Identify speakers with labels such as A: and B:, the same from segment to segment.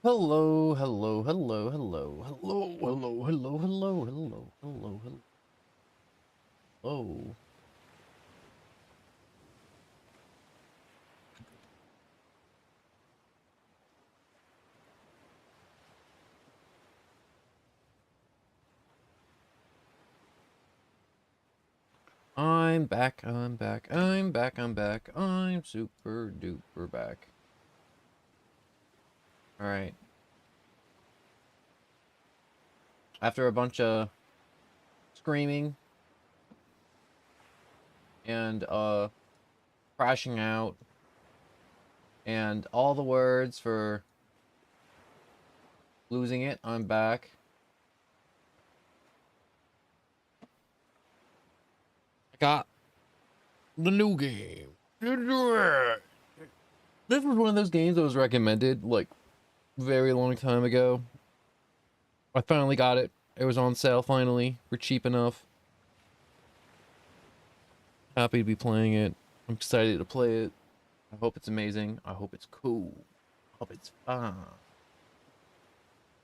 A: Hello, hello, hello, hello, hello, hello, hello, hello, hello, hello, hello. Oh. I'm back, I'm back, I'm back, I'm back, I'm super duper back. Alright. After a bunch of screaming and crashing out and all the words for losing it, I'm back. I got the new game. This was one of those games that was recommended like very long time ago. I finally got it. It was on sale finally for cheap enough. Happy to be playing it. I'm excited to play it. I hope it's amazing. I hope it's cool. I hope it's fun.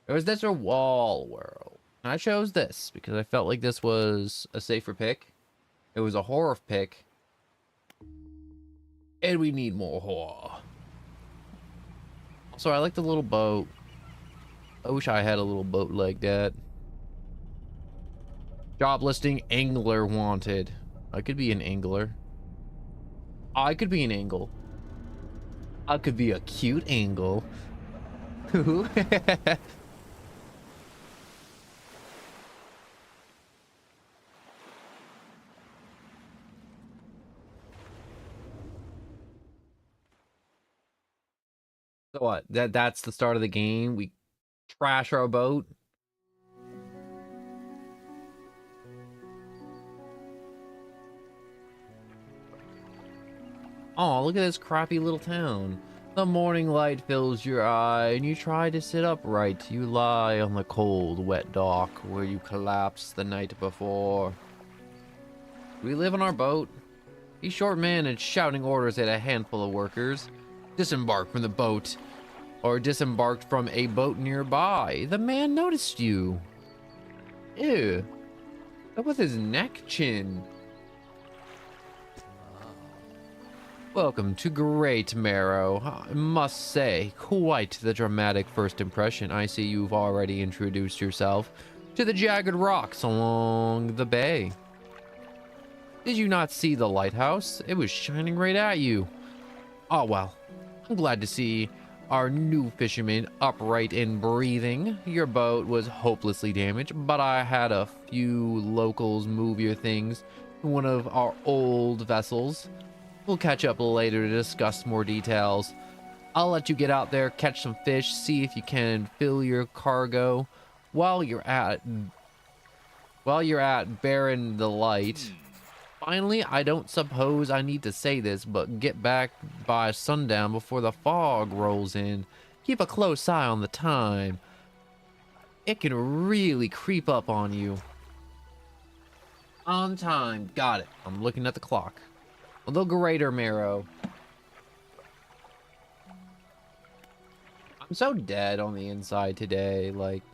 A: It was this or Wall World. And I chose this because I felt like this was a safer pick. It was a horror pick. And we need more horror. Also, I like the little boat. I wish I had a little boat like that. Job listing, angler wanted. I could be an angler. I could be an angle. I could be a cute angle. So what? That's the start of the game. We trash our boat. Oh, look at this crappy little town. The morning light fills your eye, and you try to sit upright. You lie on the cold, wet dock where you collapsed the night before. We live on our boat. A short man is shouting orders at a handful of workers. Disembark from the boat, or disembarked from a boat nearby. The man noticed you. Ew. Up with his neck chin. Welcome to Great Marrow. I must say, quite the dramatic first impression. I see you've already introduced yourself to the jagged rocks along the bay. Did you not see the lighthouse? It was shining right at you. Oh well, I'm glad to see our new fisherman upright and breathing. Your boat was hopelessly damaged, but I had a few locals move your things to one of our old vessels. We'll catch up later to discuss more details. I'll let you get out there, catch some fish, see if you can fill your cargo while you're at bearing the light. Finally, I don't suppose I need to say this, but get back by sundown before the fog rolls in. Keep a close eye on the time. It can really creep up on you. On time. Got it. I'm looking at the clock. The Greater Marrow. I'm so dead on the inside today, like,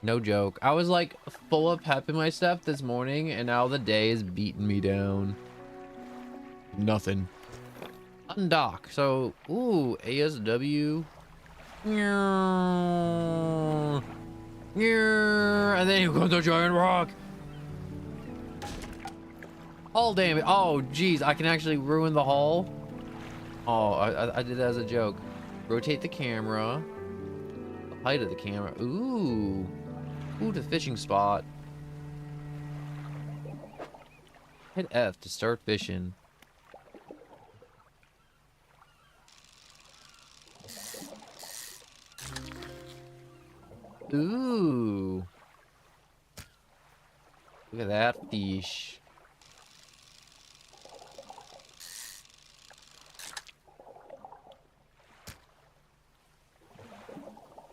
A: no joke. I was like full of pep in my step this morning, and now the day is beating me down. Nothing. Undock. So, ooh, ASW. And then here comes a giant rock. Hull damage. Oh, geez, I can actually ruin the hull. Oh, I did that as a joke. Rotate the camera. The height of the camera. Ooh. Ooh, the fishing spot. Hit F to start fishing. Ooh. Look at that fish.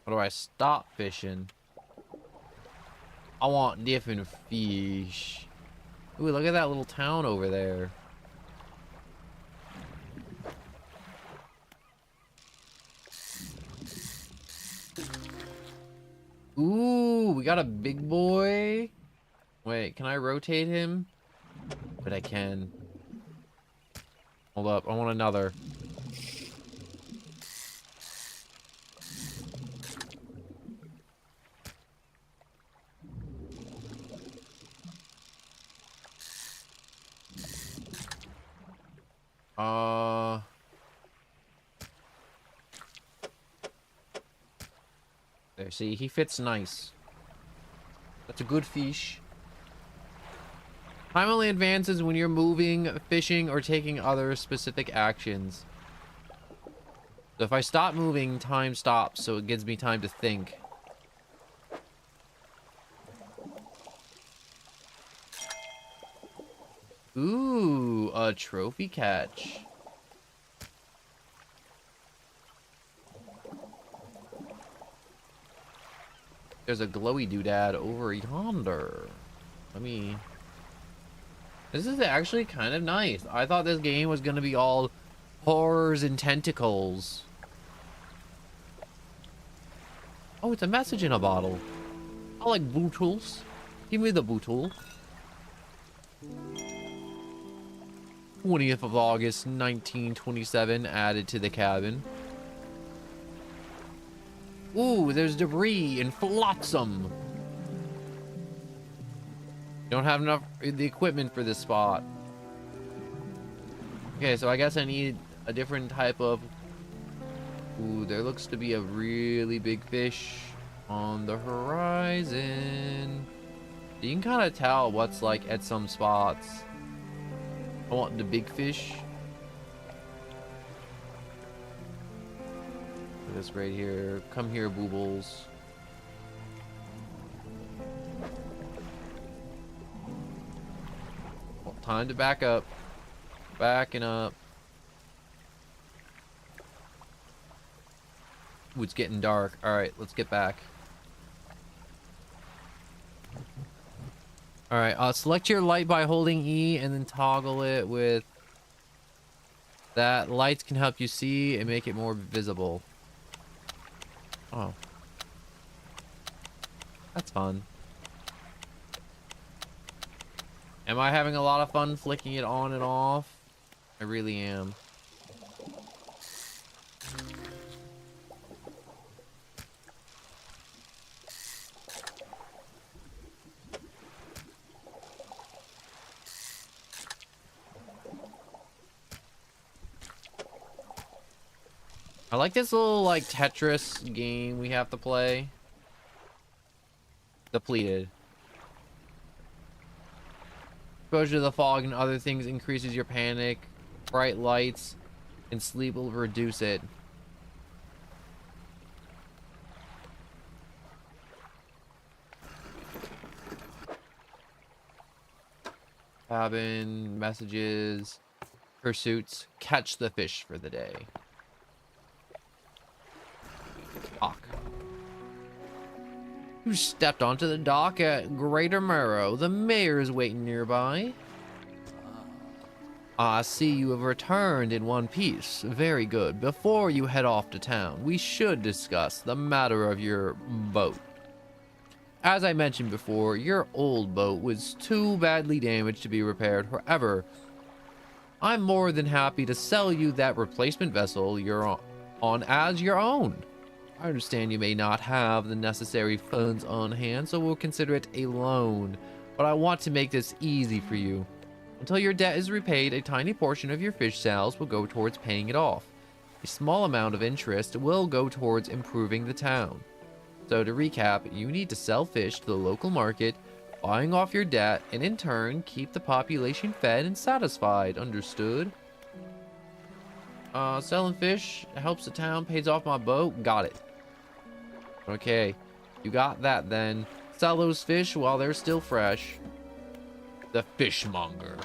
A: How do I stop fishing? I want different fish. Ooh, look at that little town over there. Ooh, we got a big boy. Wait, can I rotate him? But I can. Hold up, I want another. There, see, he fits nice. That's a good fish. Time only advances when you're moving, fishing, or taking other specific actions. So if I stop moving, time stops, so it gives me time to think. Ooh, a trophy catch. There's a glowy doodad over yonder. Let me... This is actually kind of nice. I thought this game was going to be all horrors and tentacles. Oh, it's a message in a bottle. I like bootles. Give me the bootle. 20th of August, 1927, added to the cabin. Ooh, there's debris and flotsam. Don't have enough the equipment for this spot. Okay, so I guess I need a different type of... Ooh, there looks to be a really big fish on the horizon. You can kind of tell what's like at some spots. I want the big fish. This right here. Come here, boobles. Well, time to back up. Backing up. Ooh, it's getting dark. Alright, let's get back. Alright, select your light by holding E and then toggle it with that. Lights can help you see and make it more visible. Oh. That's fun. Am I having a lot of fun flicking it on and off? I really am. I like this little, like, Tetris game we have to play. Depleted. Exposure to the fog and other things increases your panic. Bright lights and sleep will reduce it. Cabin, messages, pursuits. Catch the fish for the day. Dock. You stepped onto the dock at Greater Marrow. The mayor is waiting nearby. I see you have returned in one piece. Very good. Before you head off to town, we should discuss the matter of your boat. As I mentioned before, your old boat was too badly damaged to be repaired. However, I'm more than happy to sell you that replacement vessel you're on as your own. I understand you may not have the necessary funds on hand, so we'll consider it a loan. But I want to make this easy for you. Until your debt is repaid, a tiny portion of your fish sales will go towards paying it off. A small amount of interest will go towards improving the town. So to recap, you need to sell fish to the local market, buying off your debt, and in turn, keep the population fed and satisfied. Understood? Selling fish helps the town, pays off my boat. Got it. Okay, you got that then. Sell those fish while they're still fresh. The fishmonger.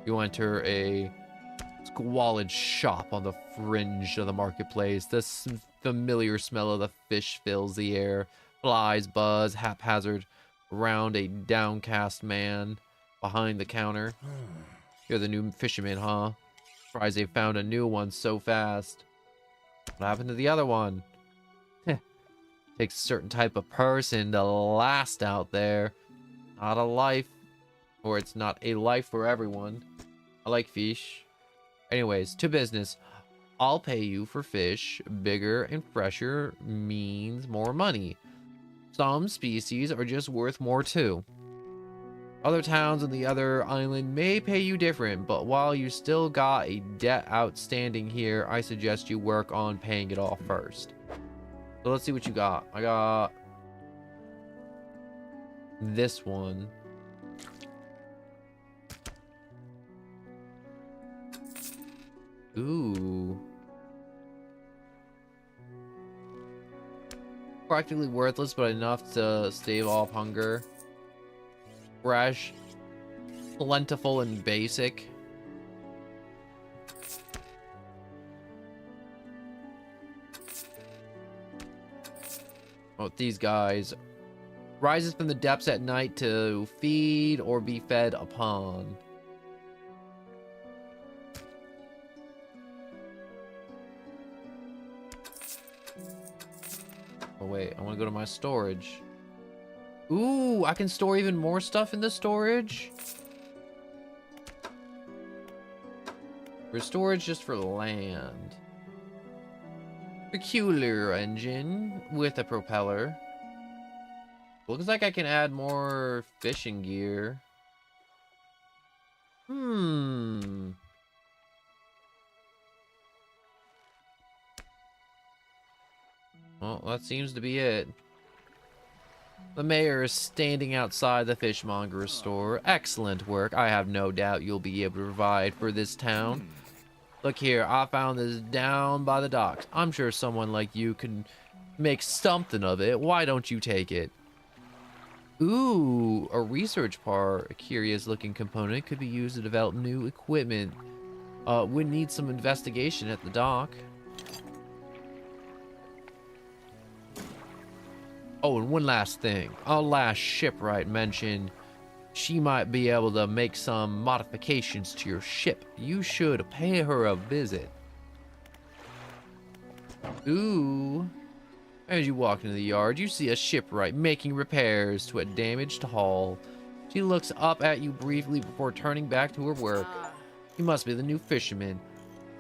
A: You enter a squalid shop on the fringe of the marketplace. The familiar smell of the fish fills the air. Flies buzz haphazard around a downcast man behind the counter. You're the new fisherman, huh? Surprised they found a new one so fast. What happened to the other one? Takes a certain type of person to last out there. Not a life, or it's not a life for everyone. I like fish. Anyways, to business. I'll pay you for fish. Bigger and fresher means more money. Some species are just worth more too. Other towns on the other island may pay you different, but while you still got a debt outstanding here, I suggest you work on paying it off first. So let's see what you got. I got this one. Ooh. Practically worthless, but enough to stave off hunger. Fresh, plentiful, and basic. Oh, these guys. Rises from the depths at night to feed or be fed upon. Oh wait, I want to go to my storage. Ooh, I can store even more stuff in the storage. For storage, just for land. Peculiar engine with a propeller. Looks like I can add more fishing gear. Well, that seems to be it. The mayor is standing outside the fishmonger's store. Excellent work. I have no doubt you'll be able to provide for this town. Look here, I found this down by the docks. I'm sure someone like you can make something of it. Why don't you take it? Ooh, a research part. A curious looking component could be used to develop new equipment. Would need some investigation at the dock. Oh, and one last thing. Our last shipwright mentioned she might be able to make some modifications to your ship. You should pay her a visit. Ooh. As you walk into the yard, you see a shipwright making repairs to a damaged hull. She looks up at you briefly before turning back to her work. You must be the new fisherman.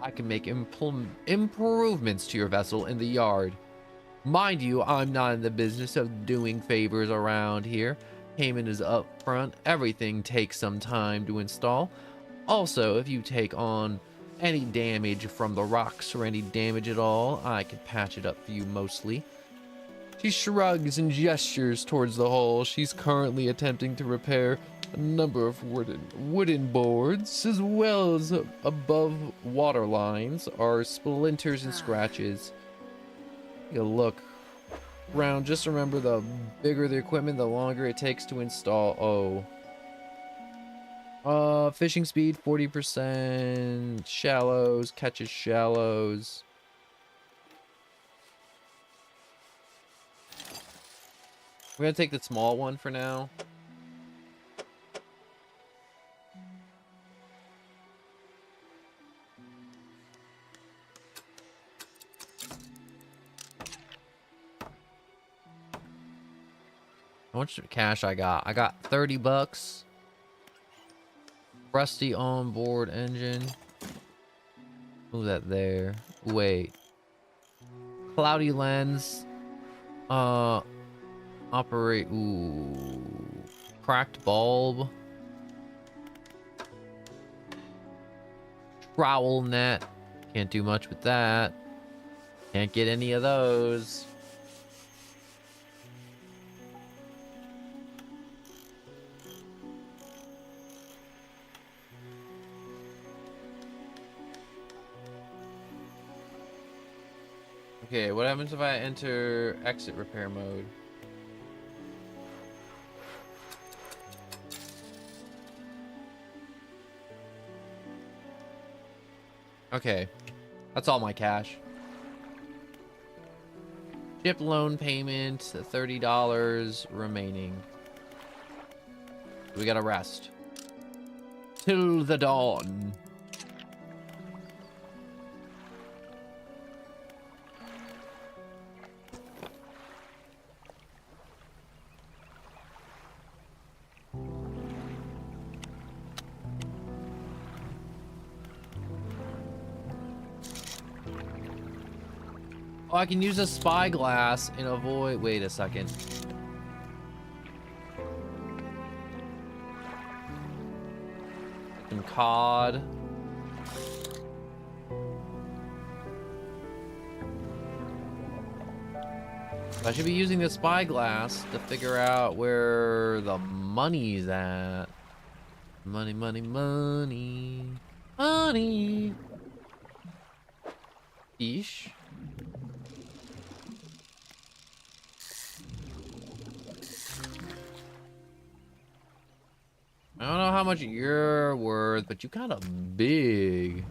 A: I can make improvements to your vessel in the yard. Mind you, I'm not in the business of doing favors around here. Payment is up front. Everything takes some time to install. Also, if you take on any damage from the rocks or any damage at all, I can patch it up for you mostly. She shrugs and gestures towards the hull. She's currently attempting to repair a number of wooden boards, as well as above water lines are splinters and scratches. You look around. Just remember, the bigger the equipment, the longer it takes to install. Fishing speed 40%. Shallows, catches shallows. We're gonna take the small one for now. How much cash I got? I got 30 bucks. Rusty onboard engine. Move that there. Wait. Cloudy lens. Operate. Ooh. Cracked bulb. Trowel net. Can't do much with that. Can't get any of those. Okay, what happens if I enter exit repair mode? Okay, that's all my cash. Ship loan payment, $30 remaining. We gotta rest. Till the dawn. Oh, I can use a spyglass and avoid. Wait a second. Some cod. I should be using the spyglass to figure out where the money's at. Money, money, money. Money. Fish. I don't know how much you're worth, but you kind of big.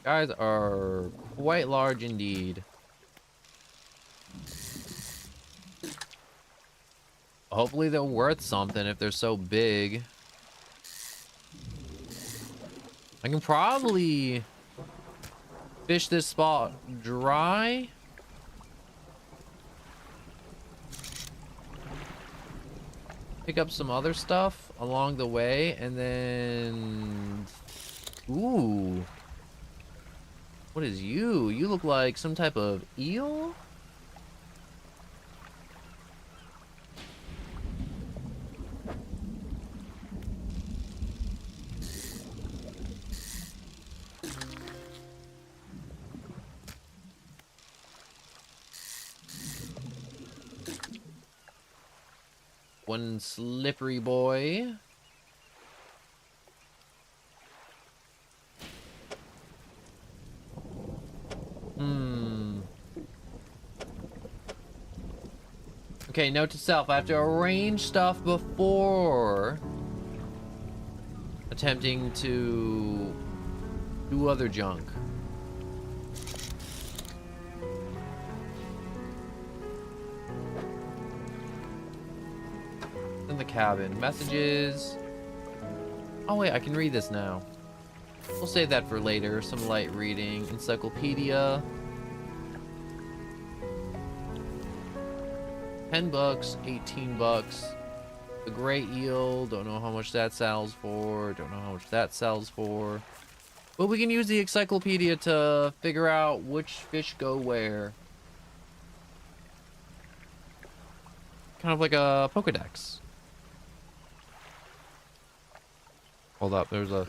A: Guys are quite large indeed. Hopefully they're worth something if they're so big. I can probably fish this spot dry. Pick up some other stuff along the way and then... Ooh. What is you? You look like some type of eel? One slippery boy. Okay, note to self, I have to arrange stuff before attempting to do other junk. In the cabin, messages. Oh wait, I can read this now. We'll save that for later, some light reading. Encyclopedia. $10, 18 bucks. The gray eel, don't know how much that sells for. Don't know how much that sells for. But we can use the encyclopedia to figure out which fish go where. Kind of like a Pokedex. Hold up, there's a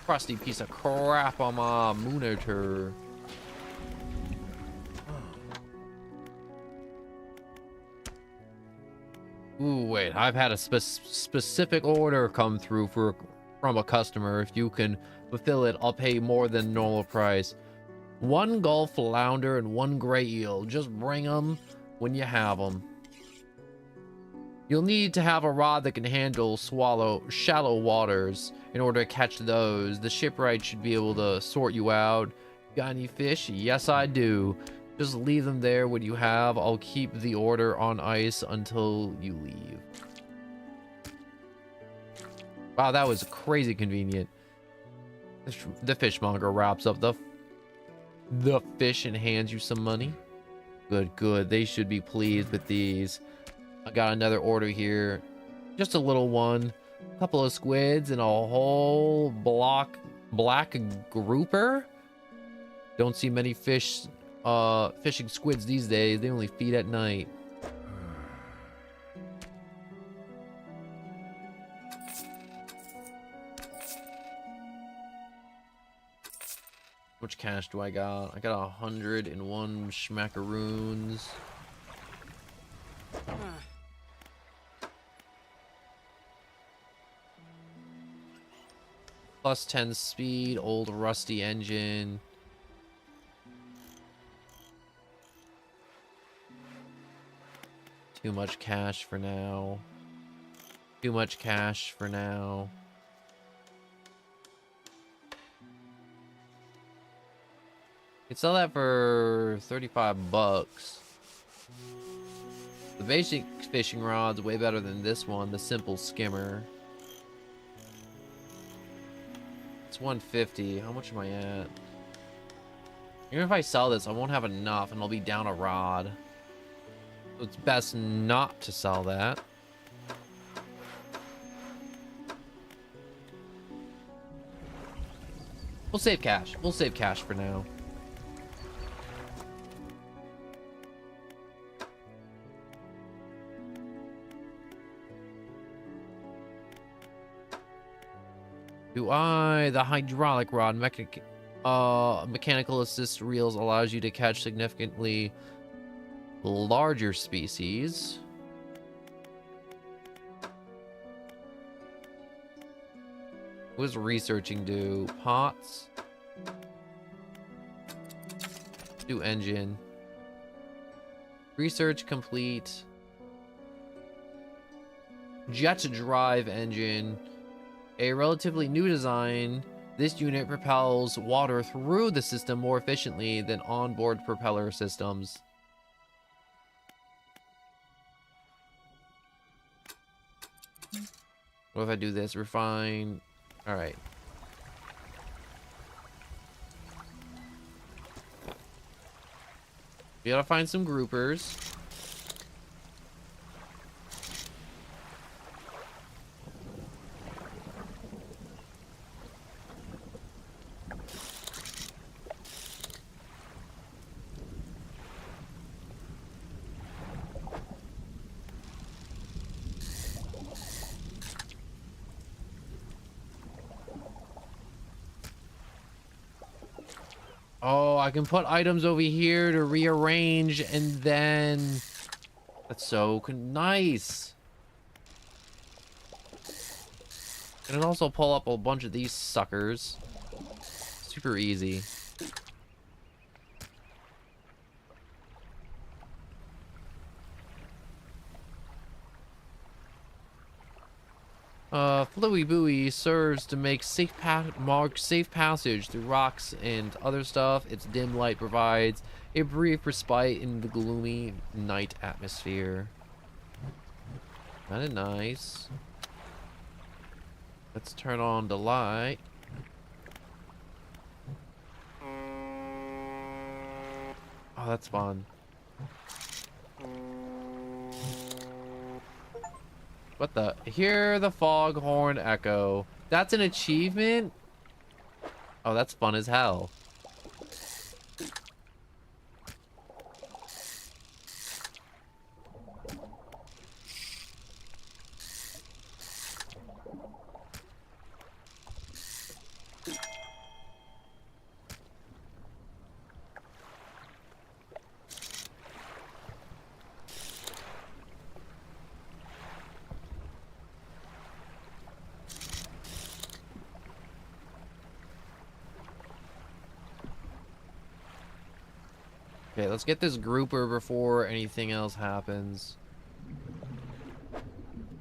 A: crusty piece of crap on my monitor. Ooh, wait, I've had a specific order come through from a customer. If you can fulfill it, I'll pay more than normal price. 1 Gulf flounder and 1 gray eel. Just bring them when you have them. You'll need to have a rod that can handle shallow waters in order to catch those. The shipwright should be able to sort you out. Got any fish? Yes, I do. Just leave them there when you have. I'll keep the order on ice until you leave. Wow, that was crazy convenient. The fishmonger wraps up the fish and hands you some money. Good, good. They should be pleased with these. I got another order here. Just a little one. A couple of squids and a whole black grouper. Don't see many fishing squids these days. They only feed at night. How much cash do I got? I got 101 schmackaroons. Plus 10 speed, old rusty engine. Too much cash for now. Too much cash for now. You can sell that for 35 bucks. The basic fishing rod's way better than this one, the simple skimmer. It's 150. How much am I at? Even if I sell this, I won't have enough and I'll be down a rod. It's best not to sell that. We'll save cash. We'll save cash for now. The hydraulic rod mechanical assist reels allows you to catch significantly larger species. What does researching do? Pots. Do engine. Research complete. Jet drive engine. A relatively new design, this unit propels water through the system more efficiently than onboard propeller systems. What if I do this? Refine. All right. We gotta find some groupers. Oh, I can put items over here to rearrange, and then that's so nice. And it also pull up a bunch of these suckers. Super easy. Fluey Buoy serves to make safe passage through rocks and other stuff. Its dim light provides a brief respite in the gloomy night atmosphere. Kinda nice. Let's turn on the light. Oh, that's fun. What the? Hear the foghorn echo. That's an achievement? Oh, that's fun as hell. Okay, let's get this grouper before anything else happens.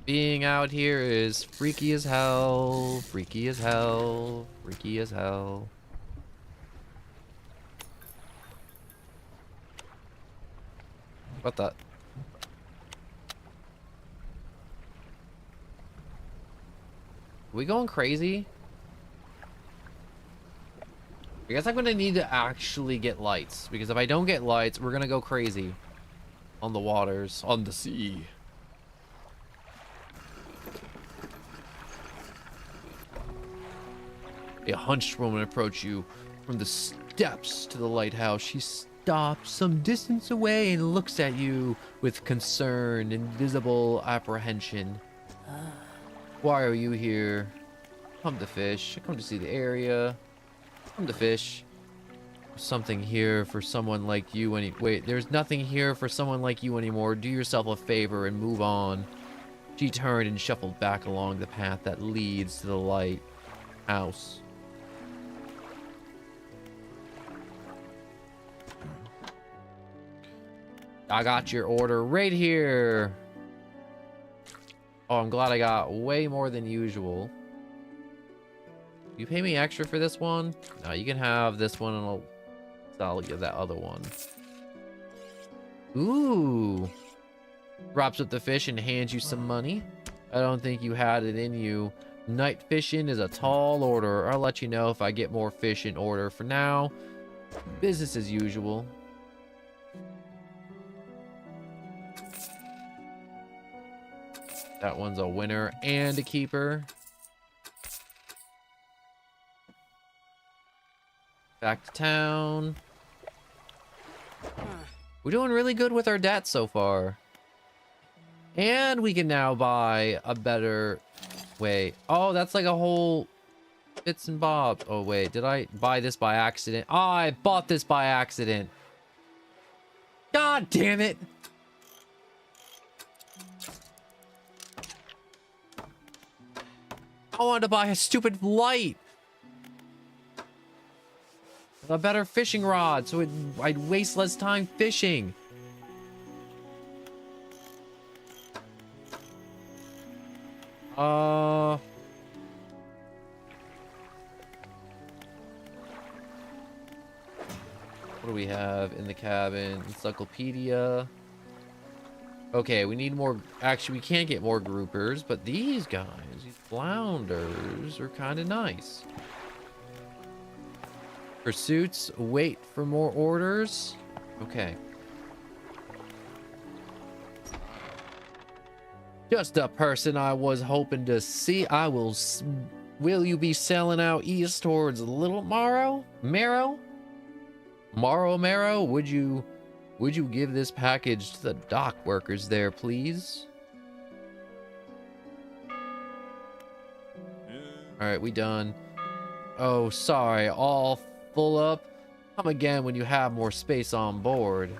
A: Being out here is freaky as hell, freaky as hell, freaky as hell. What the? Are we going crazy? I guess I'm gonna need to actually get lights, because if I don't get lights, we're gonna go crazy on the waters, on the sea. A hunched woman approached you from the steps to the lighthouse. She stops some distance away and looks at you with concern and visible apprehension. Why are you here? Come to fish. I come to see the area. Come to fish. Something here for someone like you wait, there's nothing here for someone like you anymore. Do yourself a favor and move on. She turned and shuffled back along the path that leads to the lighthouse. I got your order right here. Oh, I'm glad I got way more than usual. You pay me extra for this one? No, you can have this one and I'll give that other one. Ooh. Drops up the fish and hands you some money. I don't think you had it in you. Night fishing is a tall order. I'll let you know if I get more fish in order. For now, business as usual. That one's a winner and a keeper. Back to town. We're doing really good with our debt so far. And we can now buy a better... Wait. Oh, that's like a whole... Bits and bobs. Oh, wait. Did I buy this by accident? Oh, I bought this by accident. God damn it. I wanted to buy a stupid light. A better fishing rod, so I'd waste less time fishing. What do we have in the cabin? Encyclopedia. Okay, we need more. Actually, we can't get more groupers, but these guys, these flounders, are kind of nice. Pursuits, wait for more orders. Okay. Just a person I was hoping to see. Will you be selling out east towards Little Marrow? Marrow? Would you give this package to the dock workers there, please? All right, we done. Oh, sorry, all full up. Come again when you have more space on board.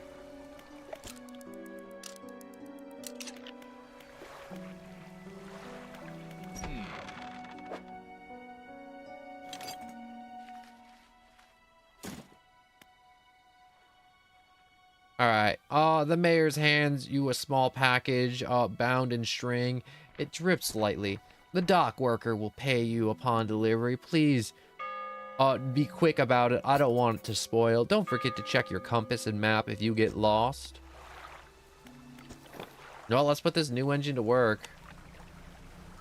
A: All right. The mayor's hands you a small package, bound in string. It drips slightly. The dock worker will pay you upon delivery. Please, be quick about it. I don't want it to spoil. Don't forget to check your compass and map if you get lost. No, let's put this new engine to work.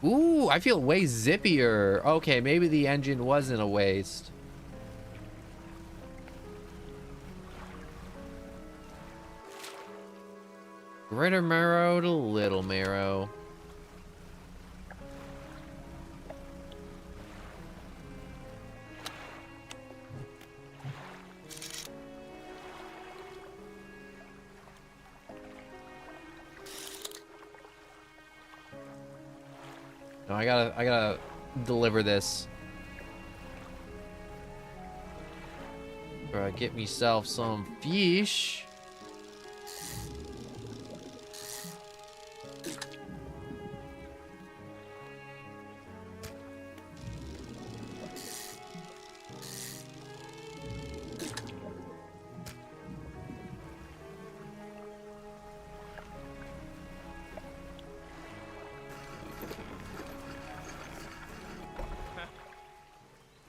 A: Ooh, I feel way zippier. Okay, maybe the engine wasn't a waste. Greater Marrow to Little Marrow. No, I gotta deliver this. Get myself some fish.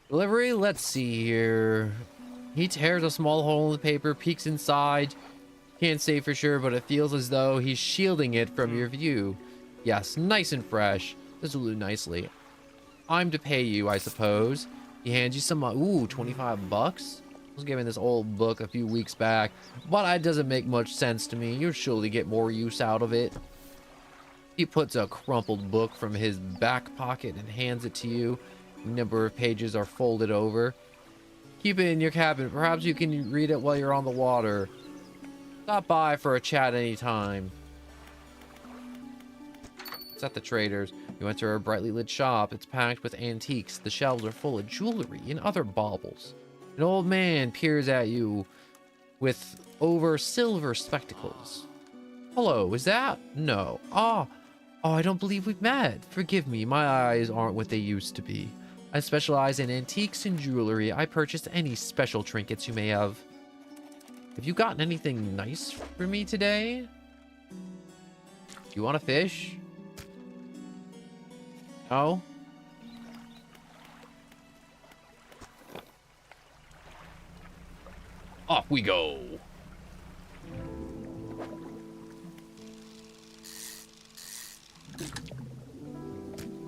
A: Delivery, let's see here. He tears a small hole in the paper, peeks inside. Can't say for sure, but it feels as though he's shielding it from your view. Yes, nice and fresh. This will do nicely. I'm to pay you, I suppose. He hands you some, ooh, 25 bucks? I was given this old book a few weeks back, but it doesn't make much sense to me. You'll surely get more use out of it. He puts a crumpled book from his back pocket and hands it to you. A number of pages are folded over. Keep it in your cabin. Perhaps you can read it while you're on the water. Stop by for a chat anytime. It's at the trader's. You enter a brightly lit shop. It's packed with antiques. The shelves are full of jewelry and other baubles. An old man peers at you with over silver spectacles. Hello, is that? No. Oh, I don't believe we've met. Forgive me, my eyes aren't what they used to be. I specialize in antiques and jewelry. I purchase any special trinkets you may have. Have you gotten anything nice for me today? Do you want to fish? No? Off we go.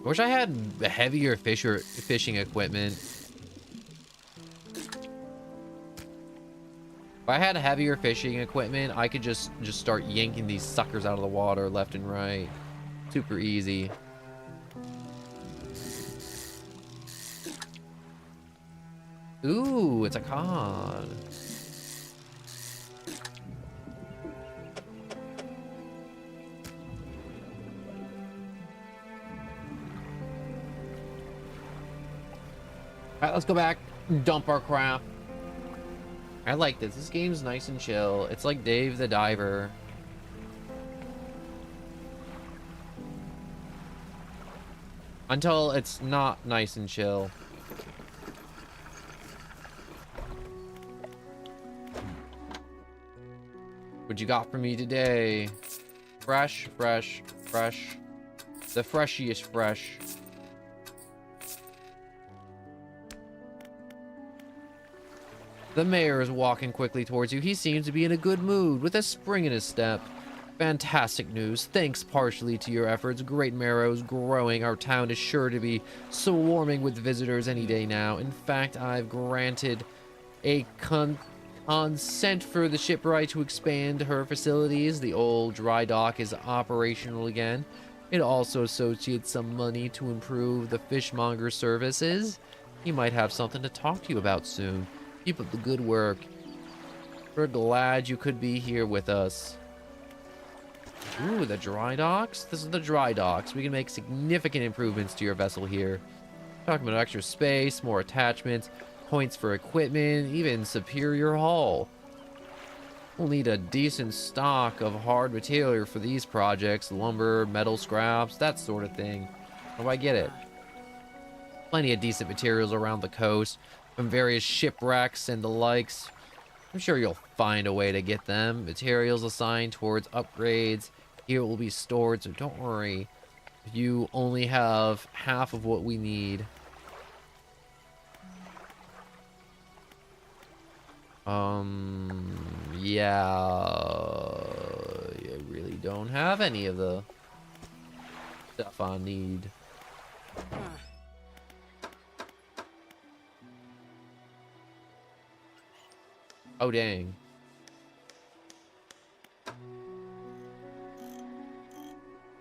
A: I wish I had heavier fishing equipment. If I had heavier fishing equipment, I could just start yanking these suckers out of the water left and right. Super easy. Ooh, it's a cod. Alright, let's go back and dump our crap. I like this. This game's nice and chill. It's like Dave the Diver. Until it's not nice and chill. What you got for me today? Fresh, fresh, fresh. The freshiest fresh. The mayor is walking quickly towards you. He seems to be in a good mood, with a spring in his step. Fantastic news. Thanks partially to your efforts, Great Marrow's growing. Our town is sure to be swarming with visitors any day now. In fact, I've granted a consent for the shipwright to expand her facilities. The old dry dock is operational again. It also associates some money to improve the fishmonger services. He might have something to talk to you about soon. Keep up the good work. We're glad you could be here with us. Ooh, the dry docks? This is the dry docks. We can make significant improvements to your vessel here. Talking about extra space, more attachments, points for equipment, even superior hull. We'll need a decent stock of hard material for these projects. Lumber, metal scraps, that sort of thing. How do I get it? Plenty of decent materials around the coast, from various shipwrecks and the likes. I'm sure you'll find a way to get them. Materials assigned towards upgrades. Here will be stored, so don't worry. You only have half of what we need. Yeah. I really don't have any of the stuff I need. Oh, dang.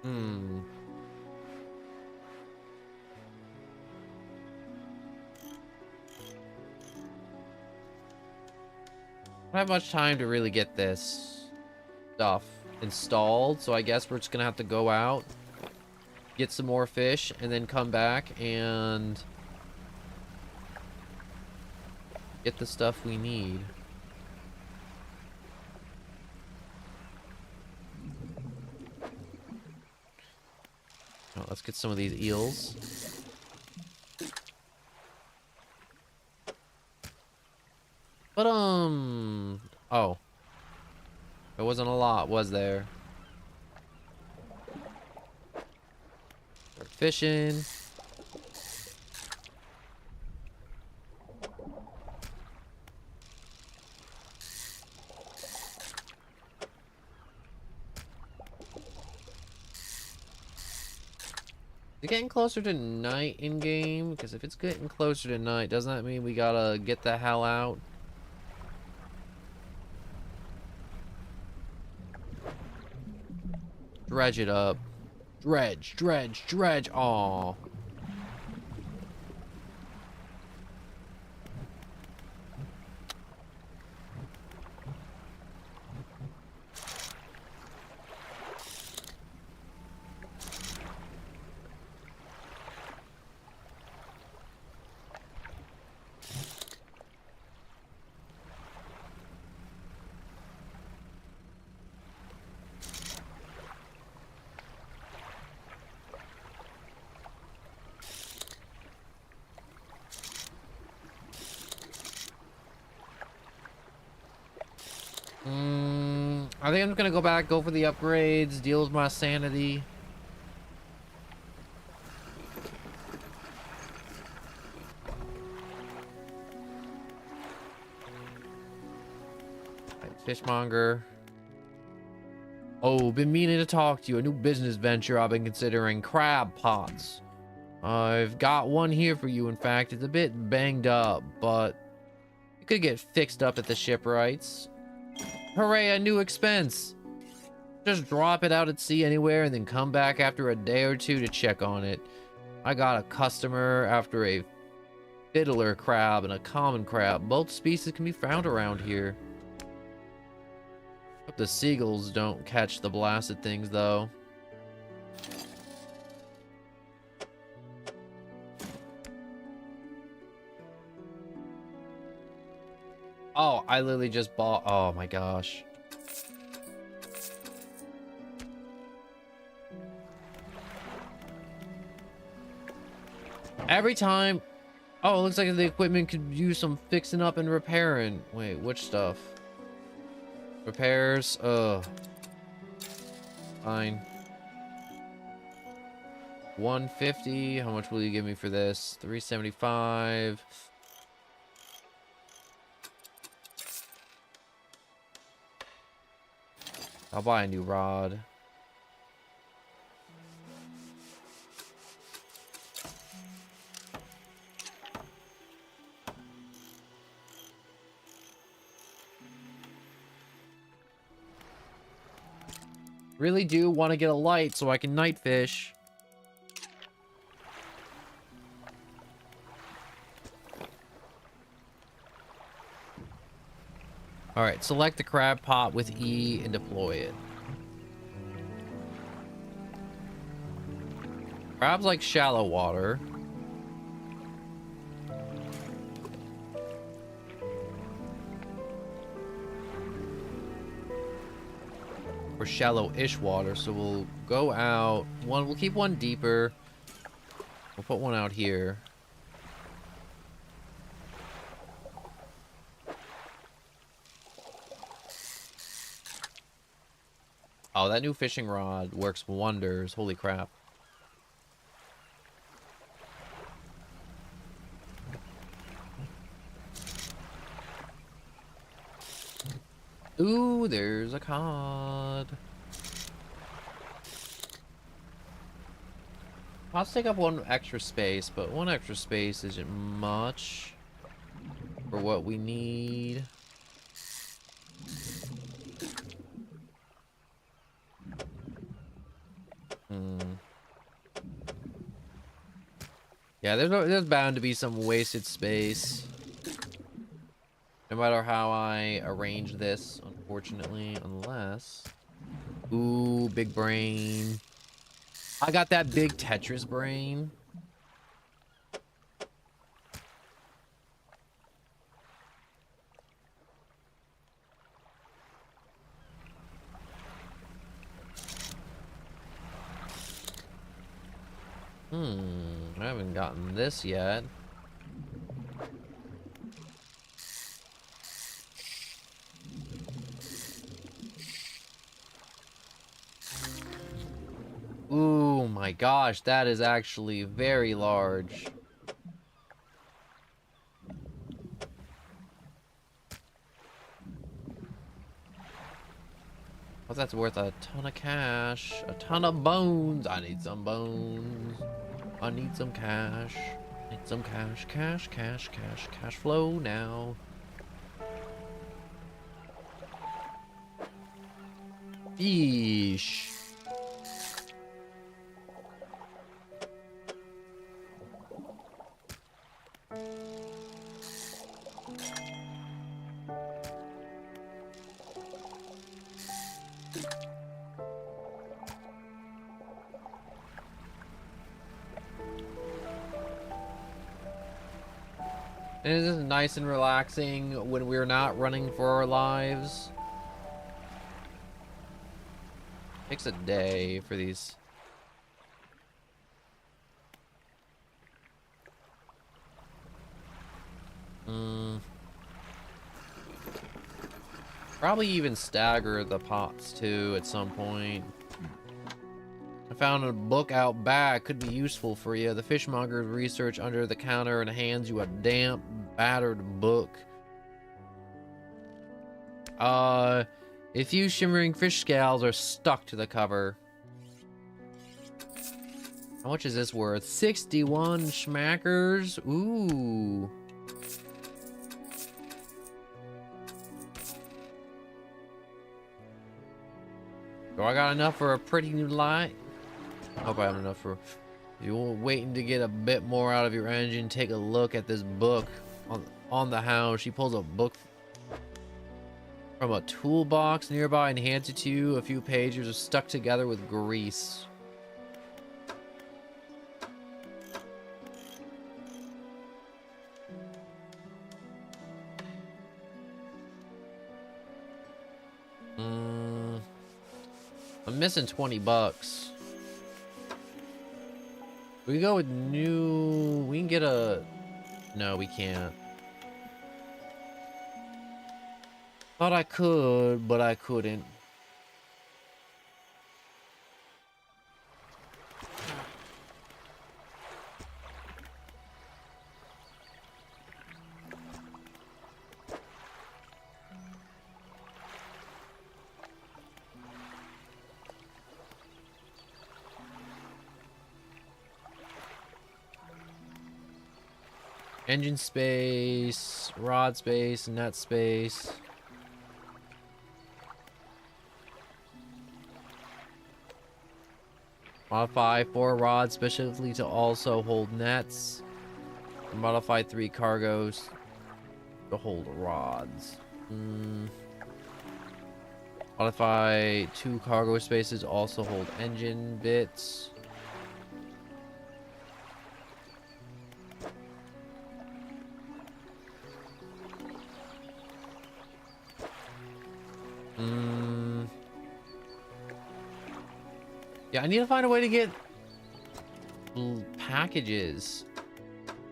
A: I don't have much time to really get this stuff installed, so I guess we're just gonna have to go out, get some more fish, and then come back and get the stuff we need. Oh, let's get some of these eels. But, oh. There wasn't a lot, was there? We're fishing. Is it getting closer to night in game? Because if it's getting closer to night, doesn't that mean we gotta get the hell out? Dredge it up. Dredge, dredge, dredge. Aw. I think I'm just gonna go back, go for the upgrades, deal with my sanity. Right, fishmonger. Oh, been meaning to talk to you. A new business venture I've been considering. Crab pots. I've got one here for you, in fact. It's a bit banged up, but it could get fixed up at the shipwrights. Hooray, a new expense. Just drop it out at sea anywhere and then come back after a day or two to check on it. I got a customer after a fiddler crab and a common crab. Both species can be found around here. Hope the seagulls don't catch the blasted things, though. Oh, I literally just bought... Oh, my gosh. Every time... Oh, it looks like the equipment could use some fixing up and repairing. Wait, which stuff? Repairs? Ugh. Fine. 150. How much will you give me for this? 375. I'll buy a new rod. Really do want to get a light so I can night fish. Alright, select the crab pot with E and deploy it. Crabs like shallow water. Or shallow-ish water, so we'll go out. We'll keep one deeper. We'll put one out here. Oh, that new fishing rod works wonders. Holy crap. Ooh, there's a cod. I'll take up one extra space, but one extra space isn't much for what we need. Yeah, there's bound to be some wasted space. No matter how I arrange this, unfortunately, unless... Ooh, big brain. I got that big Tetris brain. I haven't gotten this yet. Ooh, my gosh, that is actually very large. Well, that's worth a ton of cash, a ton of bones. I need some bones. I need some cash. Need some cash, cash, cash, cash, cash flow now. Yeesh. And it is nice and relaxing when we're not running for our lives. Takes a day for these. Probably even stagger the pots too at some point. I found a book out back, could be useful for you. The fishmonger's research under the counter and hands you a damp, battered book. A few shimmering fish scales are stuck to the cover. How much is this worth? 61 schmackers? Ooh. Do Do I got enough for a pretty new light? I hope I have enough for... If you're waiting to get a bit more out of your engine, take a look at this book on the house. She pulls a book from a toolbox nearby and hands it to you. A few pages are stuck together with grease. I'm missing 20 bucks. We go with new... We can get a... No, we can't. Thought I could, but I couldn't. Engine space, rod space, net space. Modify 4 rods specifically to also hold nets. Modify 3 cargos to hold rods. Modify 2 cargo spaces also hold engine bits. Yeah, I need to find a way to get packages.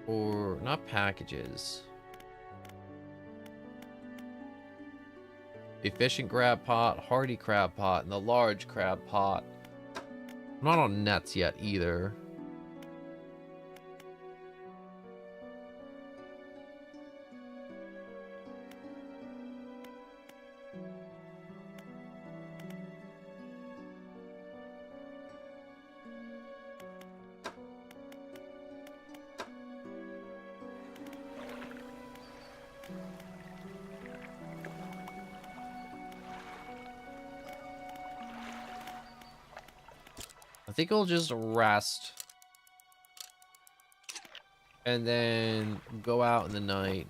A: Or not packages. Efficient grab pot, hardy crab pot, and the large crab pot. I'm not on nets yet either. I think I'll just rest and then go out in the night.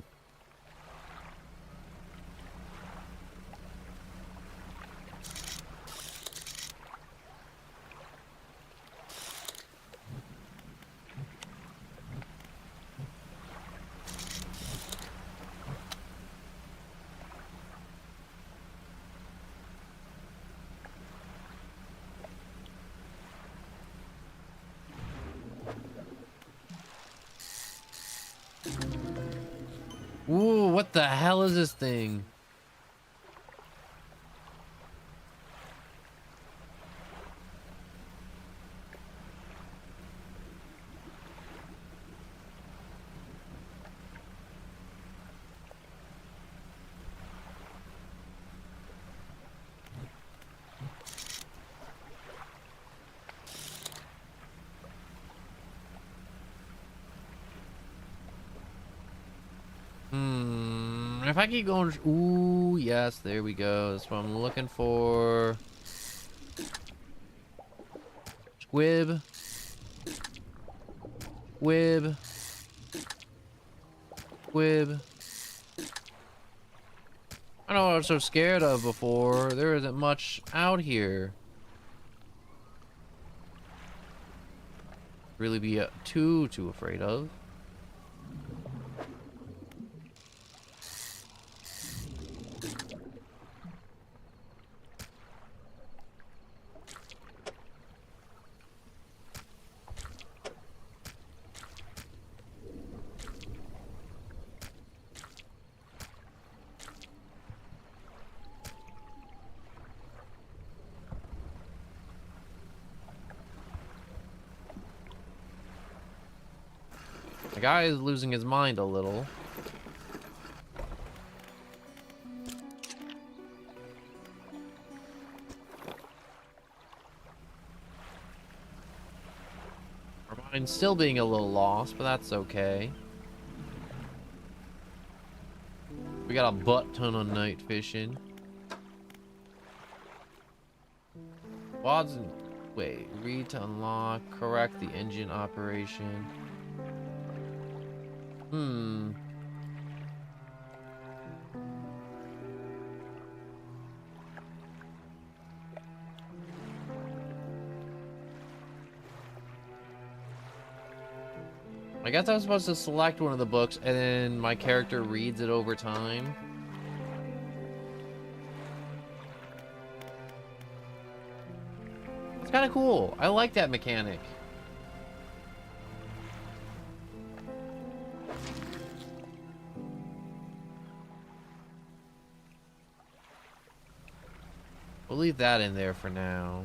A: Ooh, what the hell is this thing? If I keep going, ooh, yes, there we go. That's what I'm looking for. Squib. Squib. Squib. I know what I was so scared of before. There isn't much out here. Really be too afraid of. The guy is losing his mind a little. Our mind's still being a little lost, but that's okay. We got a butt ton of night fishing. Wads and wait, read to unlock, correct the engine operation. Hmm. I guess I was supposed to select one of the books and then my character reads it over time. It's kind of cool. I like that mechanic. We'll leave that in there for now.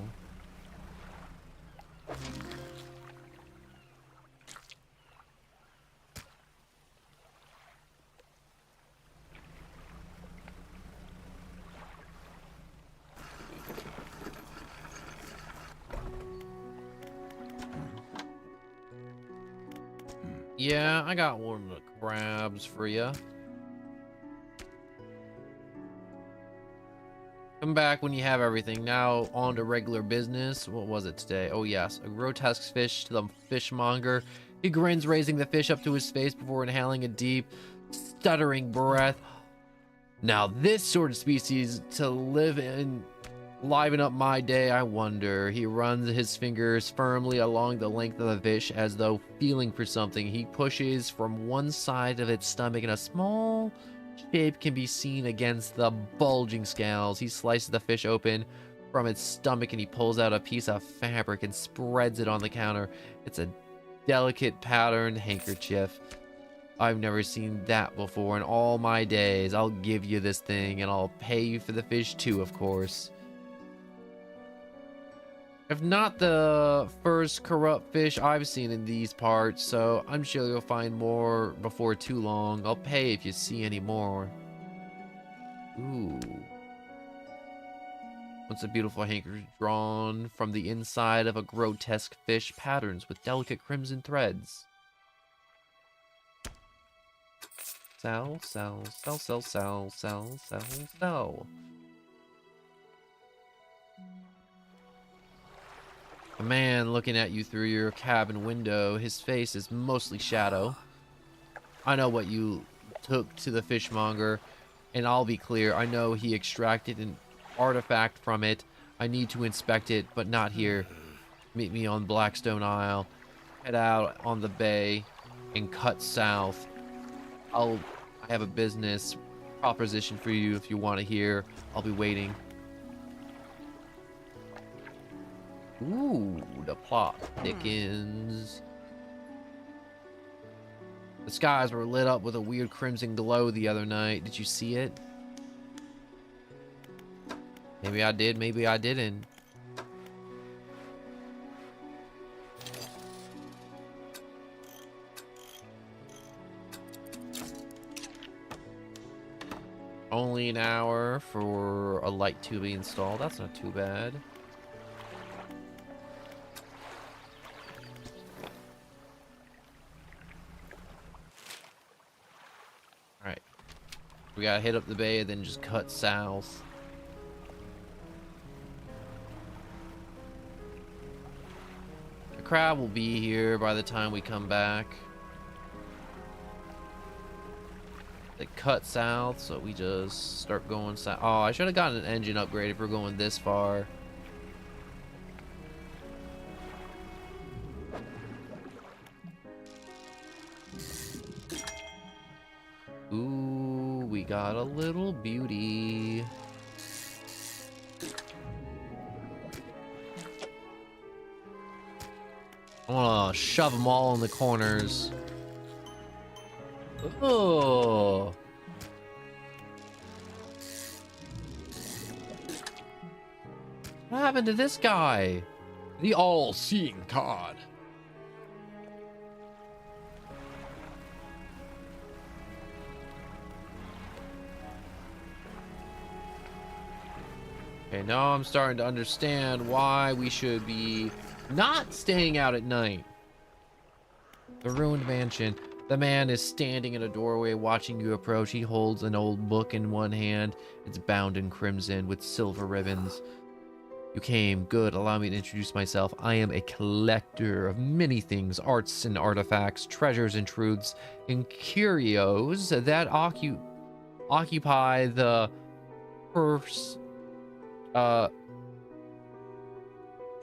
A: Yeah, I got one of the crabs for you. Come back when you have everything. Now on to regular business. What was it today? Oh yes, a grotesque fish to the fishmonger. He grins, raising the fish up to his face before inhaling a deep, stuttering breath. Now this sort of species to live in, liven up my day, I wonder. He runs his fingers firmly along the length of the fish as though feeling for something. He pushes from one side of its stomach and a small shape can be seen against the bulging scales. He slices the fish open from its stomach and he pulls out a piece of fabric and spreads it on the counter. It's a delicate patterned handkerchief. I've never seen that before in all my days. I'll give you this thing and I'll pay you for the fish too, of course. If not the first corrupt fish I've seen in these parts, so I'm sure you'll find more before too long. I'll pay if you see any more. Ooh. Once a beautiful handkerchief drawn from the inside of a grotesque fish, patterns with delicate crimson threads. Sell, sell, sell, sell, sell, sell, sell, sell. A man looking at you through your cabin window. His face is mostly shadow. I know what you took to the fishmonger, and I'll be clear. I know he extracted an artifact from it. I need to inspect it, but not here. Meet me on Blackstone Isle. Head out on the bay and cut south. I have a business proposition for you if you want to hear. I'll be waiting. Ooh, the plot thickens. The skies were lit up with a weird crimson glow the other night. Did you see it? Maybe I did, maybe I didn't. Only an hour for a light to be installed. That's not too bad. Alright. We gotta hit up the bay and then just cut south. The crab will be here by the time we come back. They cut south, so we just start going south. Oh, I should have gotten an engine upgrade if we're going this far. Ooh, we got a little beauty. I want to shove them all in the corners. Oh. What happened to this guy? The all-seeing cod. Okay, now I'm starting to understand why we should be not staying out at night. The ruined mansion. The man is standing in a doorway watching you approach. He holds an old book in one hand. It's bound in crimson with silver ribbons. You came. Good. Allow me to introduce myself. I am a collector of many things, arts and artifacts, treasures and truths, and curios that occupy the pers uh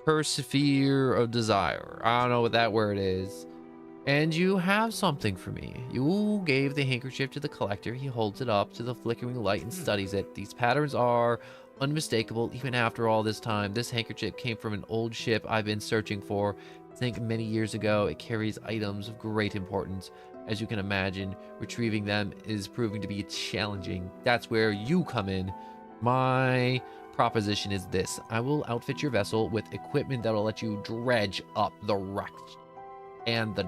A: persphere of desire. I don't know what that word is. And you have something for me. You gave the handkerchief to the collector. He holds it up to the flickering light and studies it. These patterns are unmistakable even after all this time. This handkerchief came from an old ship I've been searching for. I think many years ago. It carries items of great importance. As you can imagine, retrieving them is proving to be challenging. That's where you come in. My proposition is this. I will outfit your vessel with equipment that will let you dredge up the wreckage and the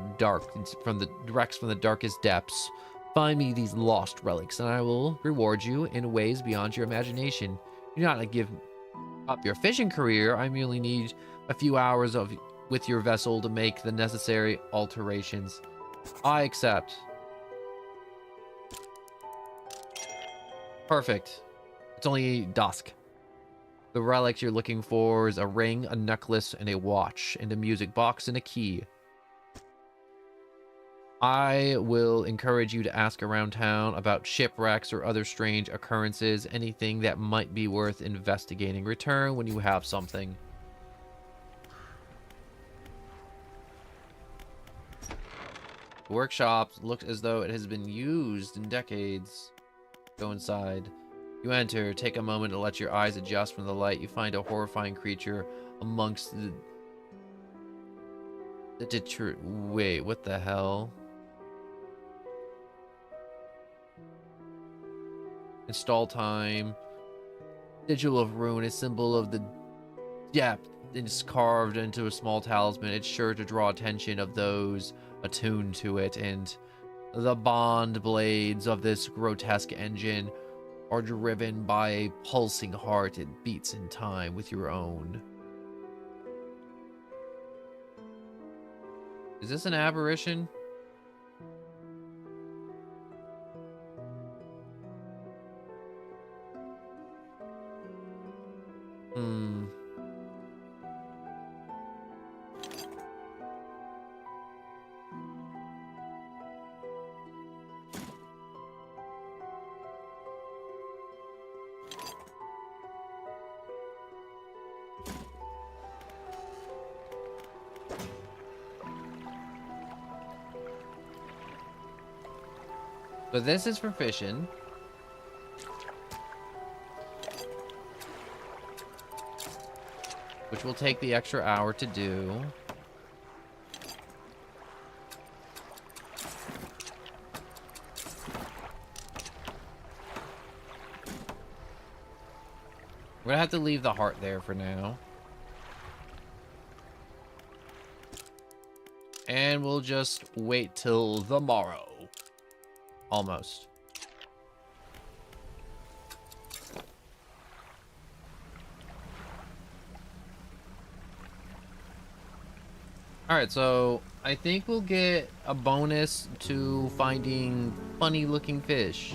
A: wrecks from the darkest depths. Find me these lost relics, and I will reward you in ways beyond your imagination. You're not to give up your fishing career. I merely need a few hours with your vessel to make the necessary alterations. I accept. Perfect. It's only dusk. The relics you're looking for is a ring, a necklace, and a watch, and a music box and a key. I will encourage you to ask around town about shipwrecks or other strange occurrences, anything that might be worth investigating. Return when you have something. The workshop looks as though it has been used in decades. Go inside. You enter, take a moment to let your eyes adjust from the light. You find a horrifying creature amongst the wait, what the hell? Install time. Sigil of Rune, a symbol of the depth. It's carved into a small talisman. It's sure to draw attention of those attuned to it, and the bond blades of this grotesque engine are driven by a pulsing heart. It beats in time with your own. Is this an aberration? So this is for fishing. Which will take the extra hour to do. We're gonna have to leave the heart there for now. And we'll just wait till the morrow. Almost. Alright, so I think we'll get a bonus to finding funny looking fish.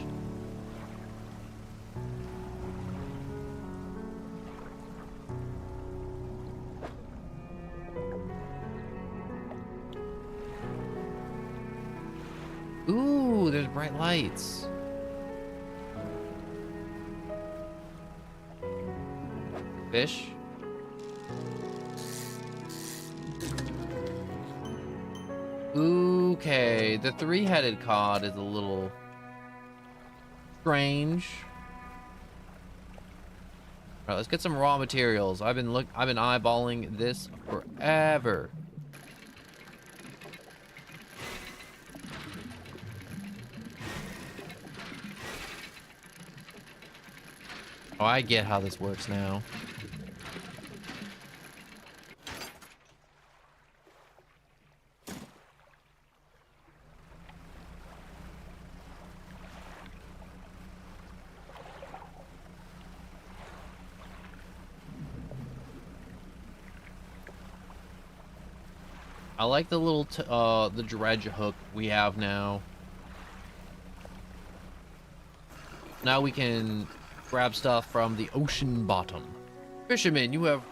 A: Ooh, there's bright lights. Fish. Okay, the three-headed cod is a little strange. All right, let's get some raw materials. I've been eyeballing this forever. Oh, I get how this works now. I like the little the dredge hook we have now. Now we can grab stuff from the ocean bottom. Fisherman, you have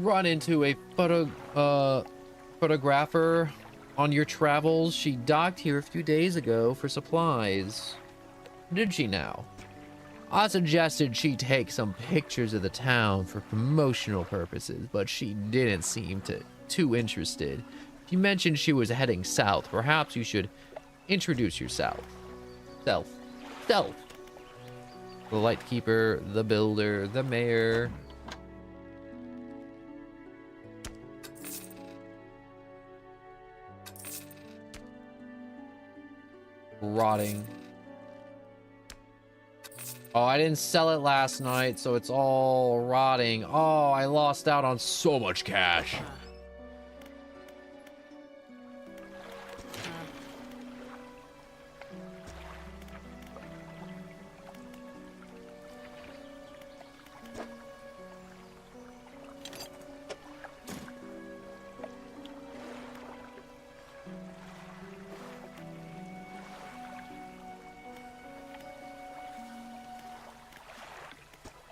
A: run into a photographer on your travels? She docked here a few days ago for supplies. Did she now? I suggested she take some pictures of the town for promotional purposes, but she didn't seem too interested. She mentioned she was heading south. Perhaps you should introduce yourself. Self. The lightkeeper, the builder, the mayor. Rotting. Oh, I didn't sell it last night, so it's all rotting. Oh, I lost out on so much cash.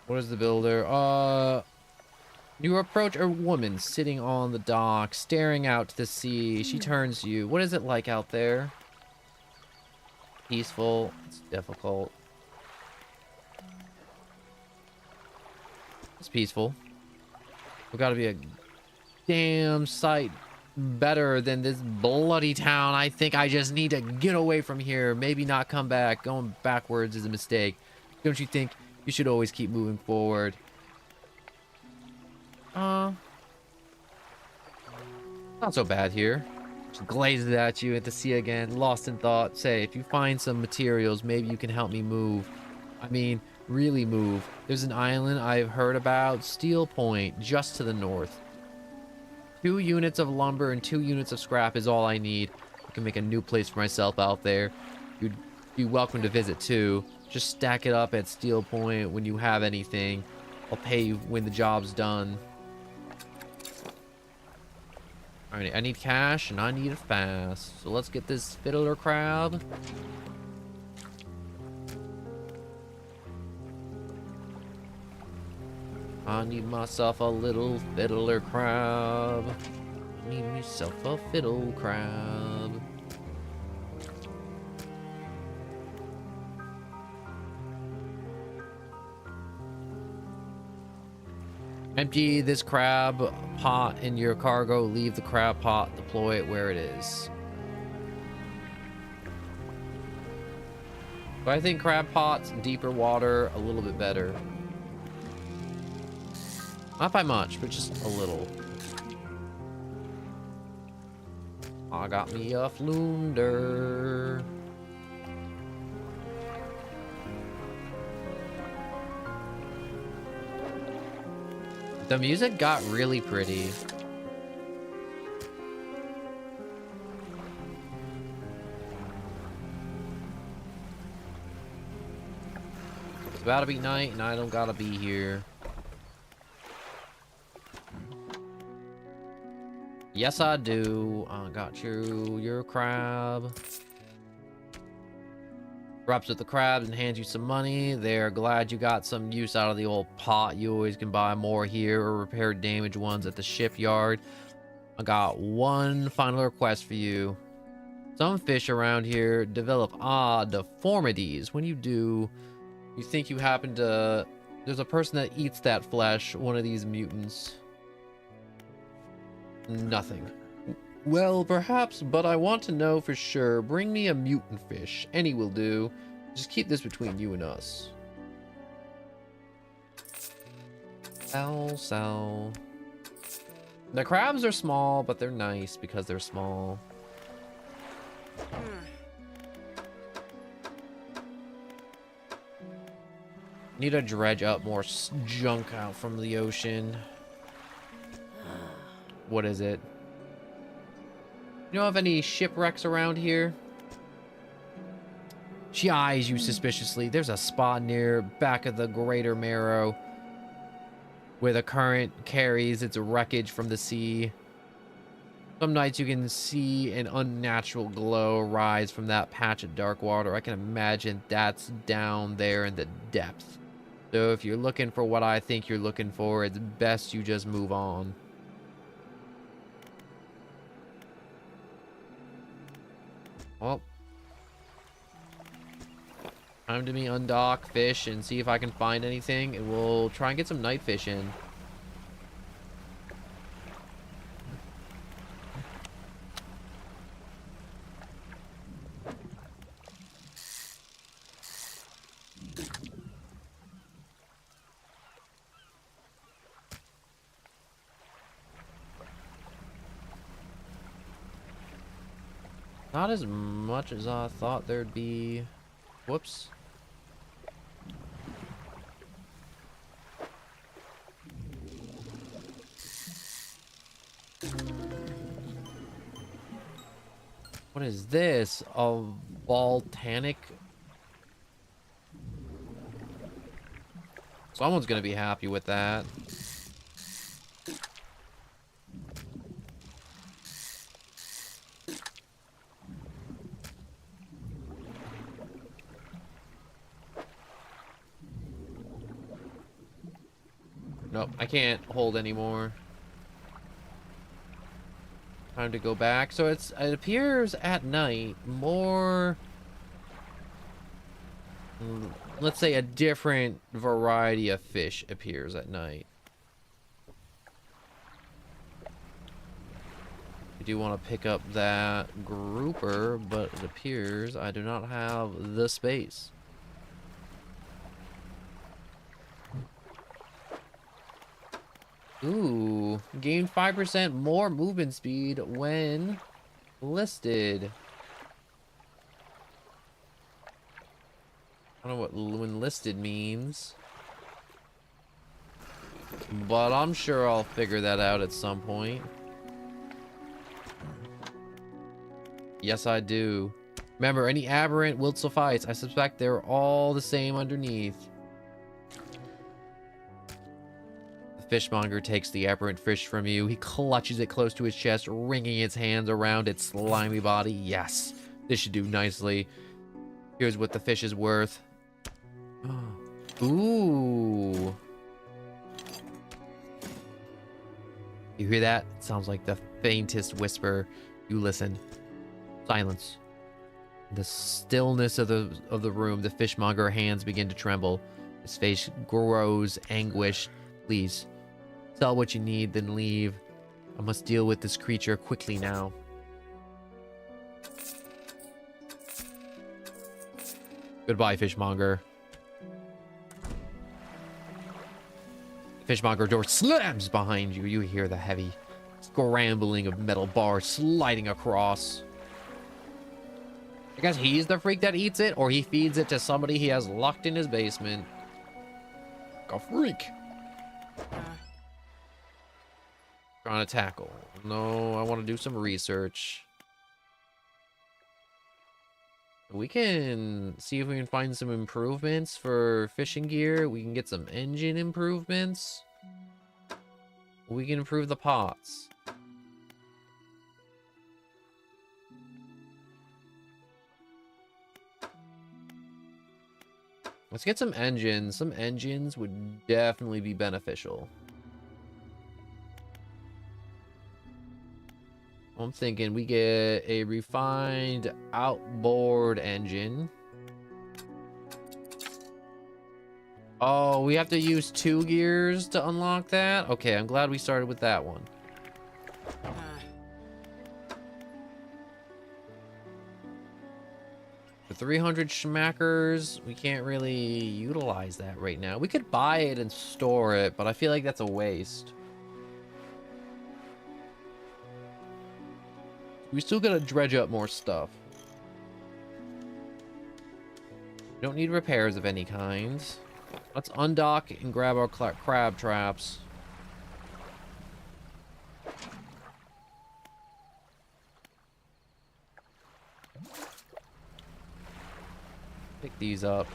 A: What is the builder? You approach a woman sitting on the dock, staring out to the sea. She turns to you. What is it like out there? Peaceful. It's difficult. It's peaceful. We've got to be a damn sight better than this bloody town. I think I just need to get away from here. Maybe not come back. Going backwards is a mistake. Don't you think? You should always keep moving forward. Not so bad here. Just glazes at you at the sea again. Lost in thought. Say, if you find some materials, maybe you can help me move. I mean, really move. There's an island I've heard about. Steel Point, just to the north. 2 units of lumber and 2 units of scrap is all I need. I can make a new place for myself out there. You'd be welcome to visit too. Just stack it up at Steel Point when you have anything. I'll pay you when the job's done. Alright, I need cash and I need it fast. So let's get this fiddler crab. I need myself a little fiddler crab. I need myself a fiddle crab. Empty this crab pot in your cargo. Leave the crab pot. Deploy it where it is. But I think crab pots, deeper water, a little bit better. Not by much, but just a little. I got me a flounder. The music got really pretty. It's about to be night and I don't gotta be here. Yes, I do. I got your crab. Drops with the crabs and hands you some money. They're glad you got some use out of the old pot. You always can buy more here or repair damaged ones at the shipyard. I got one final request for you. Some fish around here develop odd deformities. When you do, you think you happen to... There's a person that eats that flesh, one of these mutants. Nothing. Well, perhaps, but I want to know for sure. Bring me a mutant fish. Any will do. Just keep this between you and us. Sell. The crabs are small, but they're nice because they're small. Need to dredge up more junk out from the ocean. What is it? You know of any shipwrecks around here? She eyes you suspiciously. There's a spot near back of the Greater Marrow where the current carries its wreckage from the sea. Some nights you can see an unnatural glow rise from that patch of dark water. I can imagine that's down there in the depth. So if you're looking for what I think you're looking for, it's best you just move on. Well, time to me undock, fish, and see if I can find anything, and we'll try and get some night fish in. Not as much as I thought there'd be. Whoops. What is this? A volcanic? Someone's gonna be happy with that. Nope, I can't hold anymore. Time to go back. So it appears at night more, let's say a different variety of fish appears at night. I do want to pick up that grouper, but it appears I do not have the space. Ooh, gain 5% more movement speed when listed. I don't know what when listed means, but I'm sure I'll figure that out at some point. Yes, I do. Remember, any aberrant will suffice. I suspect they're all the same underneath. Fishmonger takes the aberrant fish from you. He clutches it close to his chest, wringing its hands around its slimy body. Yes, this should do nicely. Here's what the fish is worth. Ooh. You hear that? It sounds like the faintest whisper. You listen. Silence. In the stillness of the room, the fishmonger hands begin to tremble. His face grows anguished. Please. Sell what you need, then leave. I must deal with this creature quickly now. Goodbye, fishmonger. Fishmonger door slams behind you. You hear the heavy scrambling of metal bars sliding across. I guess he's the freak that eats it, or he feeds it to somebody he has locked in his basement. Like a freak. Trying to tackle. No, I want to do some research. We can see if we can find some improvements for fishing gear. We can get some engine improvements. We can improve the pots. Let's get some engines. Some engines would definitely be beneficial. I'm thinking we get a refined outboard engine. Oh, we have to use 2 gears to unlock that? Okay, I'm glad we started with that one. For 300 schmackers, we can't really utilize that right now. We could buy it and store it, but I feel like that's a waste. We still gotta dredge up more stuff. We don't need repairs of any kind. Let's undock and grab our crab traps. Pick these up.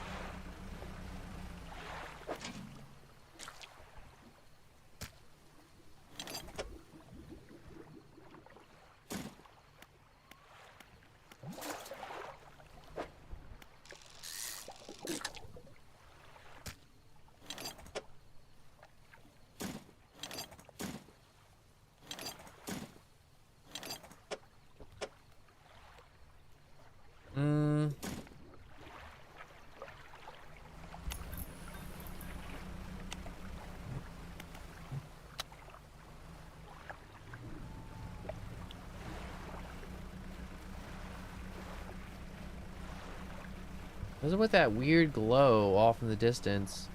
A: What's with that weird glow off in the distance?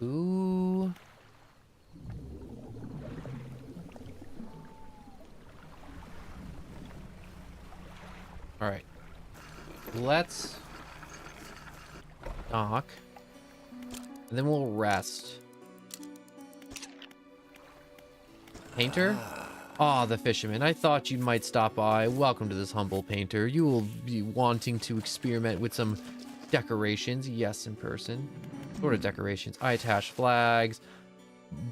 A: Ooh. All right. Let's dock. And then we'll rest. Painter? Ah, the fisherman. I thought you might stop by. Welcome to this humble painter. You will be wanting to experiment with some decorations. Yes, in person. What sort of decorations? I attach flags,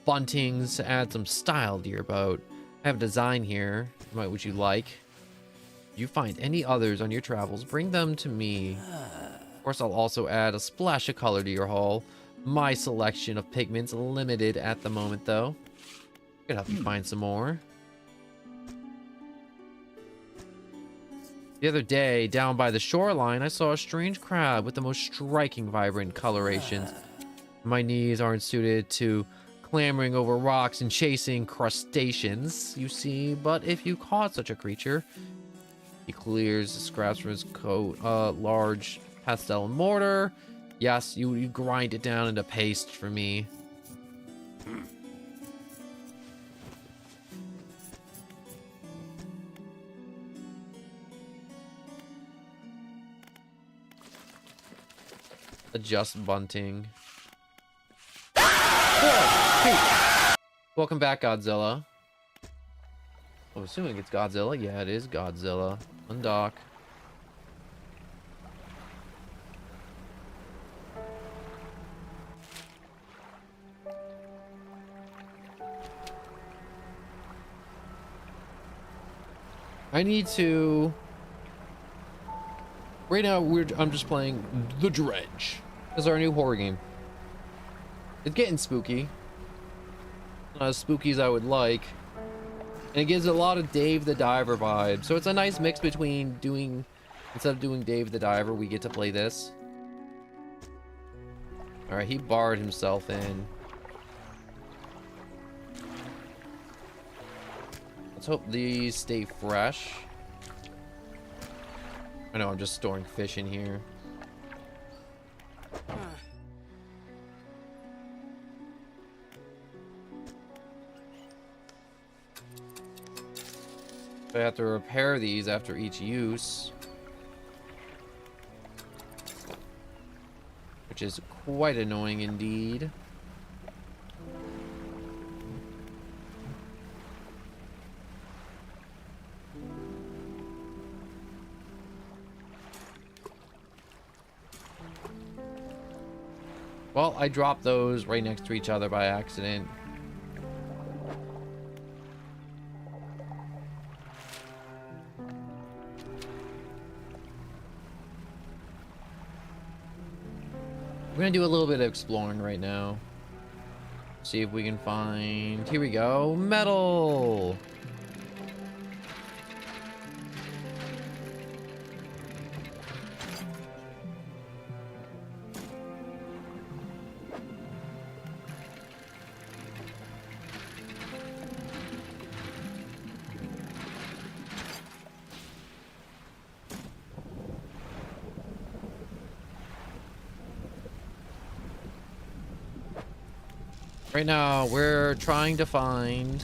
A: buntings to add some style to your boat. I have a design here. What would you like? If you find any others on your travels, bring them to me. Of course, I'll also add a splash of color to your hull. My selection of pigments limited at the moment, though. Could help you find some more. The other day, down by the shoreline, I saw a strange crab with the most striking, vibrant colorations. My knees aren't suited to clambering over rocks and chasing crustaceans, you see, but if you caught such a creature, he clears the scraps from his coat, large pastel mortar. Yes, you grind it down into paste for me. Adjust bunting. Whoa, hey. Welcome back, Godzilla. I'm assuming it's Godzilla. Yeah, it is Godzilla. Undock. I need to... Right now, I'm just playing The Dredge. This is our new horror game. It's getting spooky. Not as spooky as I would like. And it gives a lot of Dave the Diver vibe. So it's a nice mix between doing... Instead of doing Dave the Diver, we get to play this. Alright, he barred himself in. Let's hope these stay fresh. I know, I'm just storing fish in here. I have to repair these after each use, which is quite annoying indeed. Well, I dropped those right next to each other by accident. We're gonna do a little bit of exploring right now. See if we can find... Here we go. Metal! Right now, we're trying to find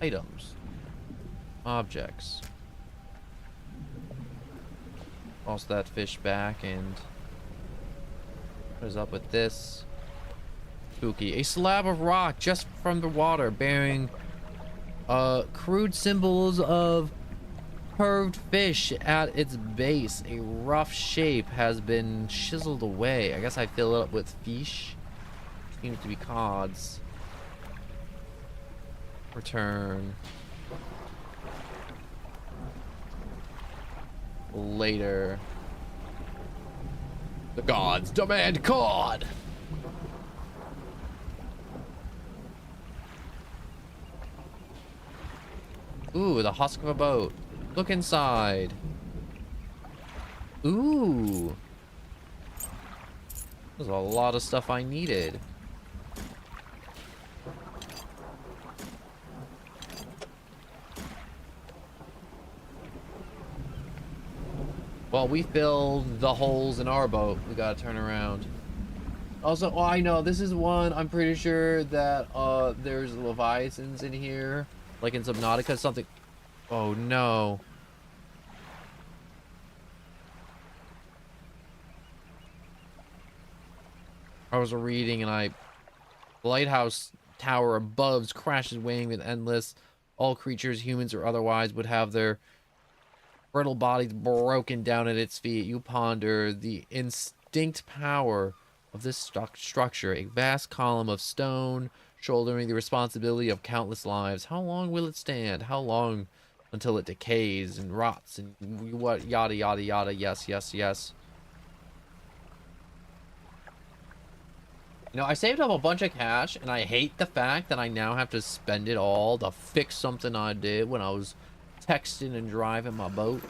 A: items, objects. Toss that fish back, and what is up with this? Spooky. A slab of rock just from the water bearing crude symbols of curved fish at its base. A rough shape has been chiseled away. I guess I fill it up with fish. Seems to be cods. Return. Later. The gods demand cod! Ooh, the husk of a boat. Look inside. Ooh. There's a lot of stuff I needed. Well, we filled the holes in our boat. We gotta turn around. Also, oh, I know, this is one, I'm pretty sure that, there's Leviathans in here. Like in Subnautica, something. Oh, no. I was reading and the lighthouse tower above crashes weighing with endless. All creatures, humans or otherwise, would have their brittle bodies broken down at its feet. You ponder the instinct power of this structure, a vast column of stone shouldering the responsibility of countless lives. How long will it stand? How long until it decays and rots and what, yada yada yada. Yes, yes, yes. You know, I saved up a bunch of cash, and I hate the fact that I now have to spend it all to fix something I did when I was texting and driving my boat.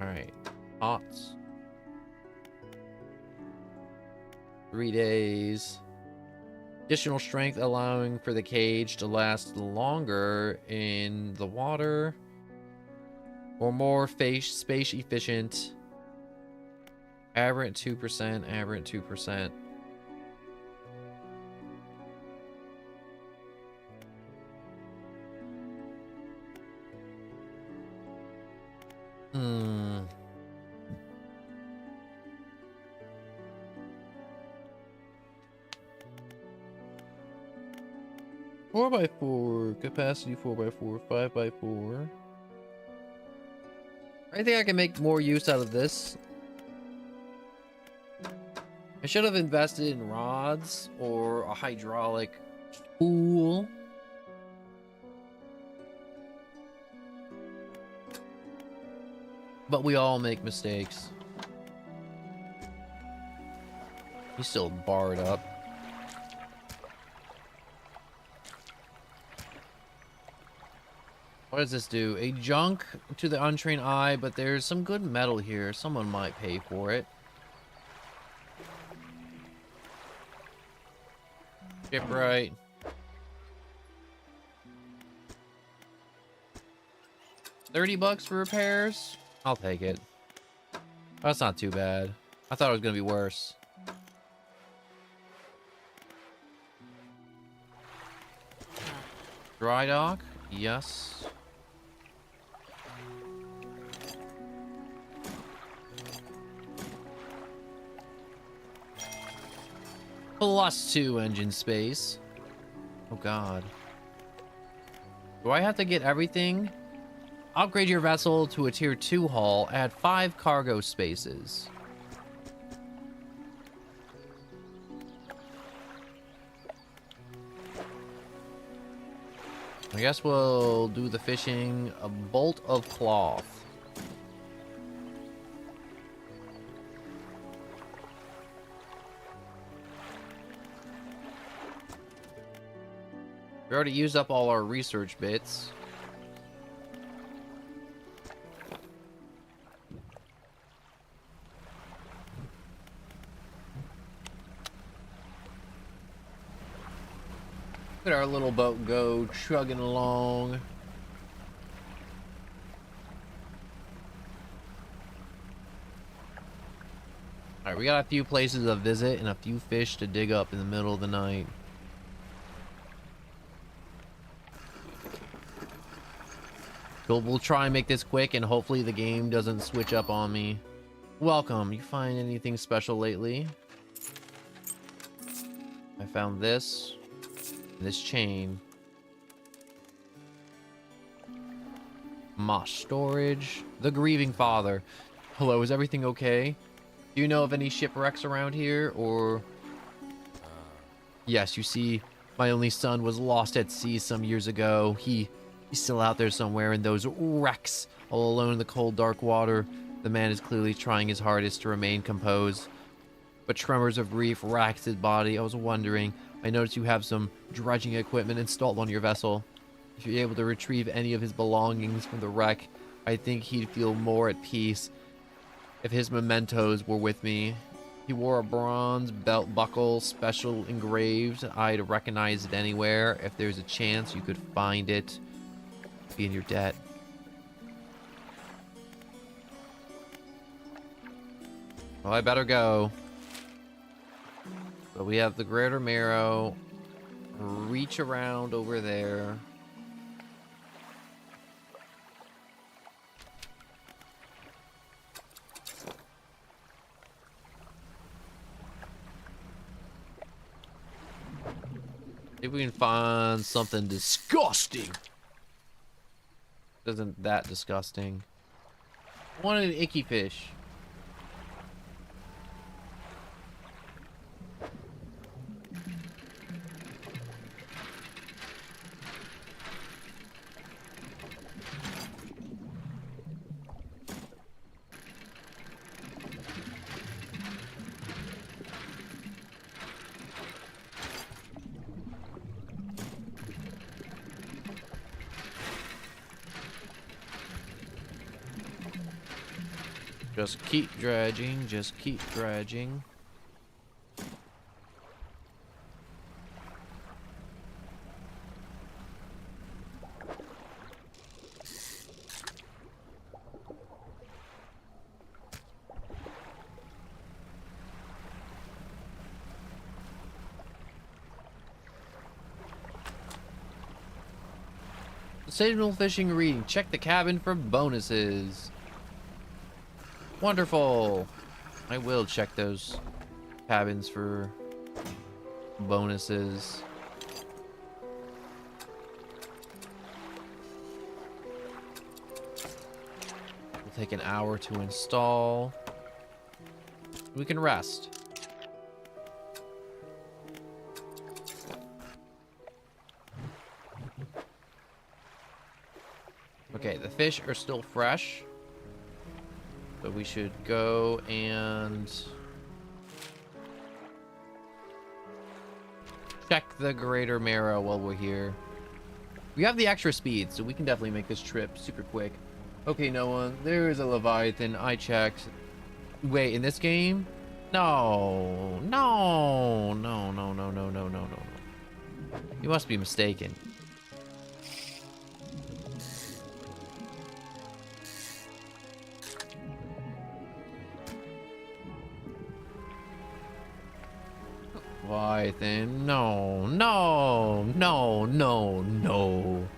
A: Alright. Pots. 3 days. Additional strength allowing for the cage to last longer in the water. Or more space efficient. Aberrant 2%, aberrant 2%. Hmm. Four by four, capacity 4x4, 5x4. I think I can make more use out of this. I should have invested in rods or a hydraulic spool. But we all make mistakes. He's still barred up. What does this do? A junk to the untrained eye, but there's some good metal here. Someone might pay for it. Shipwright. $30 for repairs? I'll take it. That's not too bad. I thought it was gonna be worse. Dry dock? Yes. +2 engine space. Oh god. Do I have to get everything? Upgrade your vessel to a tier 2 hull. Add 5 cargo spaces. I guess we'll do the fishing. A bolt of cloth. We already used up all our research bits. Look at our little boat go chugging along. Alright, we got a few places to visit and a few fish to dig up in the middle of the night. So we'll try and make this quick and hopefully the game doesn't switch up on me. Welcome. You find anything special lately? I found this chain. Mosh storage. The grieving father. Hello, is everything okay? Do you know of any shipwrecks around here, or... Yes, you see, my only son was lost at sea some years ago. He's still out there somewhere in those wrecks, all alone in the cold, dark water. The man is clearly trying his hardest to remain composed. but tremors of grief racked his body. I was wondering, I noticed you have some dredging equipment installed on your vessel. If you're able to retrieve any of his belongings from the wreck, I think he'd feel more at peace if his mementos were with me. He wore a bronze belt buckle, special engraved. I'd recognize it anywhere. If there's a chance you could find it, be in your debt. Well, I better go. But we have the Greater Marrow. Reach around over there. See if we can find something disgusting. Isn't that disgusting? I want an icky fish. Just keep dredging, just keep dredging. Signal fishing reading. Check the cabin for bonuses. Wonderful. I will check those cabins for bonuses. Will take an hour to install. We can rest. Okay, the fish are still fresh. So we should go and check the Greater Marrow while we're here. We have the extra speed, so we can definitely make this trip super quick. Okay, Noah, there is a Leviathan. I checked. Wait, in this game? No. No. No, no, no, no, no, no, no, no. You must be mistaken. Why then? No, no, no, no, no.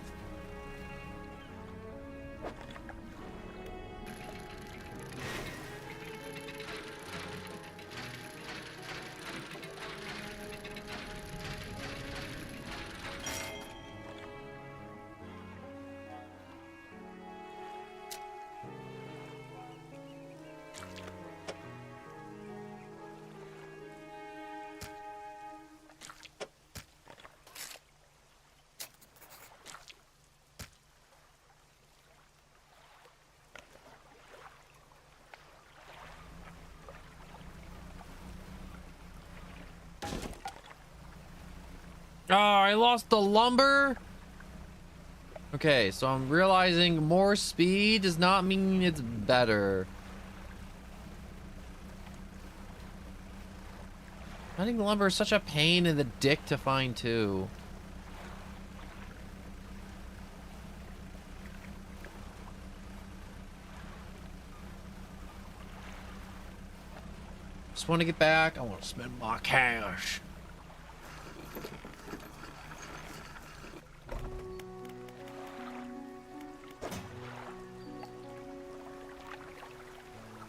A: Oh, I lost the lumber. Okay, so I'm realizing more speed does not mean it's better. Finding lumber is such a pain in the dick to find too. Just want to get back. I want to spend my cash.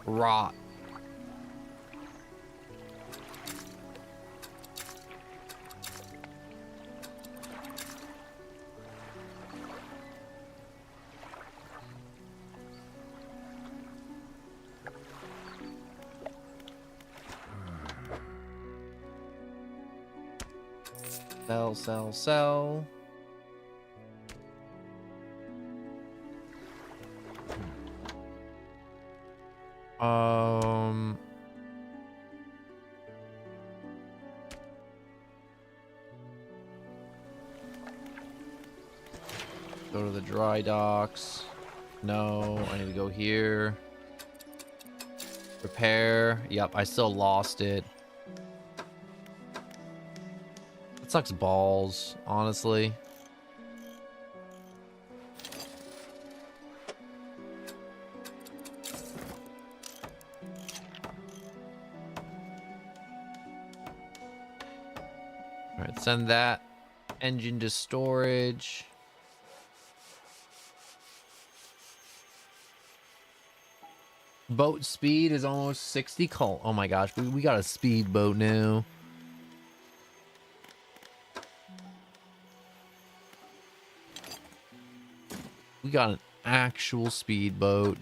A: Rot. Sell, sell, sell. Go to the dry docks. No, I need to go here. Repair. Yep, I still lost it. It sucks balls, honestly. All right, send that engine to storage. Boat speed is almost 60. Oh my gosh, we got a speedboat now. We got an actual speedboat.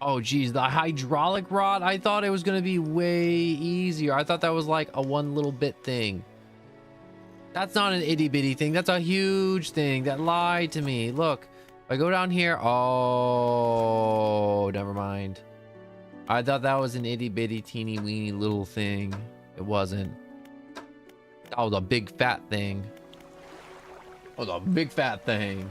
A: Oh, geez, the hydraulic rod, I thought it was going to be way easier. I thought that was like a one little bit thing. That's not an itty bitty thing. That's a huge thing. That lied to me. Look, if I go down here. Oh, never mind. I thought that was an itty bitty teeny weeny little thing. It wasn't. That was a big fat thing. That was a big fat thing.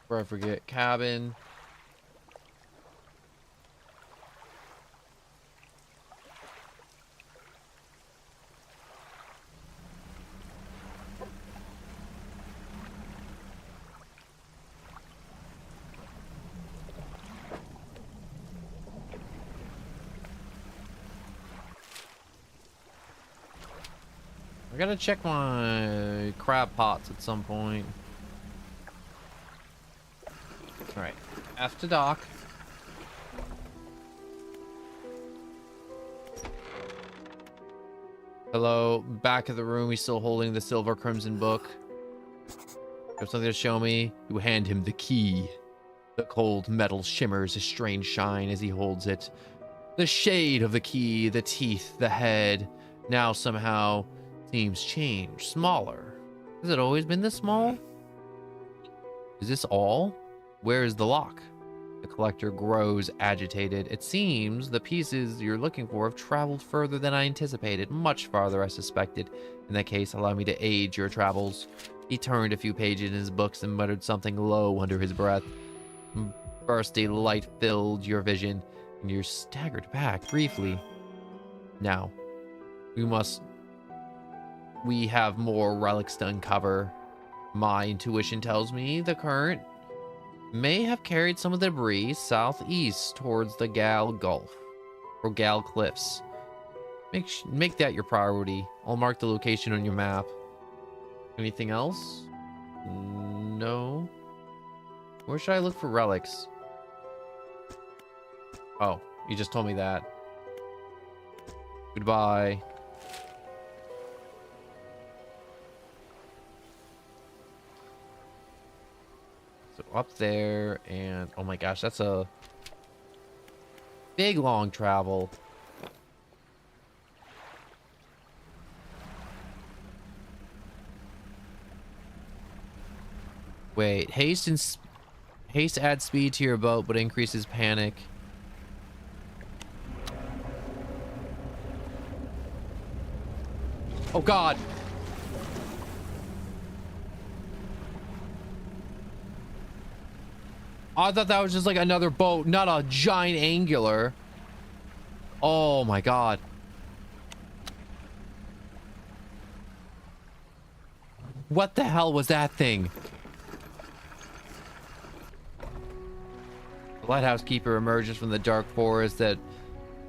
A: Before I forget, cabin. I gotta check my crab pots at some point. Alright, F to dock. Hello, back of the room. He's still holding the silver crimson book. You have something to show me? You hand him the key. The cold metal shimmers a strange shine as he holds it. The shade of the key, the teeth, the head, now somehow seems changed, smaller. Has it always been this small? Is this all? Where is the lock? The collector grows agitated. It seems the pieces you're looking for have traveled further than I anticipated, much farther I suspected. In that case, allow me to aid your travels. He turned a few pages in his books and muttered something low under his breath. Burst a light filled your vision, and you staggered back briefly. Now, we have more relics to uncover. My intuition tells me the current may have carried some of the debris southeast towards the Gal Gulf or Gal Cliffs. Make that your priority. I'll mark the location on your map. Anything else? No. Where should I look for relics? Oh, you just told me that. Goodbye. So up there, and oh my gosh, that's a big long travel. Wait, haste adds speed to your boat, but increases panic. Oh God. I thought that was just like another boat, not a giant angular. Oh my God. What the hell was that thing? Lighthouse keeper emerges from the dark forest that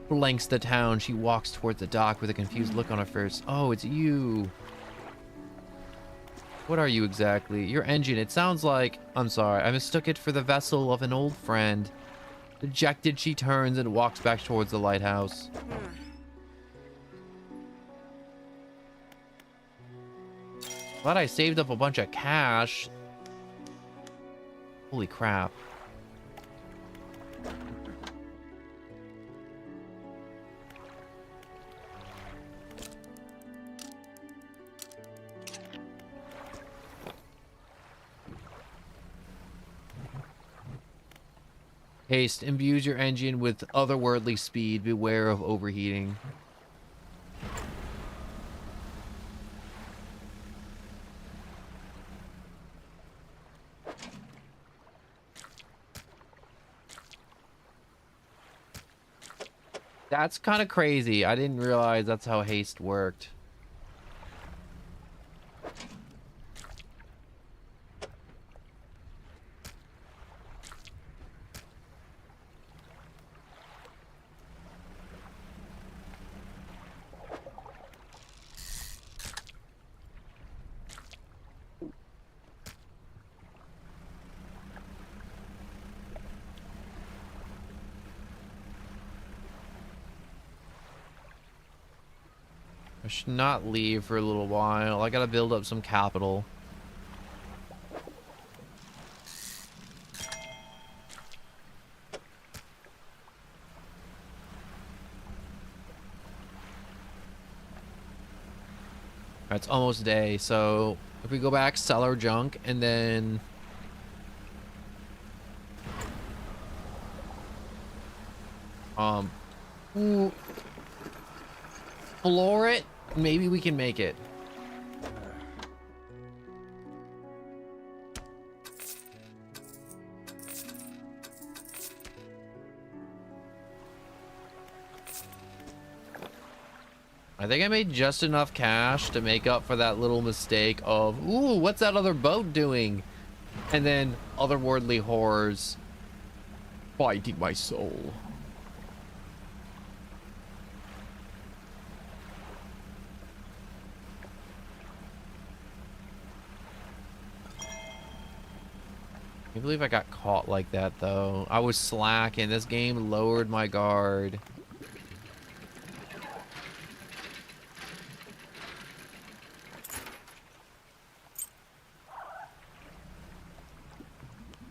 A: flanks the town. She walks towards the dock with a confused look on her face. Oh, it's you. What are you exactly? Your engine. It sounds like... I'm sorry. I mistook it for the vessel of an old friend. Dejected, she turns and walks back towards the lighthouse. Glad I saved up a bunch of cash. Holy crap. Haste imbues your engine with otherworldly speed. Beware of overheating. That's kind of crazy. I didn't realize that's how haste worked. I should not leave for a little while. I gotta build up some capital. It's almost day, so if we go back, sell our junk, and then... floor it, maybe we can make it. I think I made just enough cash to make up for that little mistake of, ooh, what's that other boat doing? And then otherworldly horrors biting my soul. I can't believe I got caught like that, though. I was slacking. This game lowered my guard.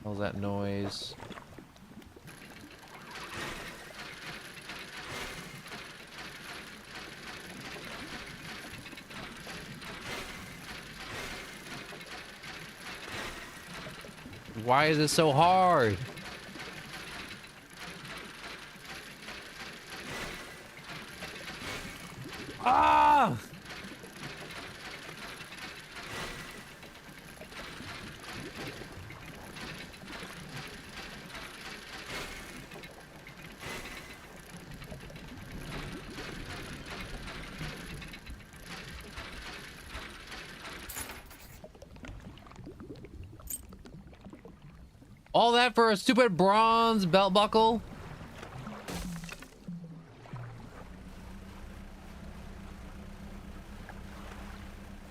A: What was that noise? Why is it so hard? Ah! All that for a stupid bronze belt buckle?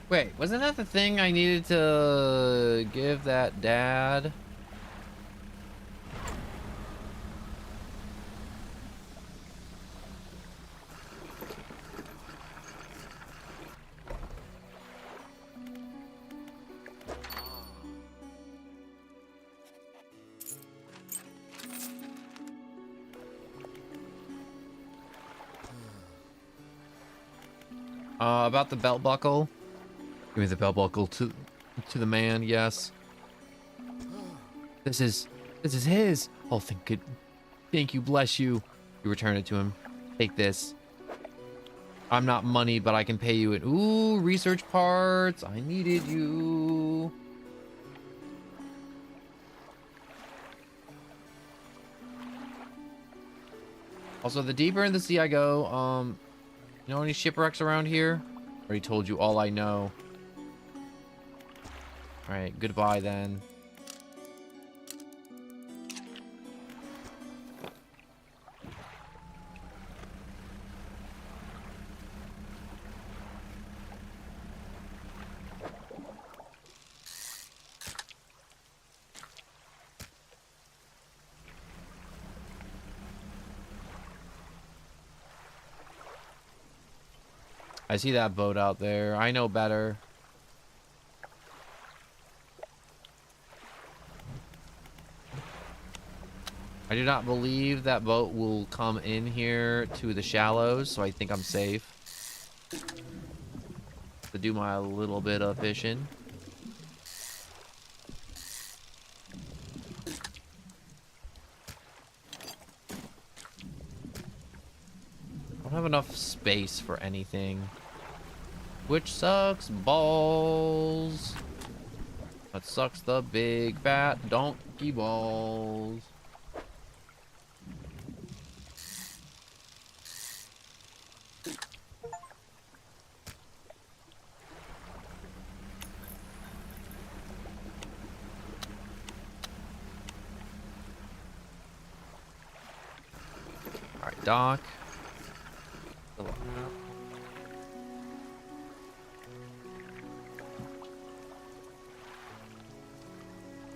A: Wait, wasn't that the thing I needed to give that dad? About the belt buckle. Give me the belt buckle to the man. Yes. This is his. Oh, thank you, bless you. You return it to him. Take this. I'm not money, but I can pay you it. Ooh, research parts. I needed you. Also, the deeper in the sea I go, you know any shipwrecks around here? Already told you all I know. Alright, goodbye then. I see that boat out there. I know better. I do not believe that boat will come in here to the shallows, so I think I'm safe to do my little bit of fishing. I don't have enough space for anything, which sucks balls. That sucks the big fat donkey balls. All right, Doc.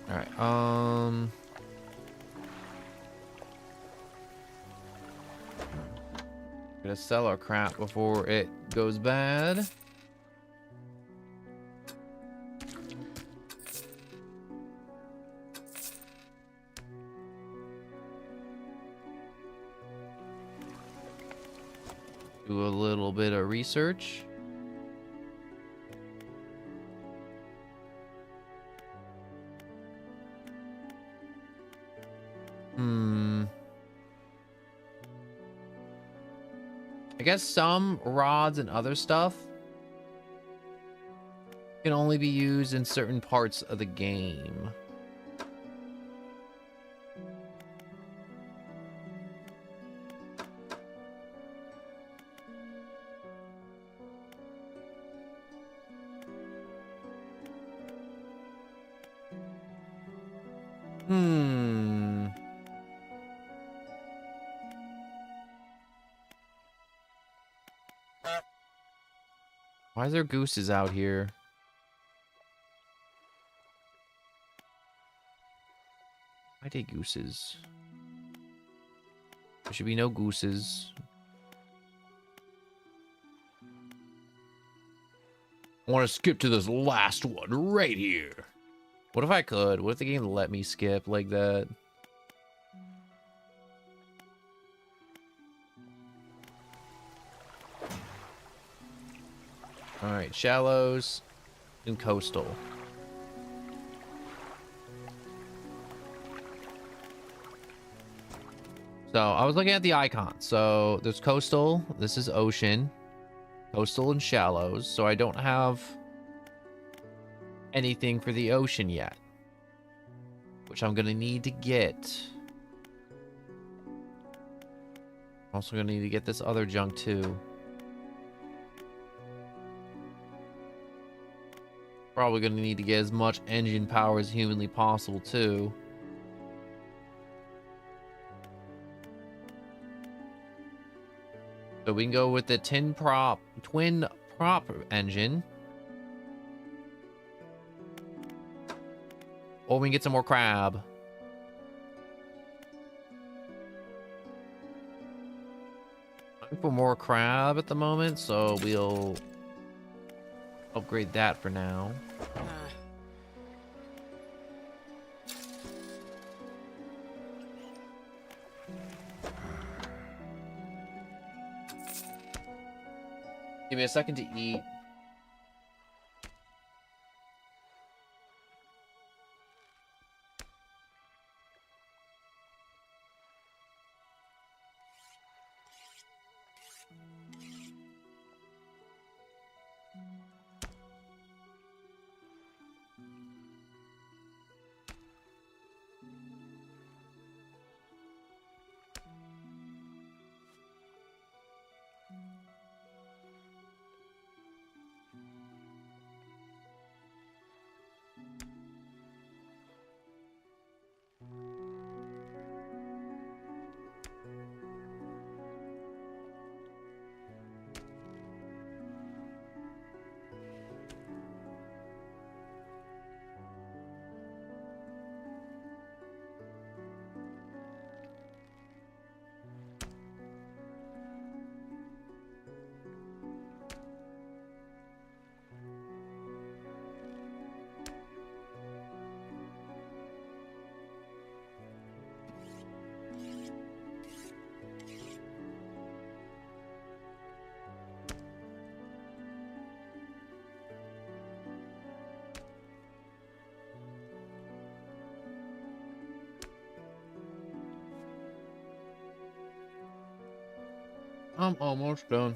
A: All right, gonna sell our crap before it goes bad. Do a little bit of research. I guess some rods and other stuff can only be used in certain parts of the game. Why is there gooses out here? I take gooses. There should be no gooses. I want to skip to this last one right here. What if I could? What if the game let me skip like that? All right, shallows and coastal. So I was looking at the icon. So there's coastal. This is ocean. Coastal and shallows. So I don't have anything for the ocean yet, which I'm going to need to get. I'm also going to need to get this other junk too. Probably going to need to get as much engine power as humanly possible too. So we can go with the twin prop engine. Or we can get some more crab. I'm for more crab at the moment, so we'll upgrade that for now. Give me a second to eat. I'm almost done.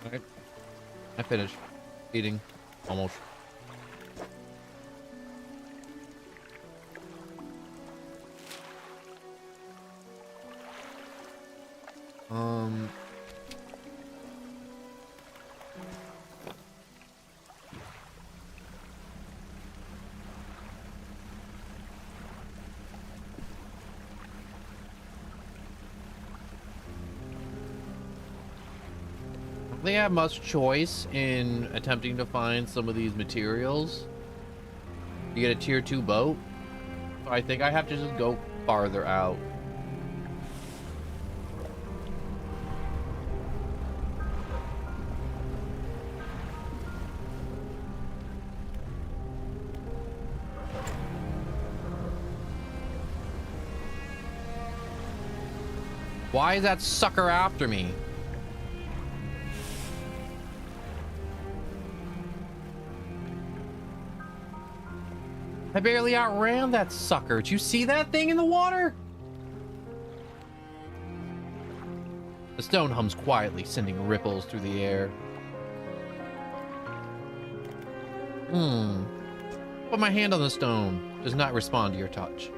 A: Okay. I finished eating. Almost. Um... They have much choice in attempting to find some of these materials. You get a tier 2 boat. So I think I have to just go farther out. Why is that sucker after me? I barely outran that sucker. Did you see that thing in the water? The stone hums quietly, sending ripples through the air. Put my hand on the stone. Does not respond to your touch.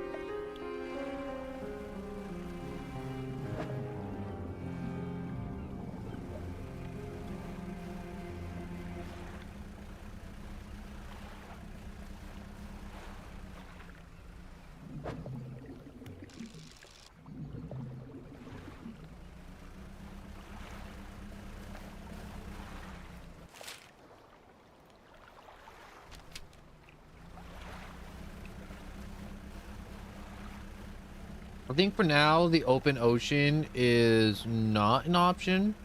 A: I think for now, the open ocean is not an option.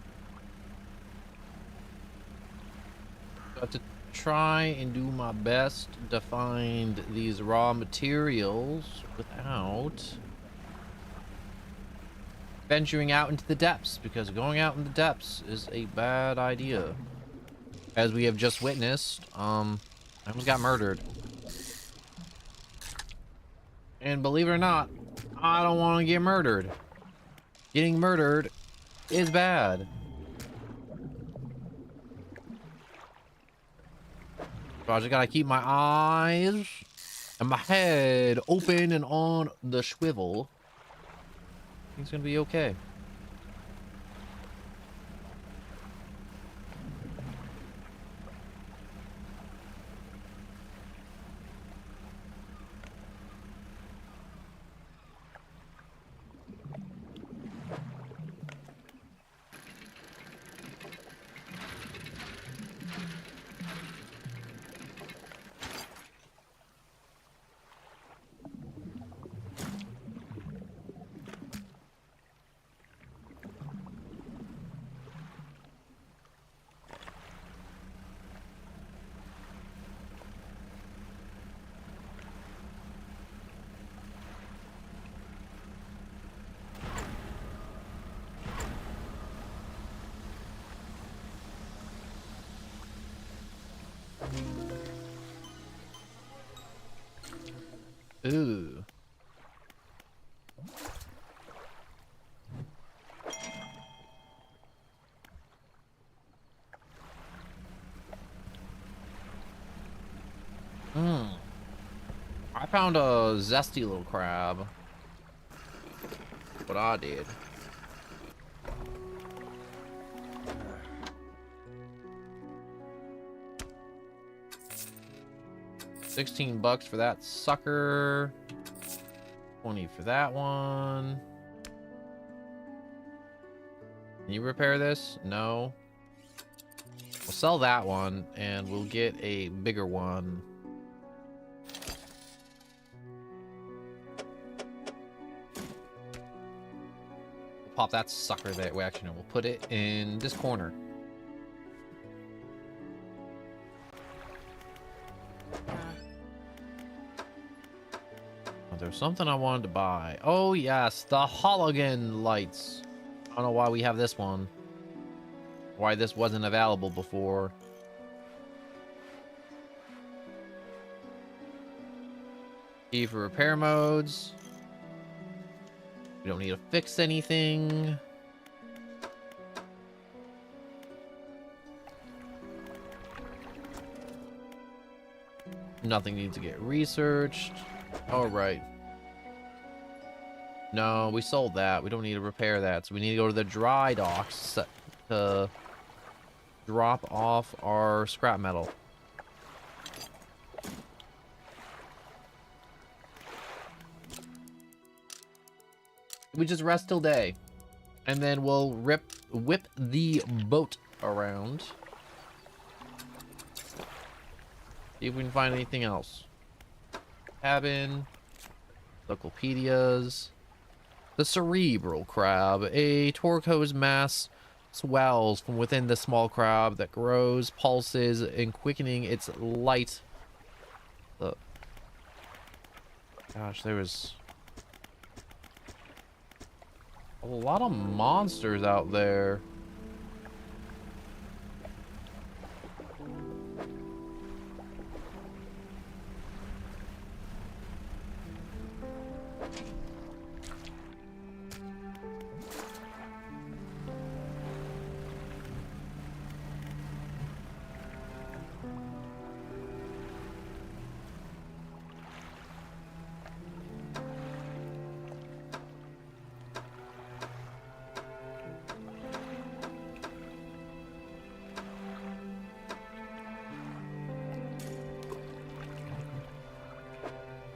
A: I have to try and do my best to find these raw materials without venturing out into the depths, because going out in the depths is a bad idea. As we have just witnessed, I almost got murdered. And believe it or not, I don't want to get murdered. Getting murdered is bad. So I just gotta keep my eyes and my head open and on the swivel. I think it's gonna be okay. Ooh. I found a zesty little crab. What I did. $16 for that sucker. 20 for that one. Can you repair this? No. We'll sell that one and we'll get a bigger one. We'll pop that sucker there. Well, actually, no, we'll put it in this corner. There's something I wanted to buy. Oh, yes, the halogen lights. I don't know why we have this one. Why this wasn't available before. E for repair modes. We don't need to fix anything. Nothing needs to get researched. All right. No, we sold that. We don't need to repair that. So we need to go to the dry docks to drop off our scrap metal. We just rest till day. And then we'll whip the boat around. See if we can find anything else. Cabin. Encyclopedias. The cerebral crab. A torque's mass swells from within the small crab that grows, pulses, and quickening its light. Look. Gosh, there was a lot of monsters out there.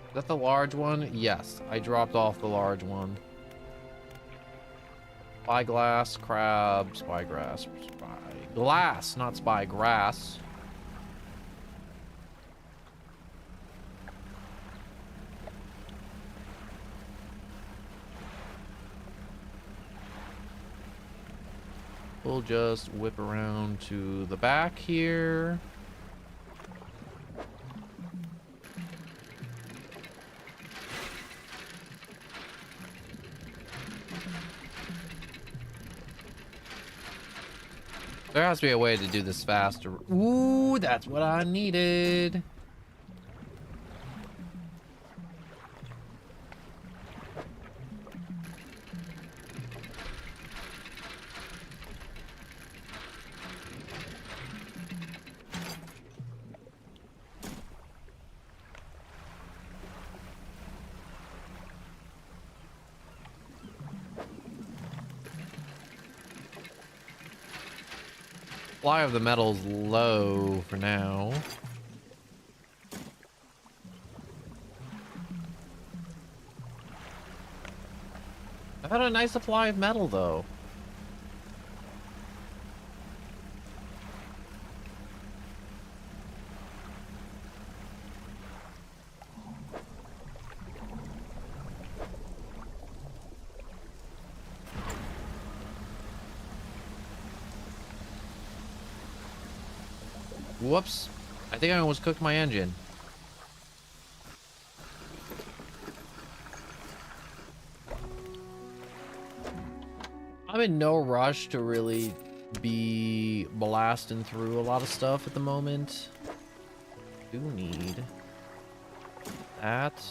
A: Is that the large one? Yes, I dropped off the large one. Spyglass, crab, spygrass, spyglass, not spygrass. We'll just whip around to the back here. There has to be a way to do this faster. Ooh, that's what I needed. Supply of the metal's low for now. I've had a nice supply of metal though. Whoops. I think I almost cooked my engine. I'm in no rush to really be blasting through a lot of stuff at the moment. Do need that.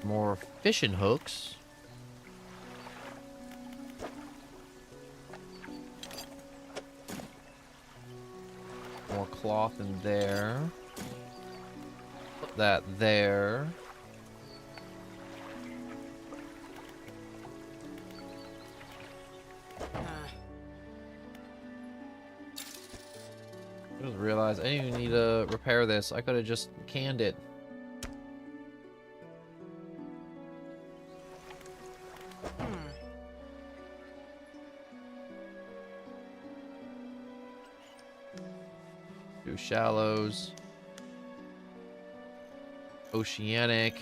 A: More fishing hooks. More cloth in there. Put that there. I just realized I didn't even need to repair this. I could have just canned it. Do shallows. Oceanic.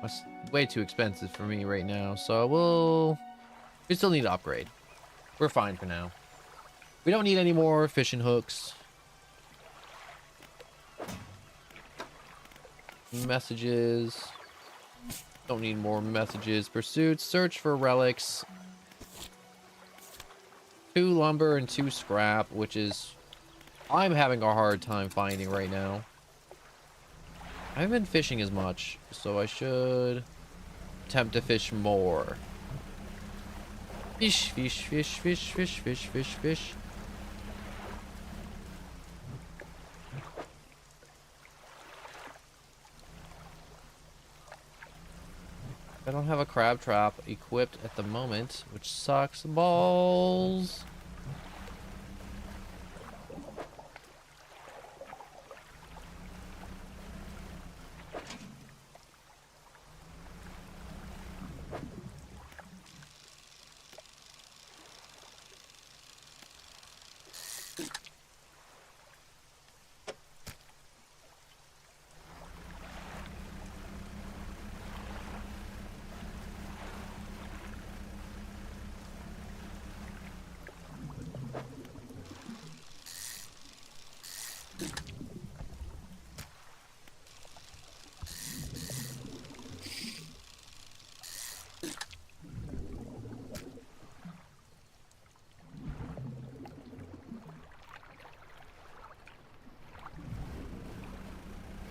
A: That's way too expensive for me right now, so we still need to upgrade. We're fine for now. We don't need any more fishing hooks. Messages. Don't need more messages. Pursuits. Search for relics. 2 lumber and 2 scrap, which is I'm having a hard time finding right now. I haven't been fishing as much, so I should attempt to fish more. Fish, fish, fish, fish, fish, fish, fish, fish. I don't have a crab trap equipped at the moment, which sucks balls.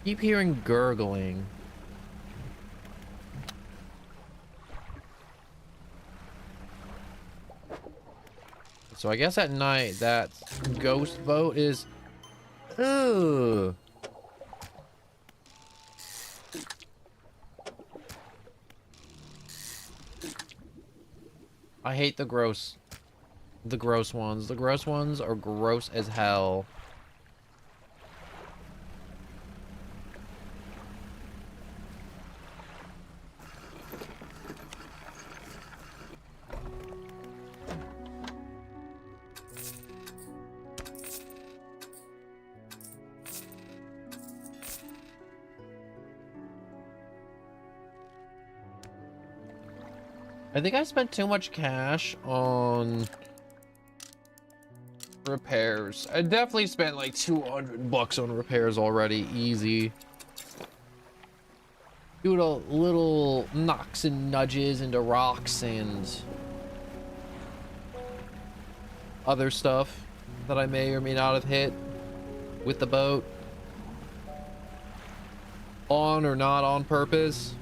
A: Keep hearing gurgling. So I guess at night that ghost boat is... Ugh. I hate the gross ones. The gross ones are gross as hell. I think I spent too much cash on repairs. I definitely spent like 200 bucks on repairs already, easy. Due to little knocks and nudges into rocks and other stuff that I may or may not have hit with the boat. On or not on purpose.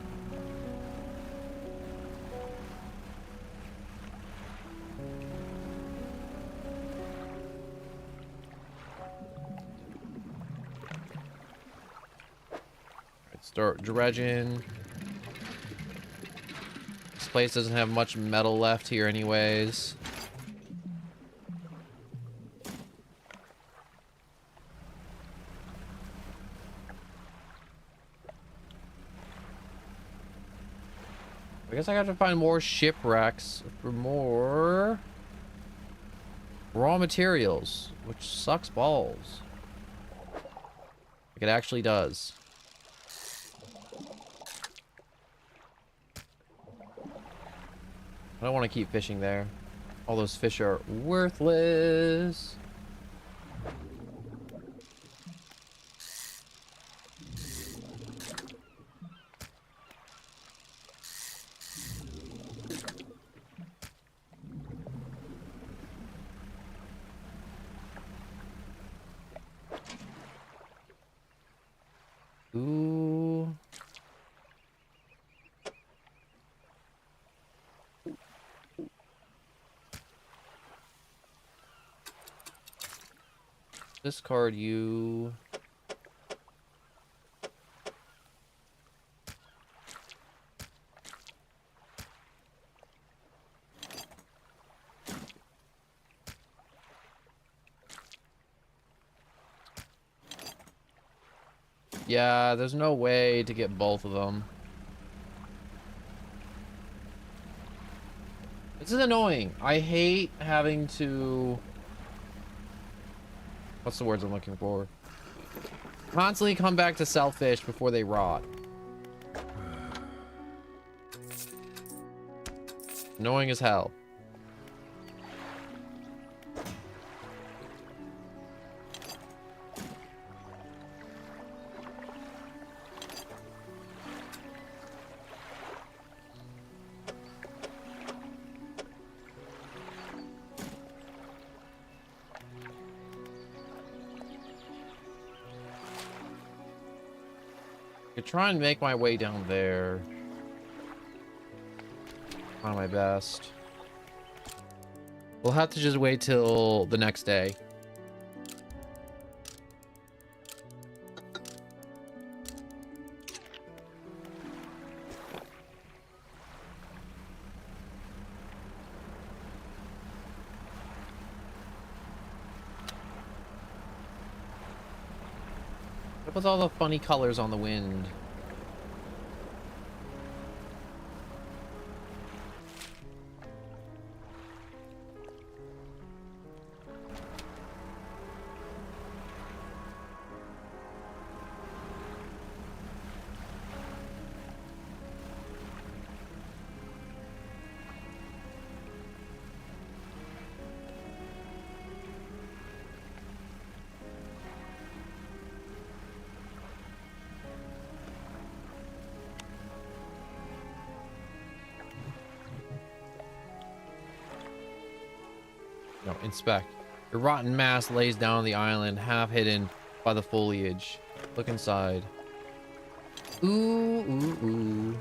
A: Start dredging. This place doesn't have much metal left here anyways. I guess I have to find more shipwrecks for more raw materials, which sucks balls. Like it actually does. I don't want to keep fishing there. All those fish are worthless. Ooh. Discard you. Yeah, there's no way to get both of them. This is annoying. I hate having to... What's the words I'm looking for? Constantly come back to sell fish before they rot. Annoying as hell. I try and make my way down there. Try my best. We'll have to just wait till the next day. What's all the funny colors on the wind? No, inspect. Your rotten mass lays down on the island, half hidden by the foliage. Look inside. Ooh, ooh, ooh.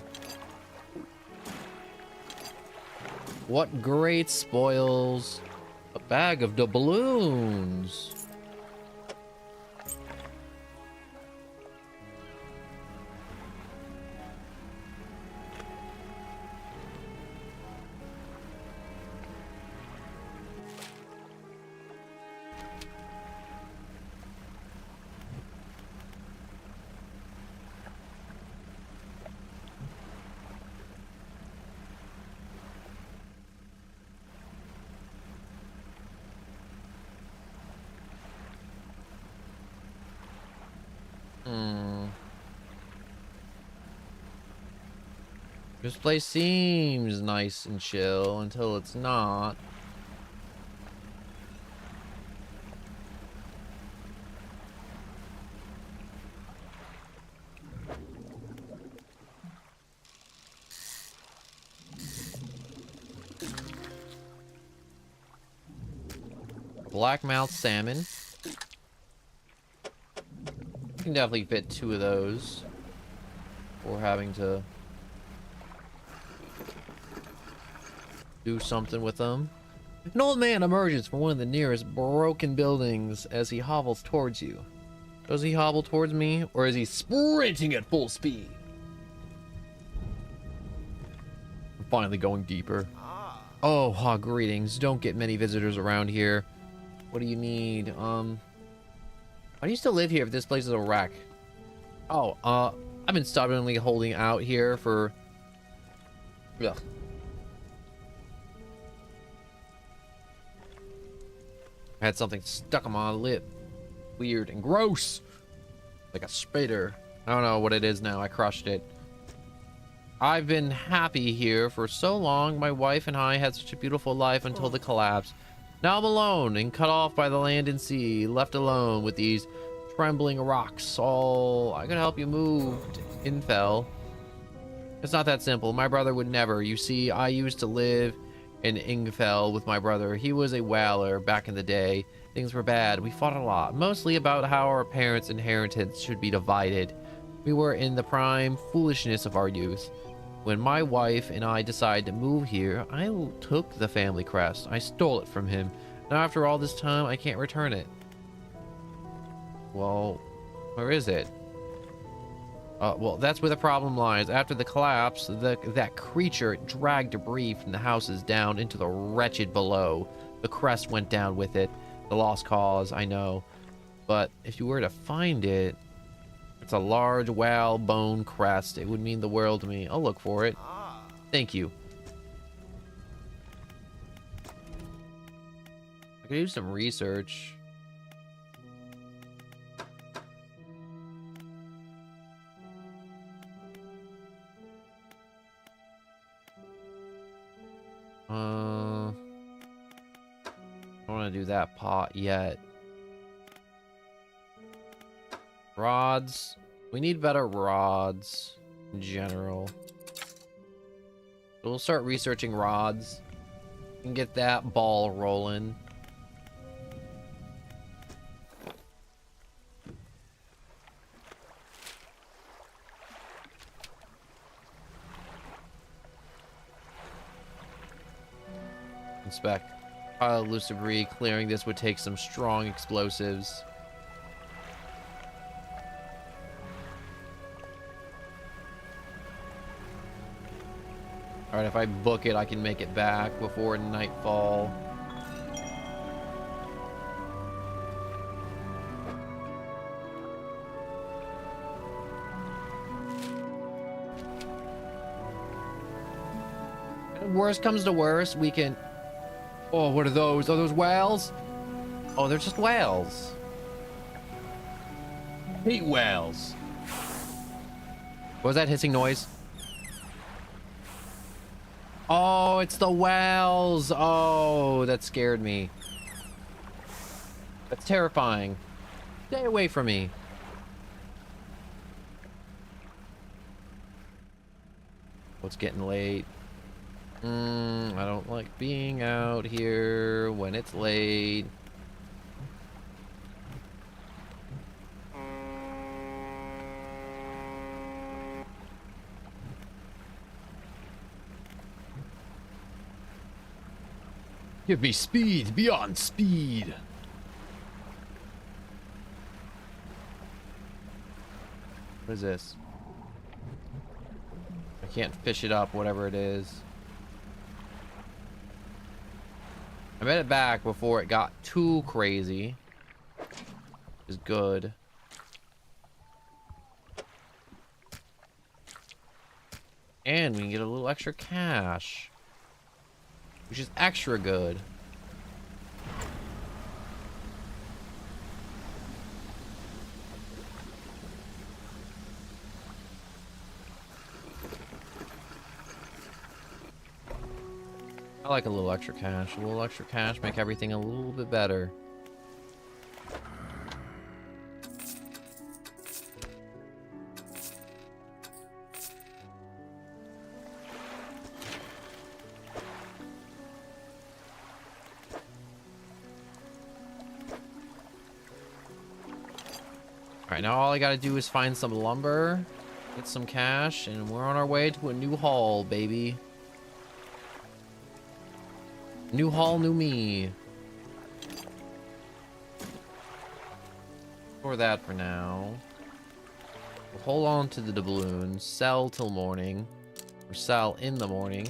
A: What great spoils. A bag of doubloons. This place seems nice and chill until it's not. Blackmouth salmon. You can definitely fit 2 of those. Or having to do something with them. An old man emerges from one of the nearest broken buildings as he hobbles towards you. Does he hobble towards me, or is he sprinting at full speed? I'm finally going deeper. Oh, greetings. Don't get many visitors around here. What do you need? Why do you still live here if this place is a wreck? Oh, I've been stubbornly holding out here for... Ugh. I had something stuck on my lip. Weird and gross. Like a spider. I don't know what it is now. I crushed it. I've been happy here for so long. My wife and I had such a beautiful life until the collapse. Now I'm alone and cut off by the land and sea. Left alone with these trembling rocks. All I could help you move to Infell. It's not that simple. My brother would never. You see, I used to live in Ingfell with my brother. He was a whaler back in the day. Things were bad. We fought a lot, mostly about how our parents' inheritance should be divided. We were in the prime foolishness of our youth. When my wife and I decided to move here, I took the family crest. I stole it from him. Now after all this time, I can't return it. Well, where is it? Well, that's where the problem lies. After the collapse, that creature dragged debris from the houses down into the wretched below. The crest went down with it. The lost cause, I know. But if you were to find it, it's a large whale bone crest. It would mean the world to me. I'll look for it. Thank you. I could do some research. I don't want to do that pot yet. Rods. We need better rods in general. So we'll start researching rods and get that ball rolling. Inspect. Pile of loose debris. Clearing this would take some strong explosives. Alright, if I book it, I can make it back before nightfall. And worst comes to worst, we can... Oh, what are those? Are those whales? Oh, they're just whales. I hate whales. What was that hissing noise? Oh, it's the whales. Oh, that scared me. That's terrifying. Stay away from me. Oh, it's getting late. I don't like being out here when it's late. Give me speed beyond speed. What is this? I can't fish it up, whatever it is. I made it back before it got too crazy. Is good. And we can get a little extra cash, which is extra good. I like a little extra cash. A little extra cash make everything a little bit better. Alright, now all I gotta do is find some lumber, get some cash, and we're on our way to a new haul, baby. New haul, new me. For that for now. We'll hold on to the doubloons, sell till morning, or sell in the morning.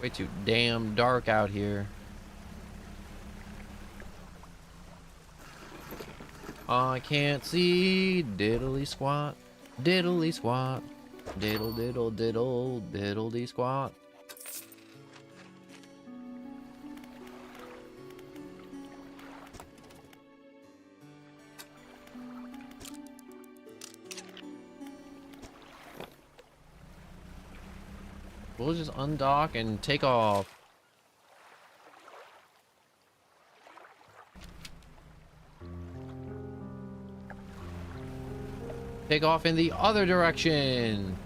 A: Way too damn dark out here. I can't see diddly squat, diddly squat, diddle diddle diddle diddly squat. We'll just undock and take off. take off in the other direction.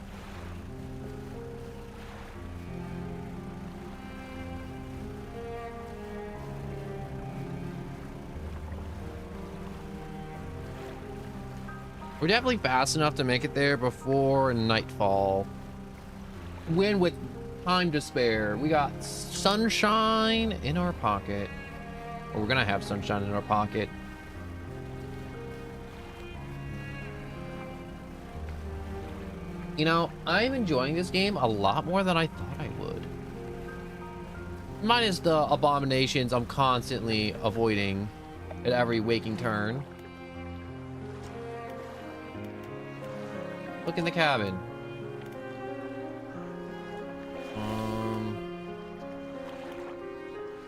A: We're definitely fast enough to make it there before nightfall. Win with time to spare. We got sunshine in our pocket. Or we're gonna have sunshine in our pocket. You know, I'm enjoying this game a lot more than I thought I would. Minus the abominations I'm constantly avoiding at every waking turn. Look in the cabin.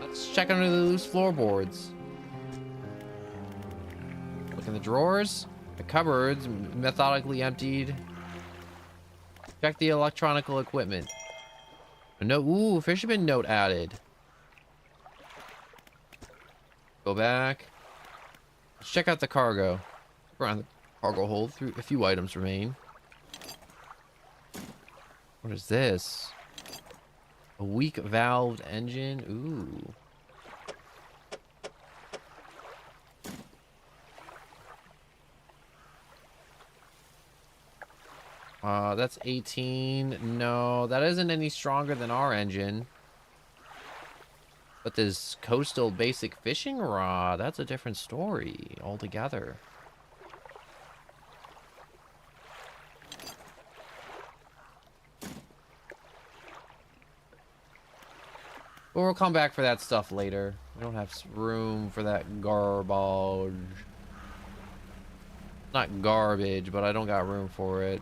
A: Let's check under the loose floorboards. Look in the drawers. The cupboards methodically emptied. Check the electronical equipment. A note. Ooh, fisherman note added. Go back. Let's check out the cargo. Around the cargo hold. A few items remain. What is this? A weak valved engine. Ooh. That's 18. No, that isn't any stronger than our engine. But this coastal basic fishing rod, that's a different story altogether. But we'll come back for that stuff later. We don't have room for that garbage. Not garbage, but I don't got room for it.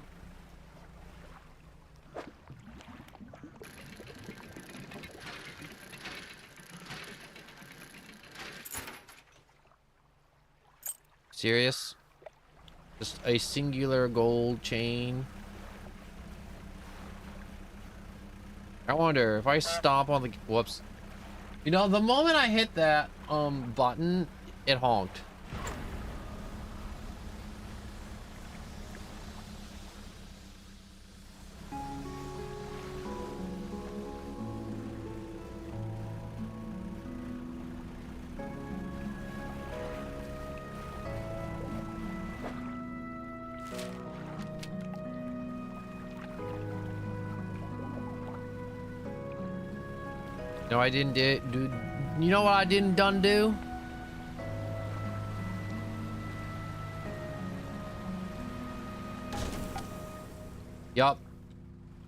A: Serious? Just a singular gold chain. I wonder if I stomp on the... Whoops. You know, the moment I hit that button, it honked. No, I didn't do. You know what I didn't done do? Yup.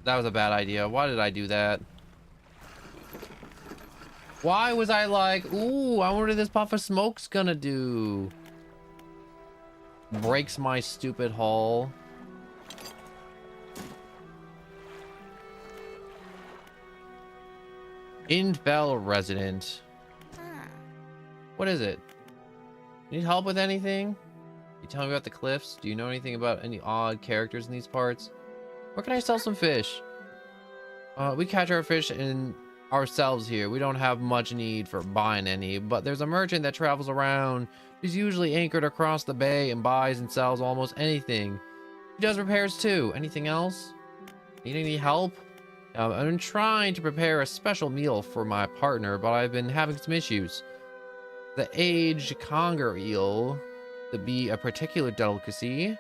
A: That was a bad idea. Why did I do that? Why was I like, ooh, I wonder what this puff of smoke's gonna do? Breaks my stupid hull. Infell resident. What is it? Need help with anything? You tell me about the cliffs? Do you know anything about any odd characters in these parts? Where can I sell some fish? We catch our fish in ourselves here. We don't have much need for buying any, but there's a merchant that travels around. He's usually anchored across the bay and buys and sells almost anything. He does repairs too. Anything else? Need any help? I've been trying to prepare a special meal for my partner, but I've been having some issues. The aged conger eel to be a particular delicacy.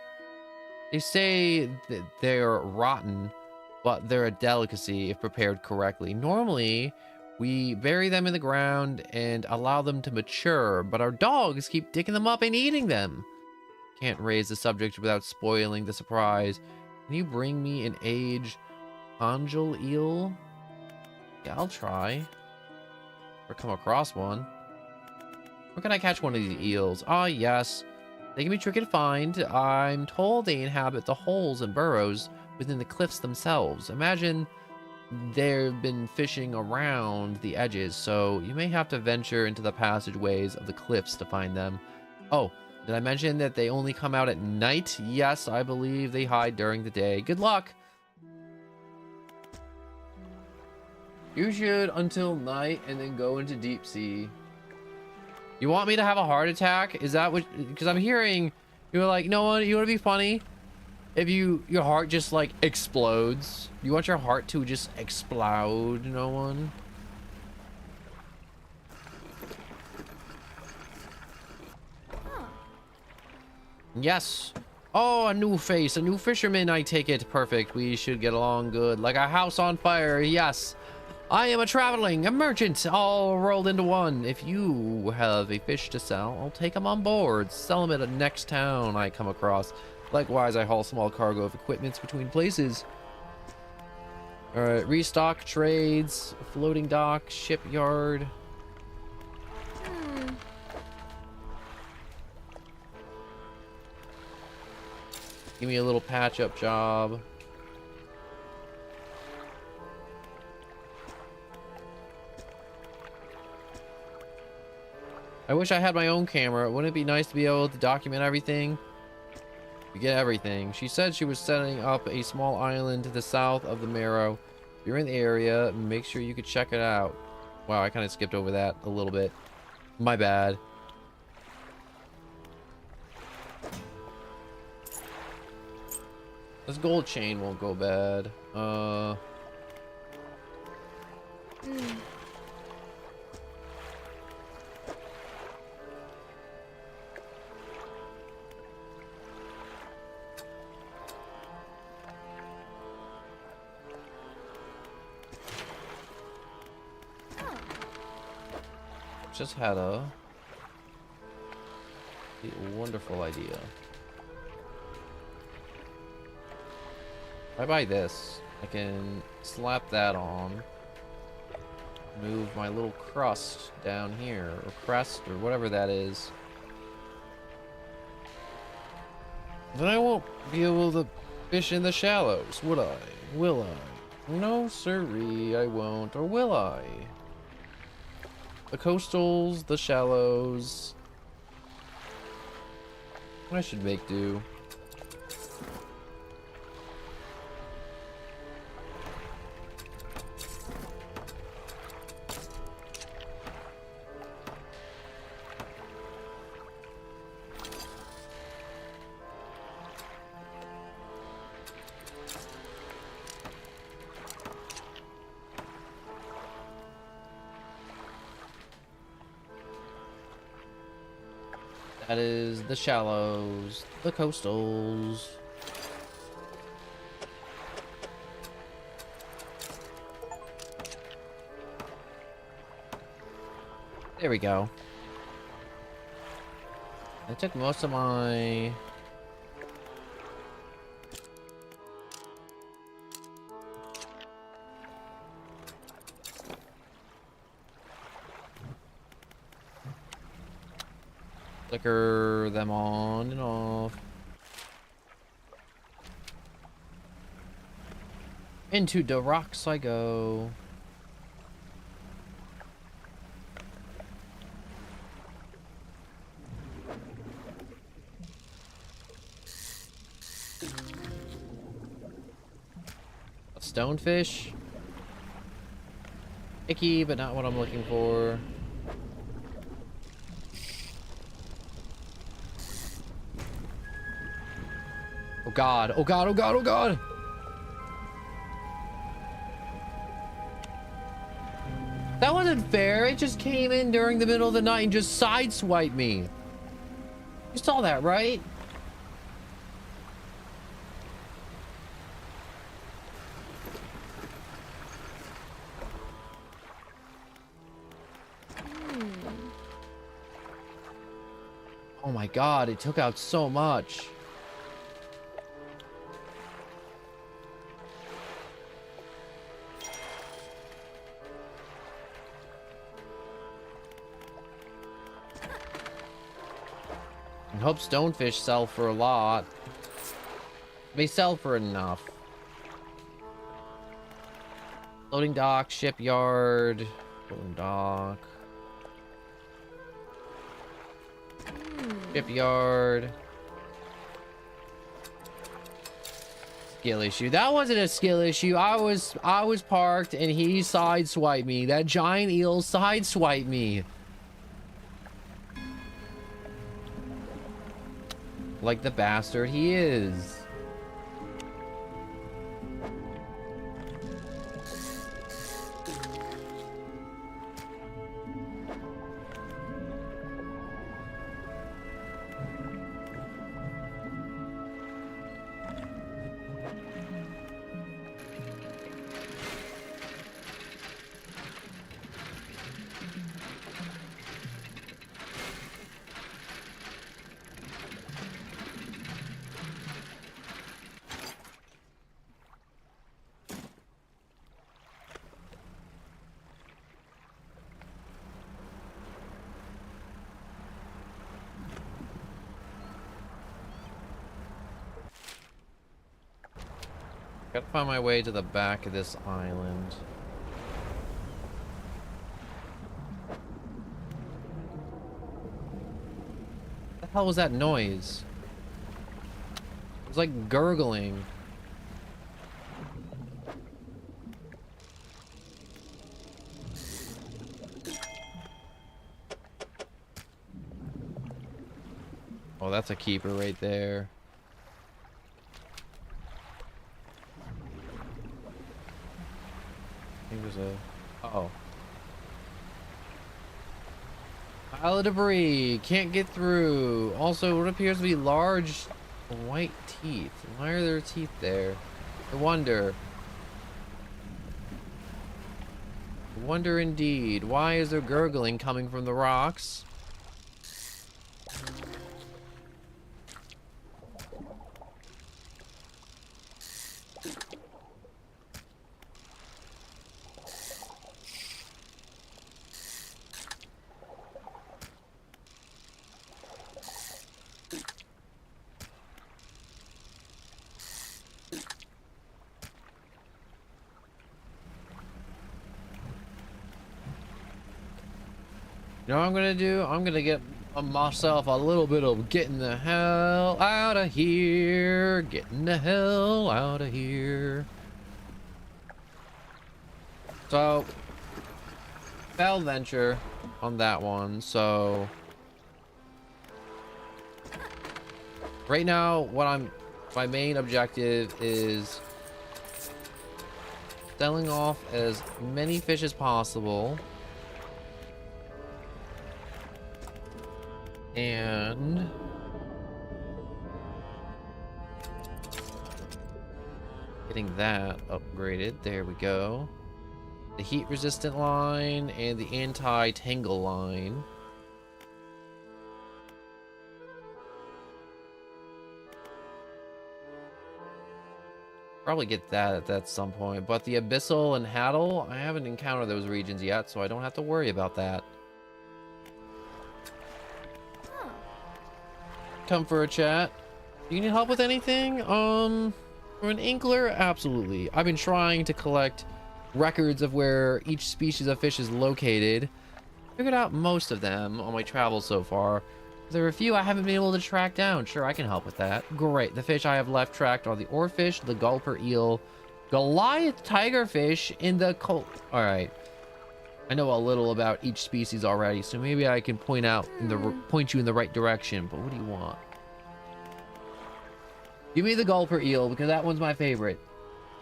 A: They say that they're rotten, but they're a delicacy if prepared correctly. Normally, we bury them in the ground and allow them to mature, but our dogs keep digging them up and eating them. Can't raise the subject without spoiling the surprise. Can you bring me an aged congal eel? Yeah, I'll try. Or come across one. Where can I catch one of these eels? Ah, yes. They can be tricky to find. I'm told they inhabit the holes and burrows within the cliffs themselves. Imagine they've been fishing around the edges, so you may have to venture into the passageways of the cliffs to find them. Oh, did I mention that they only come out at night? Yes, I believe they hide during the day. Good luck! You should until night and then go into deep sea. You want me to have a heart attack? Is that what... Because I'm hearing... You're like, you know what? You want to be funny? If your heart just like explodes, you want your heart to just explode, no one? Yes. Oh, a new face, a new fisherman, I take it. Perfect. We should get along good. Like a house on fire, yes. I am a merchant, all rolled into one. If you have a fish to sell, I'll take them on board. Sell them at the next town I come across. Likewise, I haul small cargo of equipments between places. All right, restock, trades, floating dock, shipyard. Give me a little patch-up job. I wish I had my own camera. Wouldn't it be nice to be able to document everything? You get everything. She said she was setting up a small island to the south of the Marrow. If you're in the area, make sure you could check it out. Wow, I kind of skipped over that a little bit. My bad. This gold chain won't go bad. Just had a wonderful idea. If I buy this, I can slap that on, move my little crust down here, or crest, or whatever that is. Then I won't be able to fish in the shallows, would I? Will I? No, sirree, I won't. Or will I? The coastals, the shallows. I should make do. That is the shallows, the coastals. There we go. I took most of my... flicker them on and off. Into the rocks I go. A stonefish. Icky, but not what I'm looking for. Oh god, oh god, oh god, oh god! That wasn't fair. It just came in during the middle of the night and just sideswiped me. You saw that, right? Oh my god, it took out so much. I hope stonefish sell for a lot. They sell for enough. Loading dock, shipyard, loading dock. Shipyard. Skill issue. That wasn't a skill issue. I was parked and he sideswiped me. That giant eel sideswiped me. Like the bastard he is. Gotta find my way to the back of this island. What the hell was that noise? It was like gurgling. Oh, that's a keeper right there. I think there's a... Uh-oh. Pile of debris. Can't get through. Also, what appears to be large white teeth. Why are there teeth there? I wonder. I wonder indeed. Why is there gurgling coming from the rocks? You know what I'm gonna do? I'm gonna get myself a little bit of getting the hell out of here. Getting the hell out of here. So, failed venture on that one. So, right now, my main objective is selling off as many fish as possible. And getting that upgraded. There we go. The heat resistant line and the anti-tangle line. Probably get that at some point. But the abyssal and haddle, I haven't encountered those regions yet, so I don't have to worry about that. Come for a chat. Do you need help with anything? For an inkler, absolutely. I've been trying to collect records of where each species of fish is located. Figured out most of them on my travels so far. There are a few I haven't been able to track down. Sure, I can help with that. Great. The fish I have left tracked are the oarfish, the gulper eel, Goliath tigerfish, and the All right. I know a little about each species already, so maybe I can point you in the right direction. But what do you want? Give me the gulper eel, because that one's my favorite.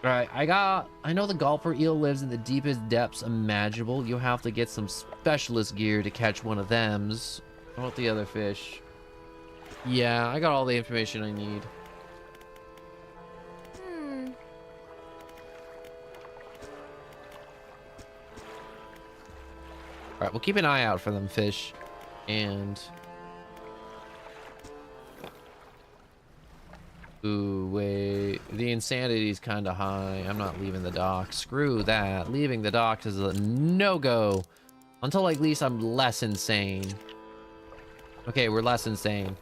A: All right, I know the gulper eel lives in the deepest depths imaginable. You'll have to get some specialist gear to catch one of them's. What about the other fish? Yeah, I got all the information I need. All right, we'll keep an eye out for them fish. And... ooh, wait. The insanity is kind of high. I'm not leaving the dock. Screw that. Leaving the dock is a no-go. Until at least I'm less insane. Okay, we're less insane.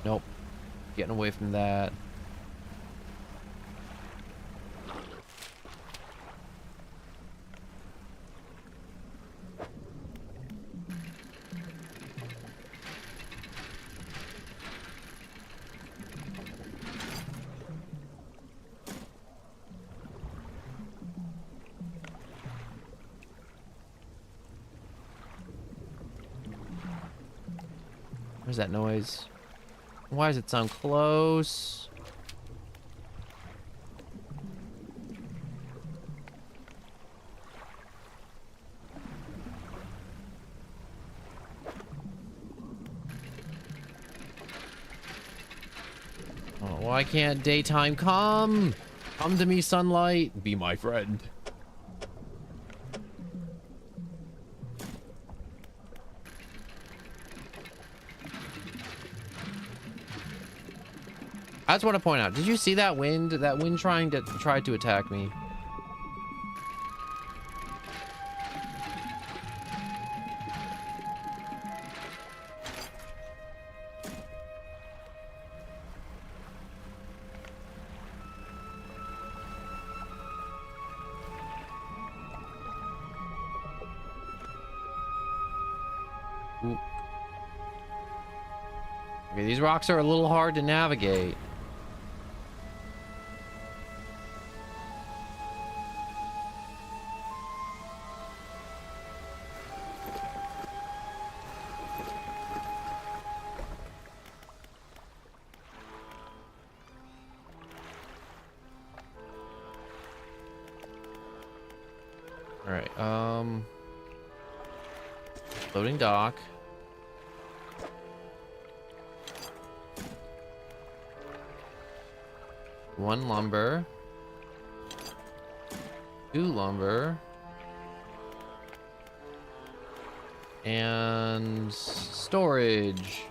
A: Nope. Getting away from that. Where's that noise? Why does it sound close? Oh, why can't daytime come? Come to me, sunlight. Be my friend. I just want to point out, did you see that wind? That wind tried to attack me. Ooh. Okay, these rocks are a little hard to navigate. All right, loading dock. One lumber. 2 lumber. And storage.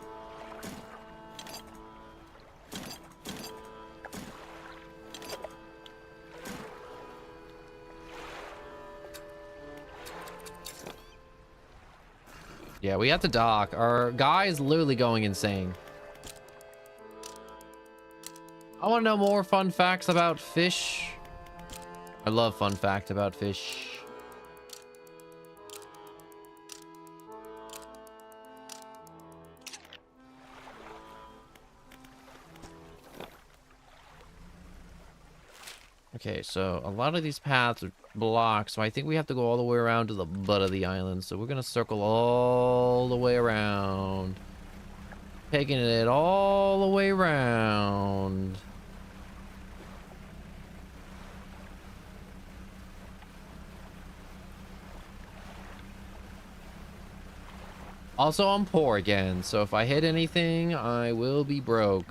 A: Yeah, we have to dock. Our guy is literally going insane. I want to know more fun facts about fish. I love fun facts about fish. Okay, so a lot of these paths are blocked, so I think we have to go all the way around to the butt of the island. So we're gonna circle all the way around. Taking it all the way around. Also, I'm poor again, so if I hit anything, I will be broke.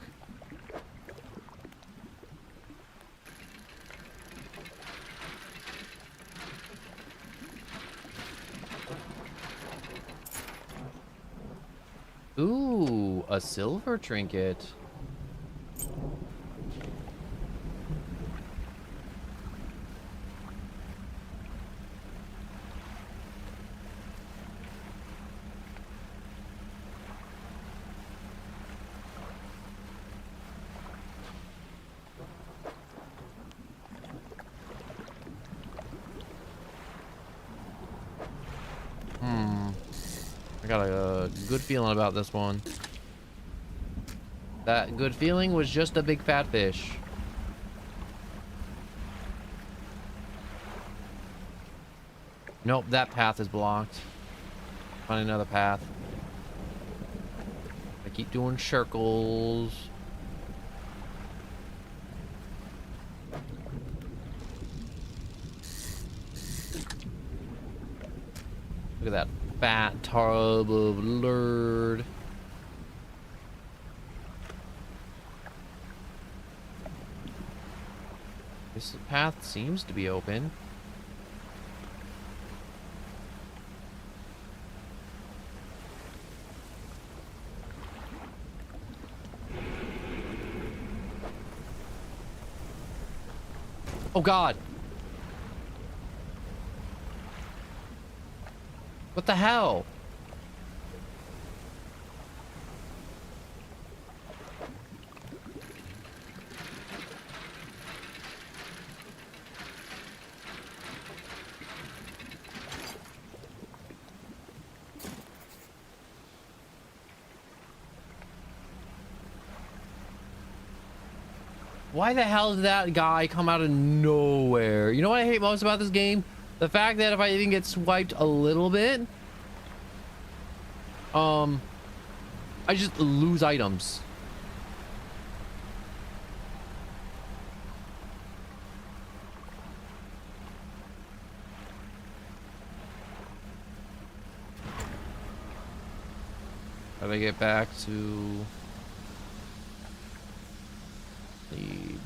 A: Ooh, a silver trinket. I got a good feeling about this one. That good feeling was just a big fat fish. Nope, that path is blocked. Find another path. I keep doing circles. Look at that fat tub of lard. This path seems to be open. Oh God. What the hell? Why the hell did that guy come out of nowhere? You know what I hate most about this game? The fact that if I even get swiped a little bit, I just lose items. How do I get back to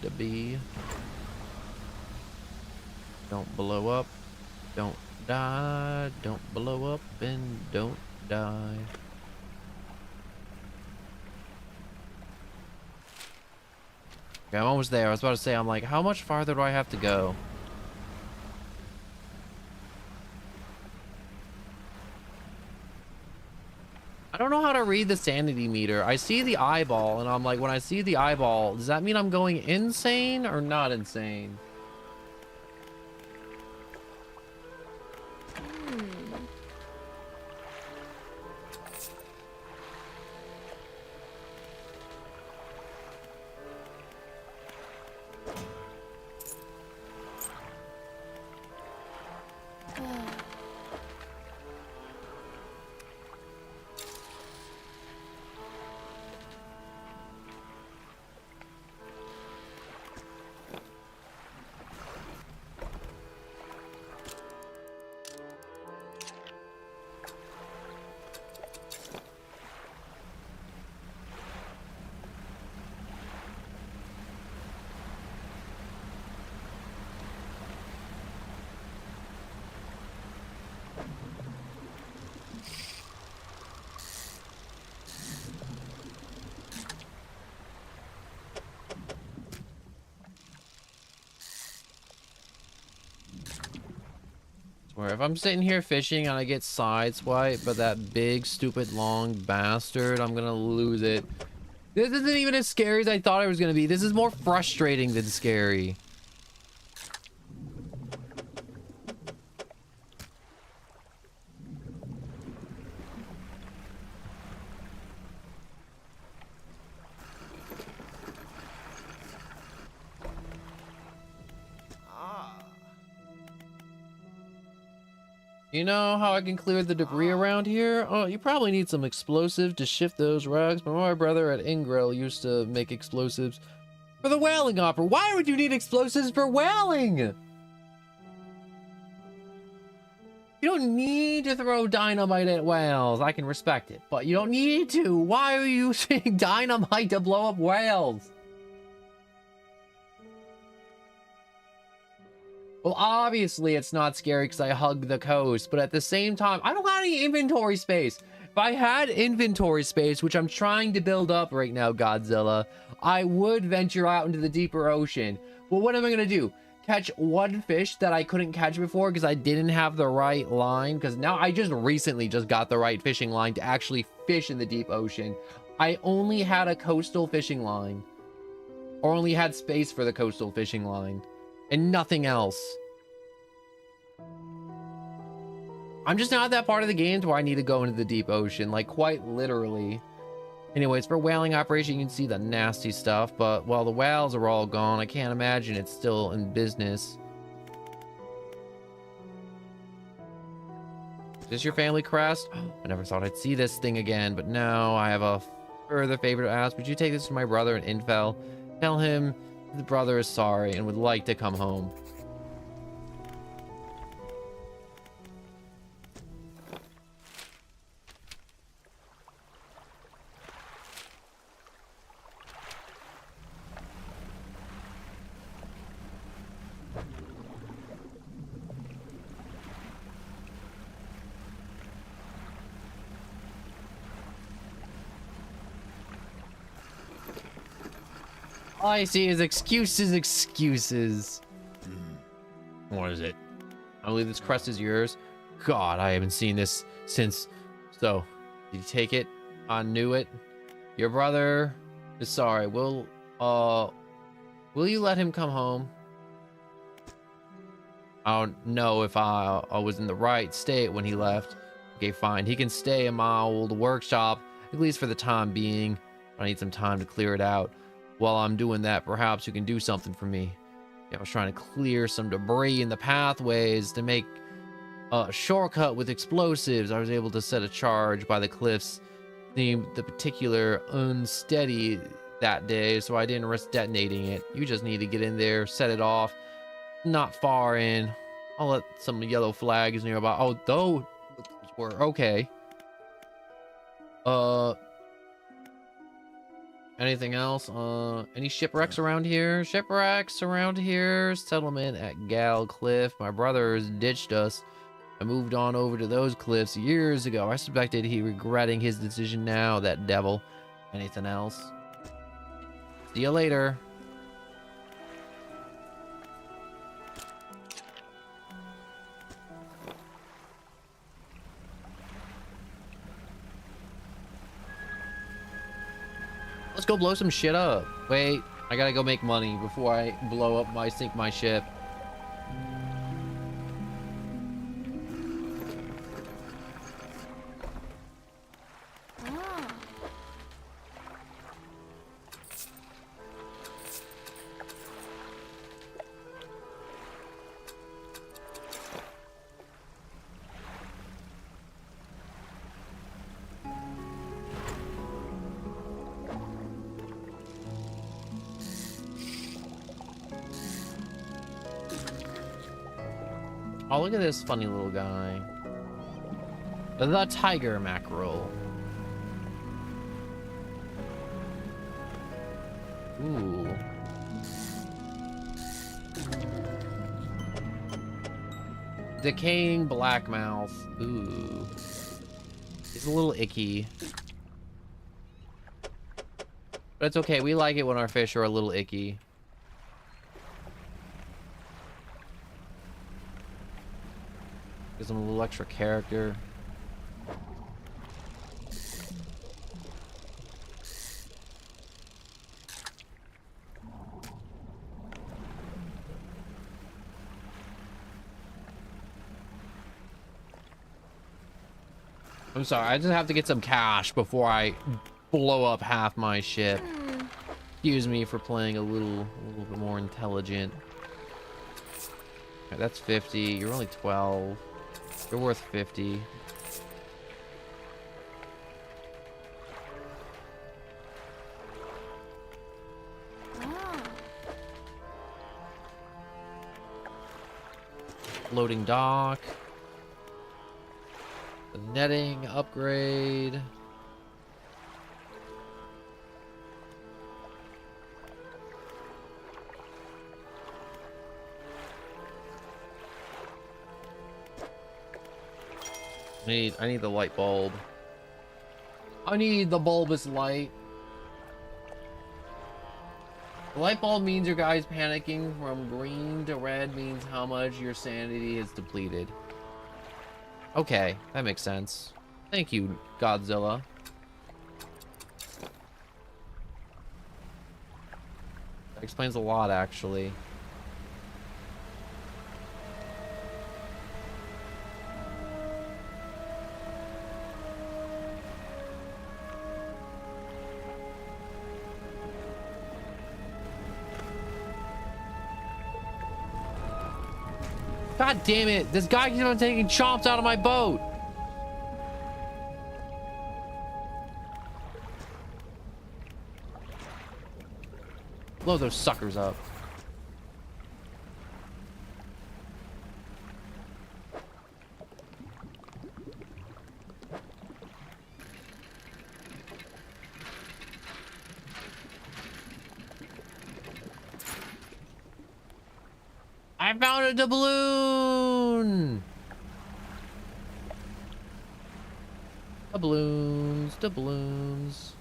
A: the B? Don't blow up. Don't die. Don't blow up and don't die. Okay, I'm almost there. I was about to say, I'm like, how much farther do I have to go? I don't know how to read the sanity meter. I see the eyeball, and I'm like, when I see the eyeball, does that mean I'm going insane or not insane? Where if I'm sitting here fishing and I get sideswiped by that big, stupid, long bastard, I'm gonna lose it. This isn't even as scary as I thought it was gonna be. This is more frustrating than scary. You know how I can clear the debris around here? Oh, you probably need some explosives to shift those rocks, but my brother at Ingrel used to make explosives for the whaling opera. Why would you need explosives for whaling? You don't need to throw dynamite at whales. I can respect it, but you don't need to. Why are you using dynamite to blow up whales? Well, obviously it's not scary because I hug the coast, but at the same time, I don't got any inventory space. If I had inventory space, which I'm trying to build up right now, Godzilla, I would venture out into the deeper ocean. Well, what am I going to do? Catch one fish that I couldn't catch before because I didn't have the right line? Because now I just recently got the right fishing line to actually fish in the deep ocean. I only had a coastal fishing line, or only had space for the coastal fishing line, and nothing else. I'm just not at that part of the game to where I need to go into the deep ocean, like quite literally. Anyways, for whaling operation, you can see the nasty stuff, but while the whales are all gone, I can't imagine it's still in business. Is this your family crest? I never thought I'd see this thing again, but now I have a further favor to ask. Would you take this to my brother in Infel? Tell him the brother is sorry and would like to come home. All I see is excuses, excuses. What is it? I believe this crest is yours. God, I haven't seen this since. So, did you take it? I knew it. Your brother is sorry. Will you let him come home? I don't know if I was in the right state when he left. Okay, fine. He can stay in my old workshop, at least for the time being. I need some time to clear it out. While I'm doing that, perhaps you can do something for me. Yeah, I was trying to clear some debris in the pathways to make a shortcut with explosives. I was able to set a charge by the cliffs, the particular unsteady that day, so I didn't risk detonating it. You just need to get in there, set it off. Not far in. I'll let some yellow flags nearby. Oh, those were okay. Anything else? Any shipwrecks around here? Shipwrecks around here. Settlement at Gal Cliff. My brothers ditched us. I moved on over to those cliffs years ago. I suspected he regretting his decision now, that devil. Anything else? See you later. Let's go blow some shit up. Wait, I gotta go make money before I sink my ship. Oh, look at this funny little guy. The tiger mackerel. Ooh. Decaying blackmouth. Ooh. It's a little icky. But it's okay. We like it when our fish are a little icky. Gives them a little extra character. I'm sorry, I just have to get some cash before I blow up half my ship. Excuse me for playing a little bit more intelligent. Okay, that's 50. You're only 12. You're worth 50. Loading dock. The netting upgrade. I need the light bulb. I need the bulbous light. The light bulb means your guy's panicking. From green to red means how much your sanity is depleted. Okay, that makes sense. Thank you, Godzilla. That explains a lot, actually. God damn it! This guy keeps on taking chomps out of my boat! Blow those suckers up. I found a doubloon! Doubloons, doubloons.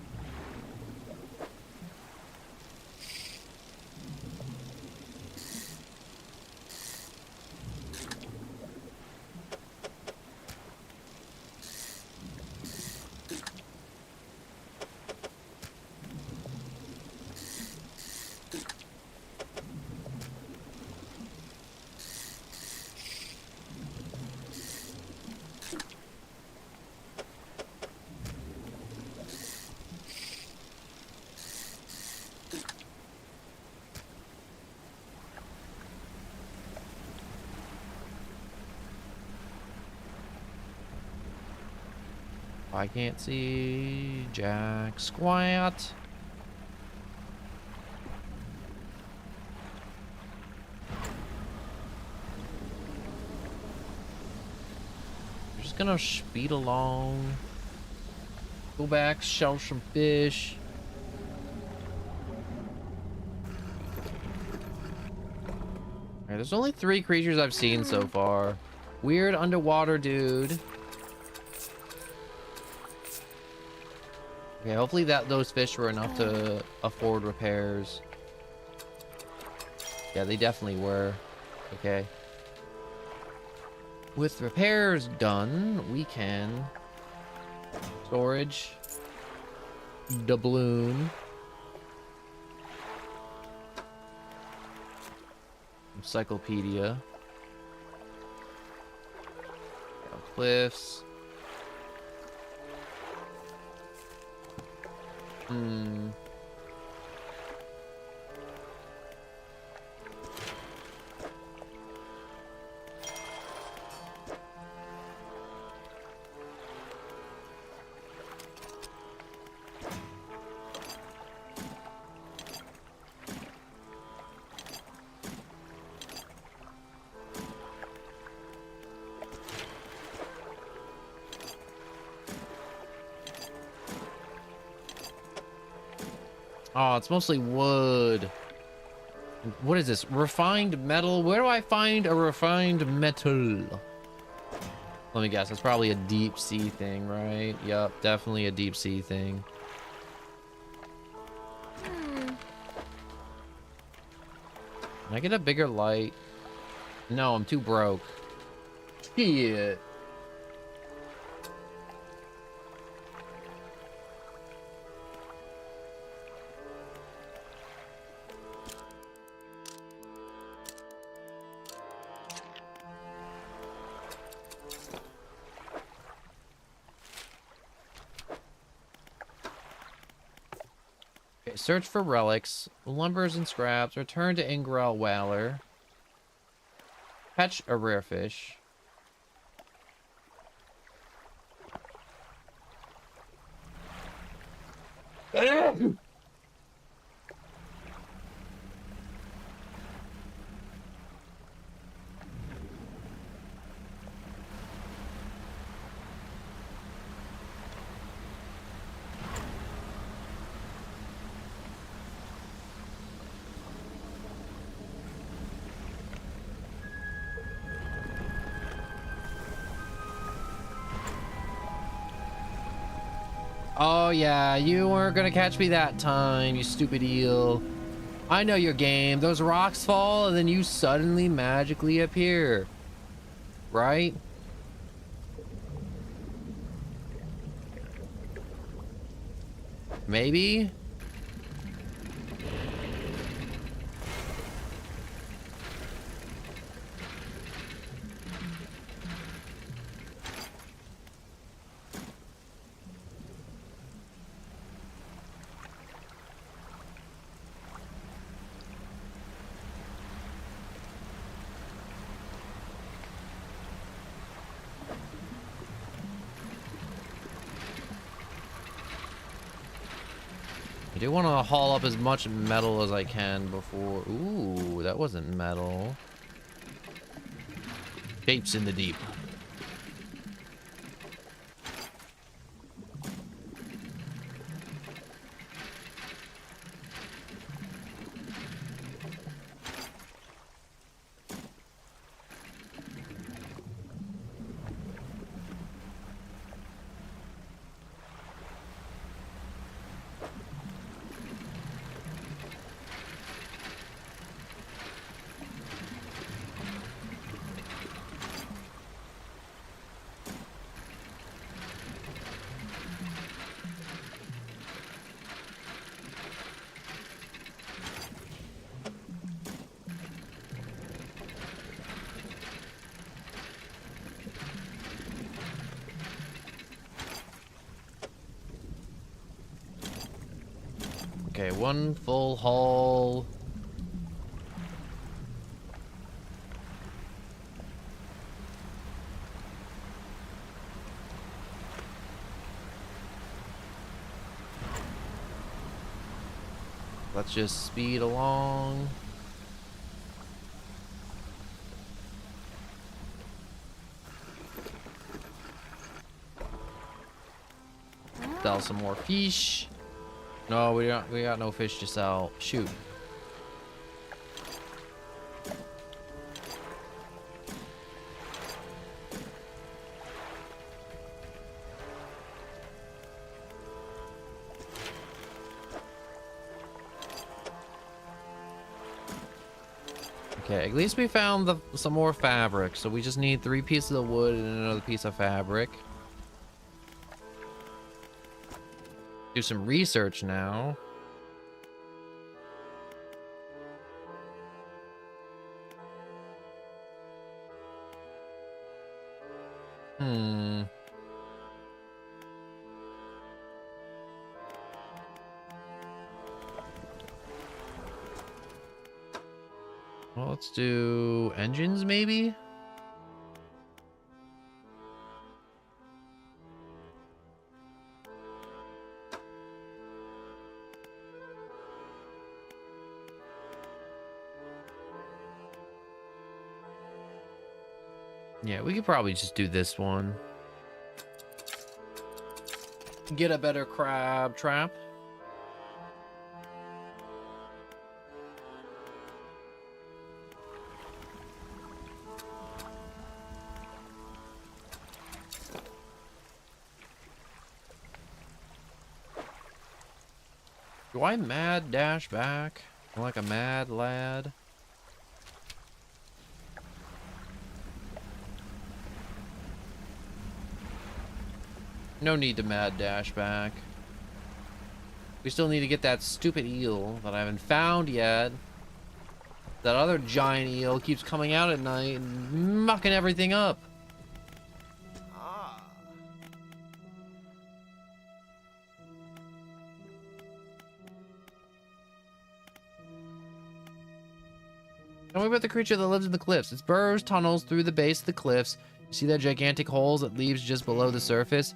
A: I can't see jack squat. We're just gonna speed along. Go back, shell some fish. Alright, there's only 3 creatures I've seen so far. Weird underwater dude. Okay, hopefully those fish were enough to afford repairs. Yeah, they definitely were. Okay. With repairs done, we can storage doubloon. Encyclopedia. Cliffs. Oh, it's mostly wood. What is this? Refined metal? Where do I find a refined metal? Let me guess. It's probably a deep sea thing, right? Yep, definitely a deep sea thing. Can I get a bigger light? No, I'm too broke. Shit. Okay, search for relics, lumbers and scraps, return to Ingrel Whaler, catch a rare fish. Oh yeah, you weren't gonna catch me that time, you stupid eel. I know your game. Those rocks fall and then you suddenly magically appear. Right? Maybe? I do want to haul up as much metal as I can before... Ooh, that wasn't metal. Shapes in the deep. Okay, one full haul. Let's just speed along. Sell some more fish. No, we got no fish to sell. Shoot. Okay, at least we found some more fabric, so we just need 3 pieces of wood and another piece of fabric. Do some research now. Well, let's do engines, maybe? Yeah, we could probably just do this one. Get a better crab trap. Do I mad dash back? I'm like a mad lad. No need to mad dash back. We still need to get that stupid eel that I haven't found yet. That other giant eel keeps coming out at night and mucking everything up. Tell me about the creature that lives in the cliffs. It burrows tunnels through the base of the cliffs. You see that gigantic holes it leaves just below the surface?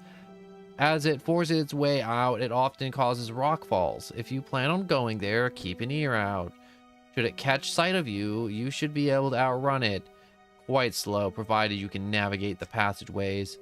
A: As it forces its way out, it often causes rock falls. If you plan on going there, keep an ear out. Should it catch sight of you, you should be able to outrun it. Quite slow, provided you can navigate the passageways.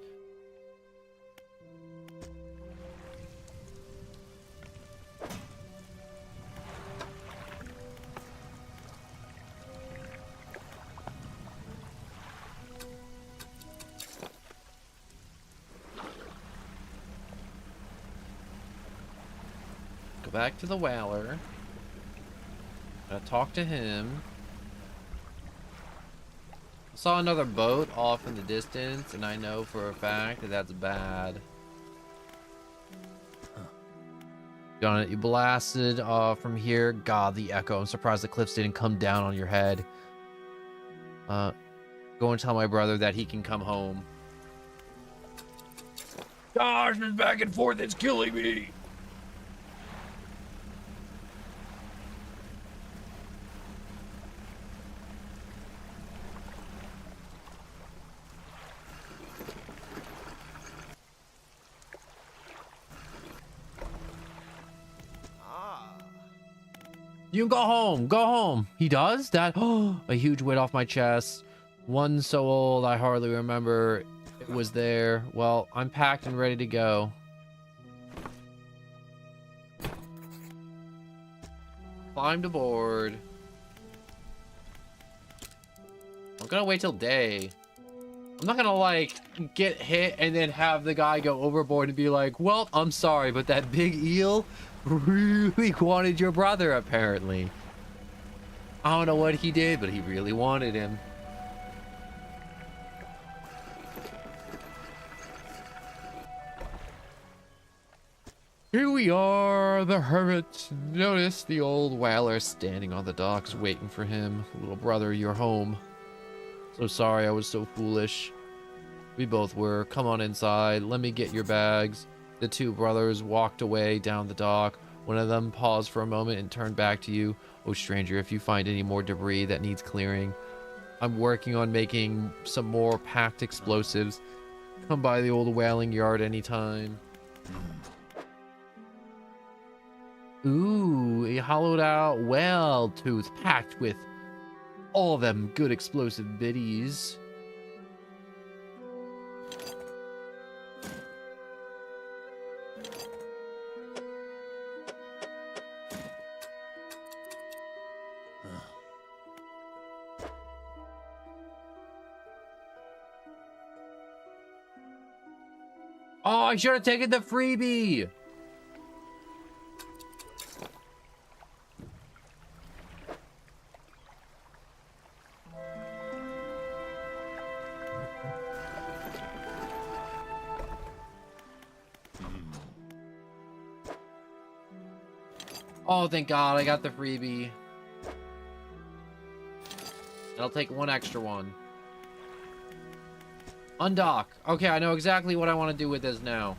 A: Go back to the Whaler. Talk to him. I saw another boat off in the distance, and I know for a fact that that's bad. Got it. You blasted from here. God, the echo. I'm surprised the cliffs didn't come down on your head. Go and tell my brother that he can come home. Gosh, this back and forth is killing me. You can go home. Go home. He does that. Oh, a huge weight off my chest. One so old I hardly remember it was there. Well, I'm packed and ready to go. Climbed aboard. I'm gonna wait till day. I'm not gonna like get hit and then have the guy go overboard and be like, well, I'm sorry, but that big eel really wanted your brother, apparently. I don't know what he did, but he really wanted him. Here we are, the hermit. Notice the old Whaler standing on the docks waiting for him. Little brother, you're home. So sorry I was so foolish. We both were. Come on inside. Let me get your bags. The two brothers walked away down the dock. One of them paused for a moment and turned back to you. Oh, stranger, if you find any more debris that needs clearing, I'm working on making some more packed explosives. Come by the old whaling yard anytime. Ooh, a hollowed out whale tooth packed with all them good explosive biddies. Oh, I should have taken the freebie. Oh, thank God, I got the freebie. And I'll take one extra one. Undock. Okay, I know exactly what I want to do with this now.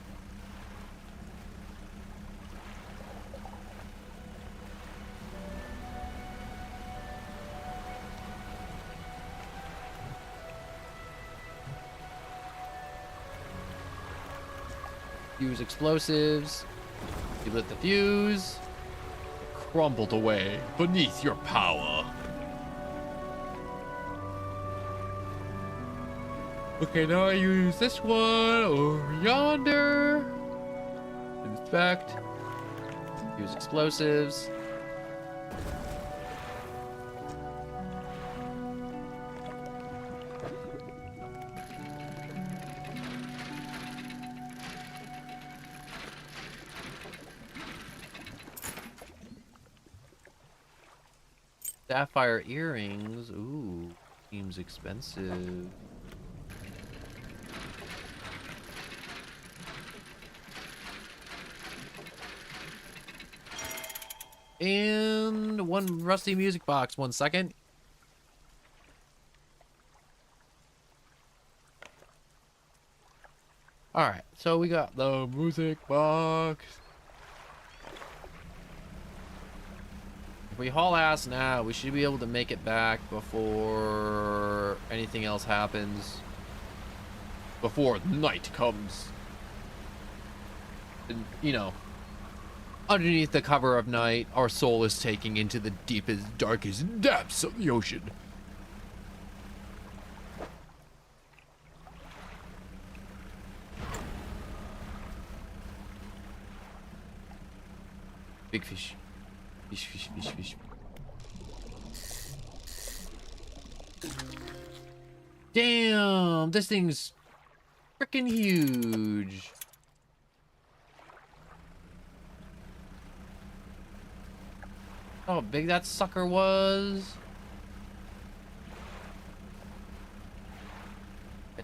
A: Use explosives. You lit the fuse. Crumbled away beneath your power. Okay, now I use this one over yonder. Inspect. Use explosives. Sapphire earrings. Ooh, seems expensive. And one rusty music box. 1 second. Alright, so we got the music box. If we haul ass now, we should be able to make it back before anything else happens. Before night comes. And, you know, underneath the cover of night, our soul is taking into the deepest, darkest depths of the ocean. Big fish. Fish, fish, fish, fish. Damn, this thing's freaking huge. How big that sucker was.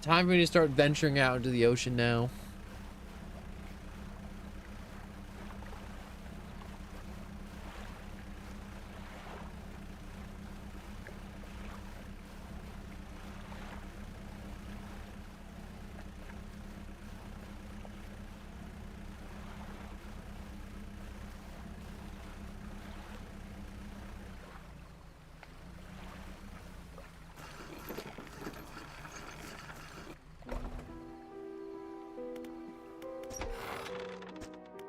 A: Time for me to start venturing out into the ocean now.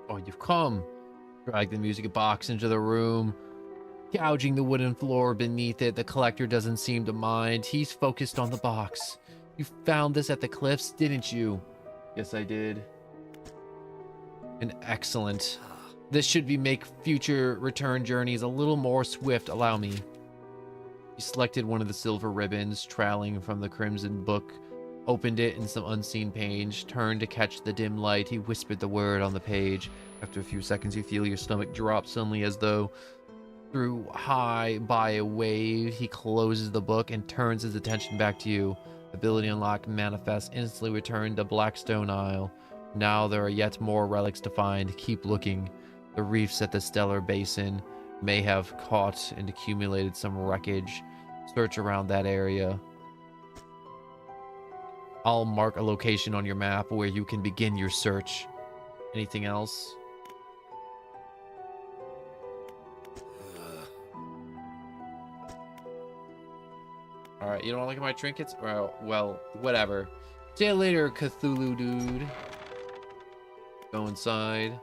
A: Oh, you've come. Drag the music box into the room, gouging the wooden floor beneath it. The collector doesn't seem to mind. He's focused on the box. You found this at the cliffs, didn't you? Yes, I did. And excellent. This should make future return journeys a little more swift. Allow me. He selected one of the silver ribbons trailing from the crimson book, opened it in some unseen page, turned to catch the dim light. He whispered the word on the page. After a few seconds, you feel your stomach drop suddenly as though through high by a wave. He closes the book and turns his attention back to you. Ability unlocked, manifest, instantly return to Blackstone Isle. Now there are yet more relics to find. Keep looking. The reefs at the Stellar Basin may have caught and accumulated some wreckage. Search around that area. I'll mark a location on your map where you can begin your search. Anything else? Alright, you don't look at my trinkets? Well, whatever. See you later, Cthulhu dude. Go inside.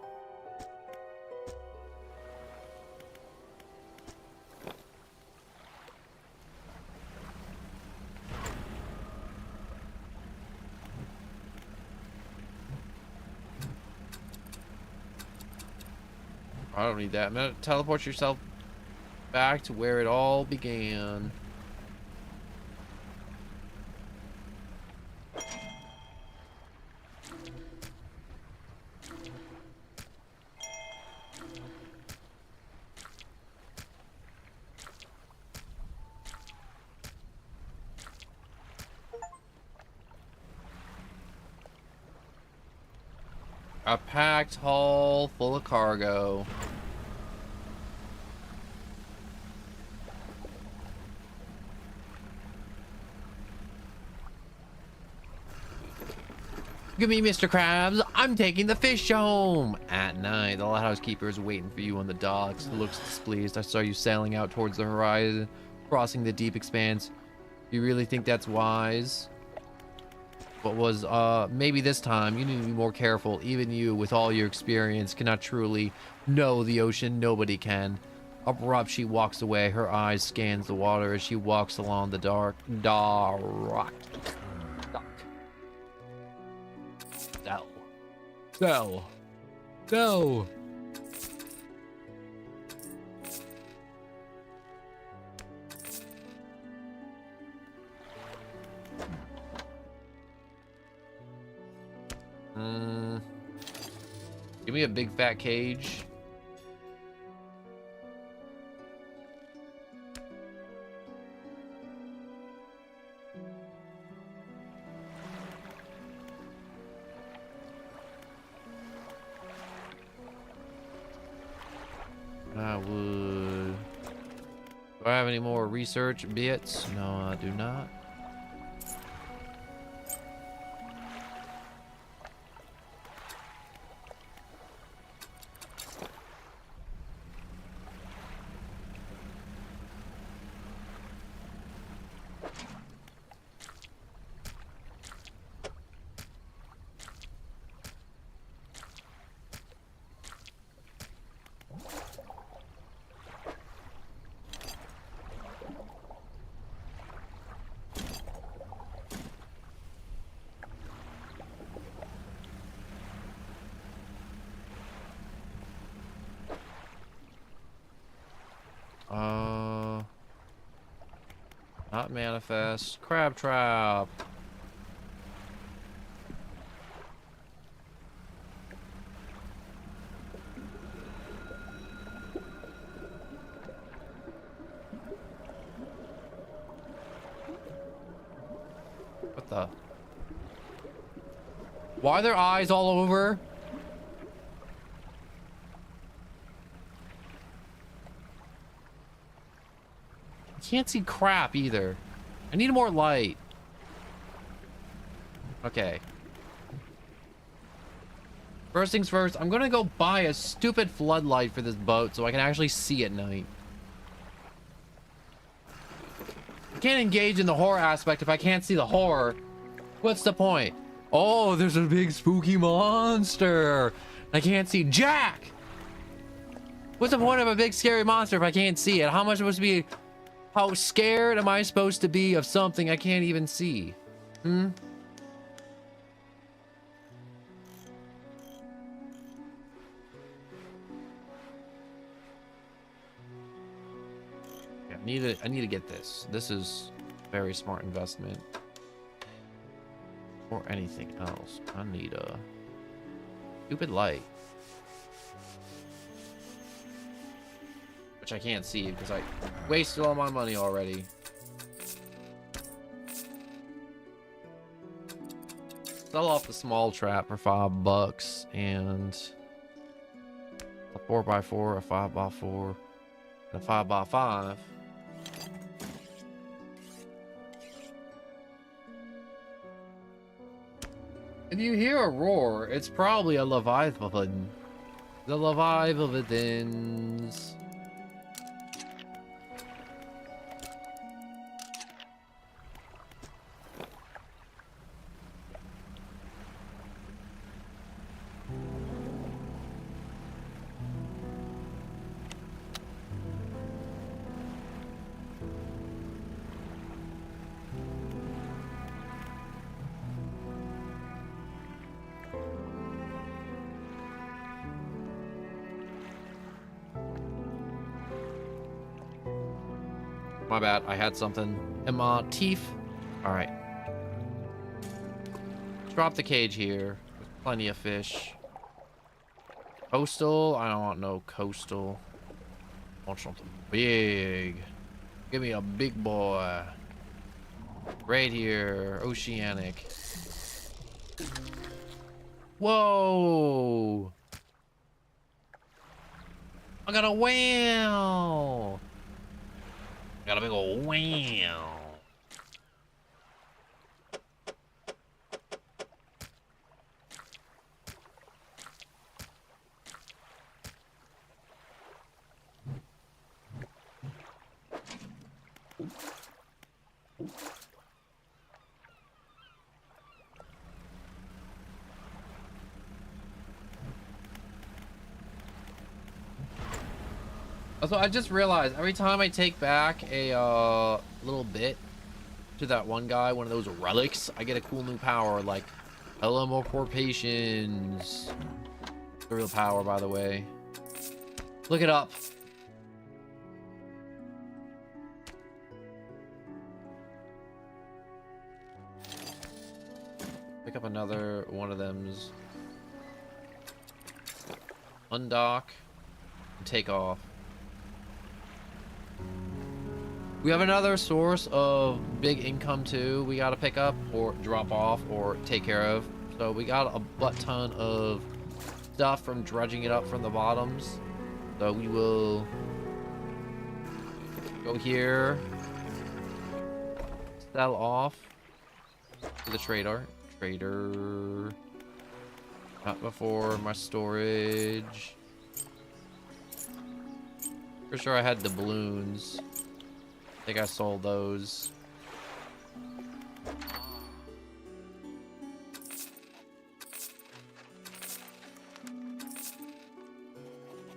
A: I don't need that. I'm gonna teleport yourself back to where it all began. A packed hull full of cargo. Look at me, Mr. Krabs. I'm taking the fish home. At night, the lighthouse keeper is waiting for you on the docks. He looks displeased. I saw you sailing out towards the horizon, crossing the deep expanse. You really think that's wise? What was, maybe this time you need to be more careful. Even you, with all your experience, cannot truly know the ocean. Nobody can. Abrupt, she walks away. Her eyes scans the water as she walks along the dark. No. No. Give me a big fat cage. Wood. Do I have any more research bits? No, I do not. Not manifest. Crab trap. What the? Why are there eyes all over? Can't see crap either. I need more light. Okay. First things first, I'm gonna go buy a stupid floodlight for this boat so I can actually see at night. I can't engage in the horror aspect if I can't see the horror. What's the point? Oh, there's a big spooky monster. I can't see Jack. What's the point of a big scary monster if I can't see it? How am I supposed to be... How scared am I supposed to be of something I can't even see? Hmm? Yeah, I need to get this. This is a very smart investment. Or anything else. I need a stupid light. Which I can't see because I wasted all my money already. Sell off the small trap for $5 and a 4x4, a 5x4, and a 5x5. If you hear a roar, it's probably a Leviathan. The Leviathans. My bad, I had something in my teeth. All right. Drop the cage here. There's plenty of fish. Coastal? I don't want no coastal. I want something big. Give me a big boy. Right here. Oceanic. Whoa. I got a whale. Got a big old whale. Also, I just realized every time I take back a little bit to that one guy, one of those relics, I get a cool new power like teleportations. The real power, by the way. Look it up. Pick up another one of them's. Undock and take off. We have another source of big income too we gotta pick up or drop off or take care of. So we got a butt ton of stuff from dredging it up from the bottoms. So we will Go here. Sell off to the trader. Trader. Not before my storage. For sure I had the balloons. I think I sold those.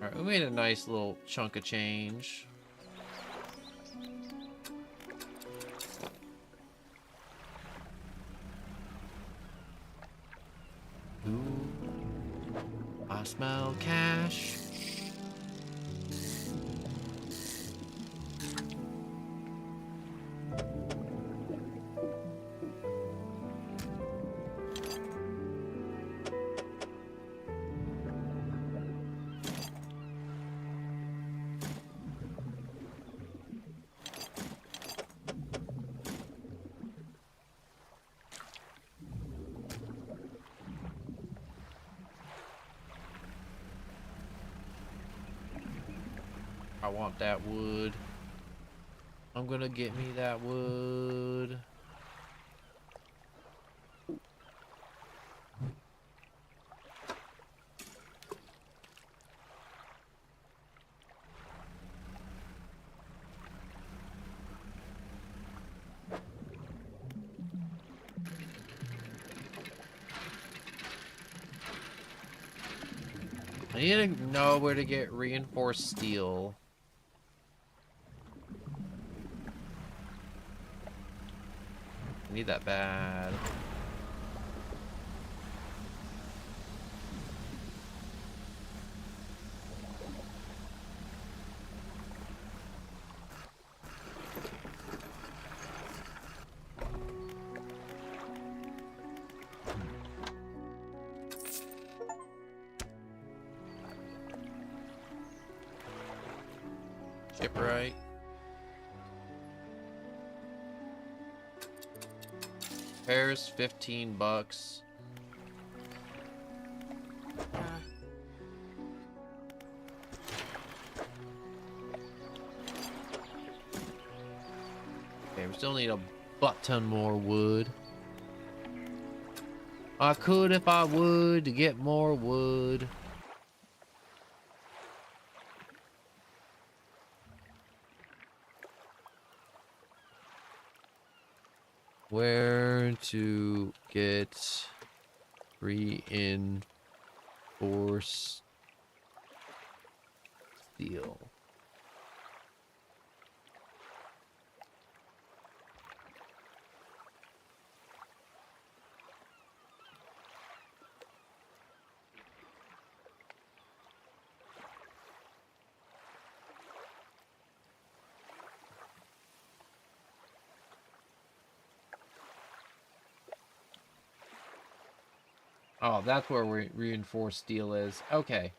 A: Alright, we made a nice little chunk of change. Ooh, I smell cash. I want that wood. I'm gonna get me that wood. I need to know where to get reinforced steel. I need that bad. Shipwright. Repairs, 15 bucks. Okay, we still need a butt ton more wood. I could if I would to get more wood. Where to get reinforced steel? Oh, that's where reinforced steel is. Okay.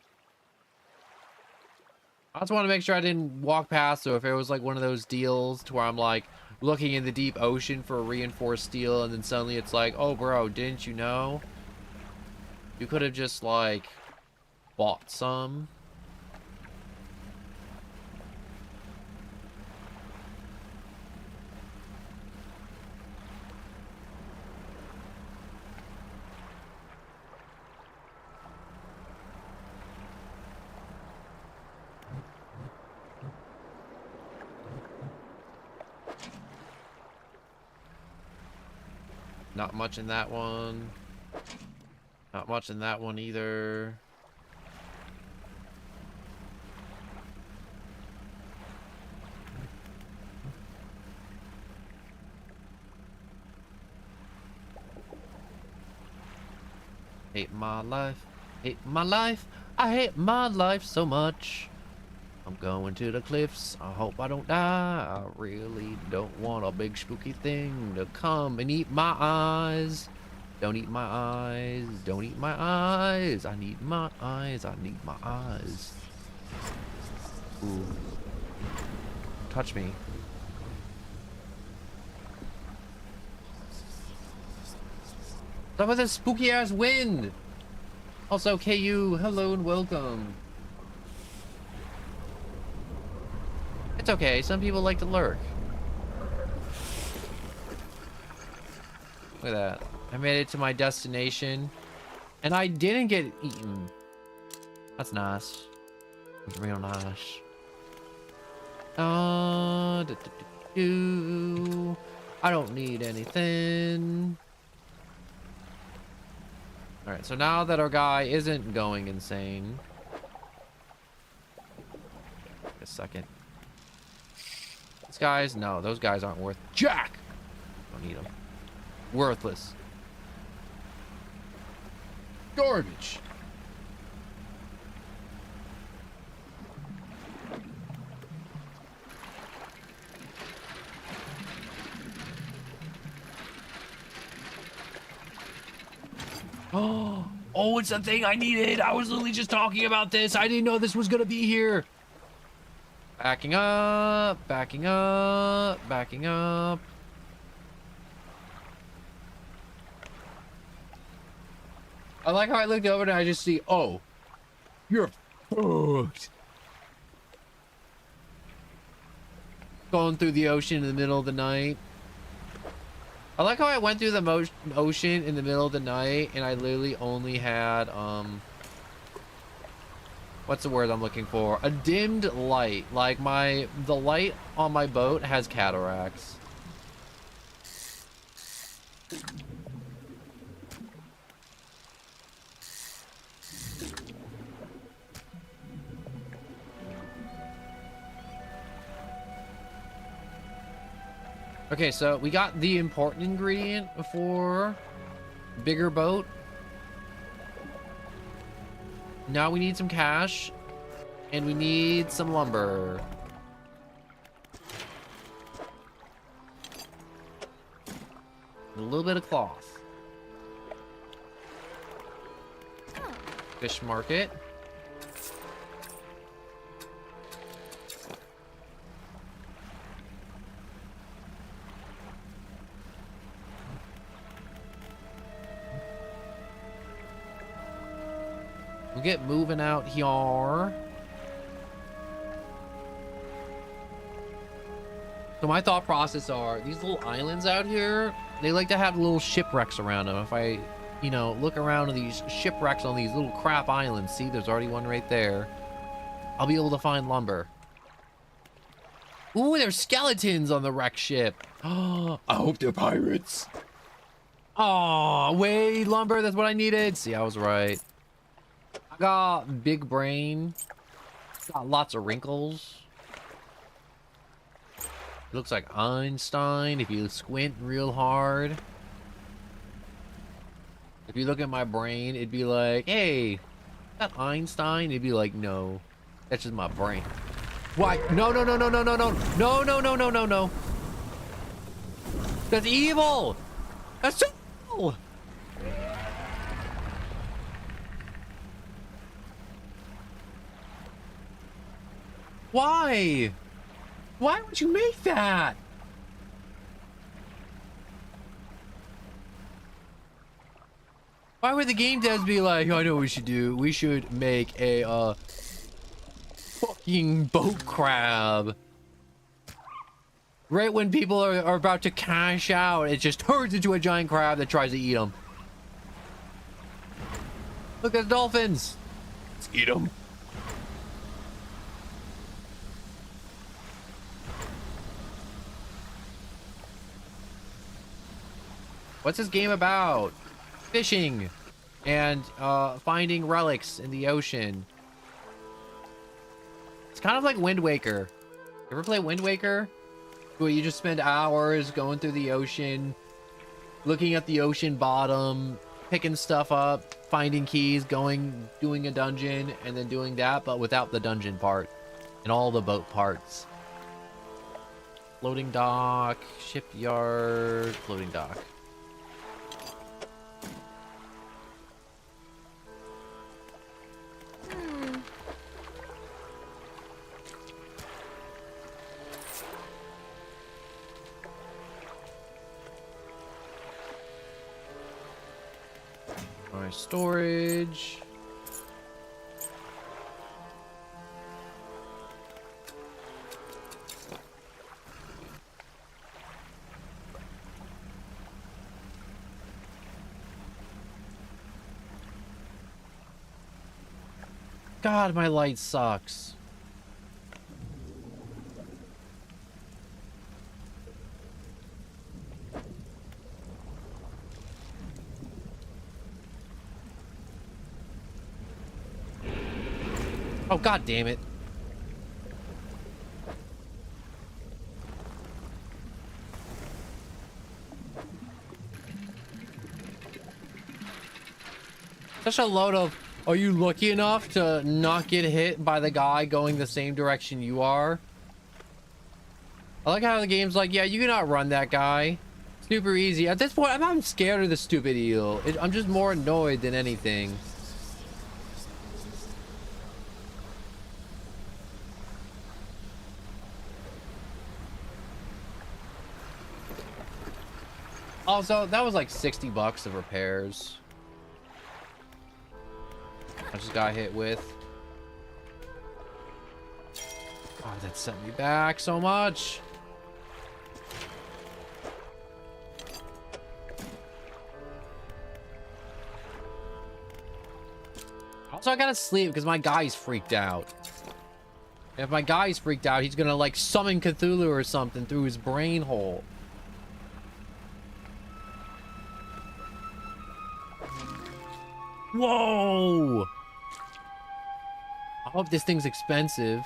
A: I just want to make sure I didn't walk past, so if it was like one of those deals to where I'm like looking in the deep ocean for reinforced steel and then suddenly it's like, oh bro, didn't you know? You could have just like bought some. Not much in that one. Not much in that one either. Hate my life. Hate my life. I hate my life so much. I'm going to the cliffs. I hope I don't die. I really don't want a big spooky thing to come and eat my eyes. Don't eat my eyes. Don't eat my eyes. I need my eyes. I need my eyes. Ooh. Touch me. Stop with this spooky ass wind. Also, KU, hello and welcome. That's okay. Some people like to lurk. Look at that. I made it to my destination. And I didn't get eaten. That's nice. That's real nice. I don't need anything. Alright, so now that our guy isn't going insane. A second. These guys, no, those guys aren't worth jack. Don't need them. Worthless. Garbage. Oh, it's the thing I needed. I was literally just talking about this. I didn't know this was gonna be here. Backing up, backing up, backing up. I like how I looked over and I just see, oh, you're fucked. Going through the ocean in the middle of the night. I like how I went through the ocean in the middle of the night and I literally only had, what's the word I'm looking for? A dimmed light. Like the light on my boat has cataracts. Okay, so we got the important ingredient for bigger boat. Now we need some cash and we need some lumber. And a little bit of cloth. Fish market. We'll get moving out here. So my thought process are these little islands out here, they like to have little shipwrecks around them. If I, you know, look around at these shipwrecks on these little crap islands, see there's already one right there. I'll be able to find lumber. Ooh, there's skeletons on the wreck ship. Oh, I hope they're pirates. Oh, wait, lumber, that's what I needed. See, I was right. I got big brain. Got lots of wrinkles. It looks like Einstein if you squint real hard. If you look at my brain, it'd be like, hey, is that Einstein? It'd be like, no, that's just my brain. Why? No, no, no, no, no, no, no, no, no, no, no, no, no. That's evil. That's so evil. Why? Why would you make that? Why would the game devs be like, oh, I know what we should do. We should make a fucking boat crab. Right when people are about to cash out, it just turns into a giant crab that tries to eat them. Look at the dolphins. Let's eat them. What's this game about? Fishing and finding relics in the ocean. It's kind of like Wind Waker. You ever play Wind Waker? Where you just spend hours going through the ocean, looking at the ocean bottom, picking stuff up, finding keys, doing a dungeon, and then doing that, but without the dungeon part and all the boat parts. Floating dock, shipyard, floating dock. My storage. God, my light sucks. Oh, God damn it. Such a load of, are you lucky enough to not get hit by the guy going the same direction you are? I like how the game's like, yeah, you can outrun that guy. Super easy. At this point, I'm not scared of the stupid eel. I'm just more annoyed than anything. Also, that was like 60 bucks of repairs. I just got hit with. Oh, that sent me back so much. Also, I gotta sleep because my guy's freaked out. If my guy's freaked out, he's gonna like summon Cthulhu or something through his brain hole. Whoa! I hope this thing's expensive.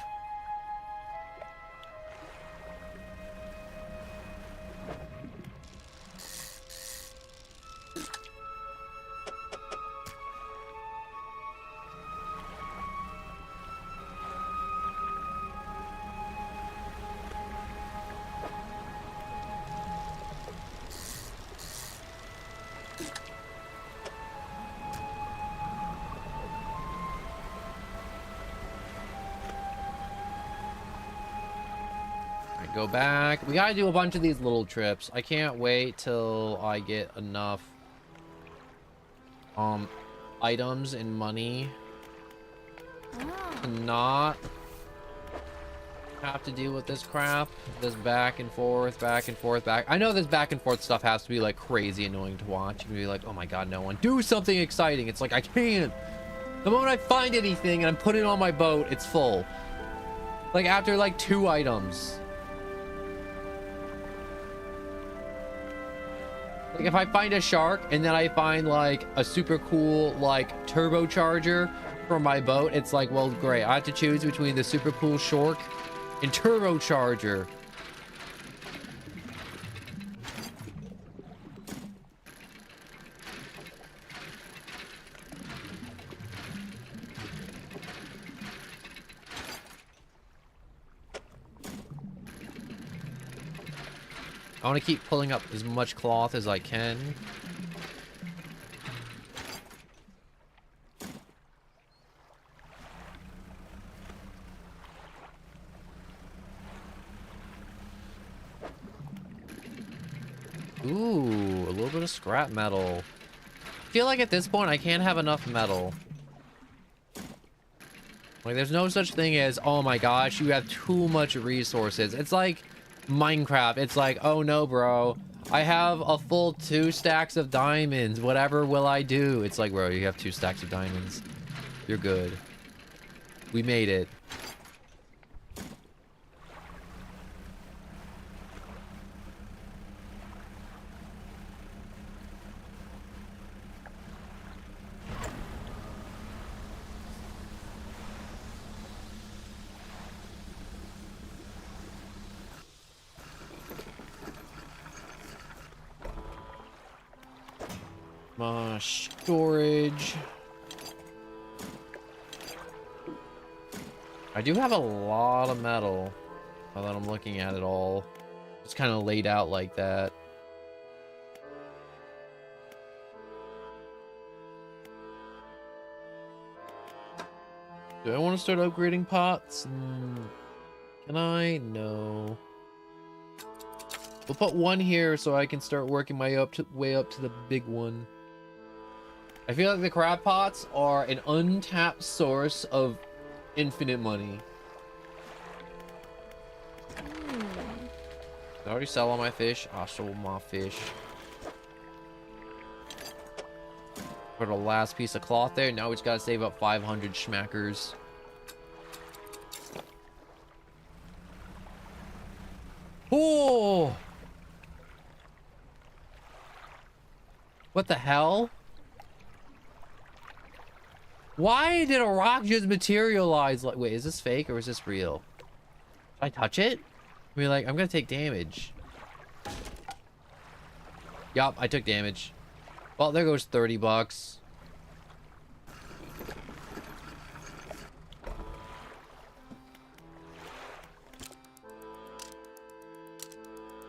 A: Go back. We gotta do a bunch of these little trips. I can't wait till I get enough items and money to not have to deal with this crap. This back and forth, back and forth, back. I know this back and forth stuff has to be like crazy annoying to watch. You can be like, oh my god, no one. Do something exciting. It's like, I can't. The moment I find anything and I'm putting it on my boat, it's full. Like after like 2 items. Like if I find a shark and then I find like a super cool like turbocharger for my boat, it's like, well, great. I have to choose between the super cool shark and turbocharger. I want to keep pulling up as much cloth as I can. Ooh, a little bit of scrap metal. I feel like at this point I can't have enough metal. Like there's no such thing as, oh my gosh, you have too much resources. It's like Minecraft. It's like, oh no, bro, I have a full 2 stacks of diamonds. Whatever will I do? It's like, bro, you have 2 stacks of diamonds. You're good. We made it. Storage. I do have a lot of metal now that I'm looking at it all. It's kind of laid out like that. Do I want to start upgrading pots? Can I? No. We'll put 1 here so I can start working my way up to the big one. I feel like the crab pots are an untapped source of infinite money. Did I already sell all my fish? I sold my fish. Put a last piece of cloth there. Now we just gotta save up 500 schmackers. Oh! What the hell? Why did a rock just materialize? Like, wait, is this fake or is this real? Should I touch it? I mean, like, I'm gonna take damage. Yup, I took damage. Well, there goes 30 bucks.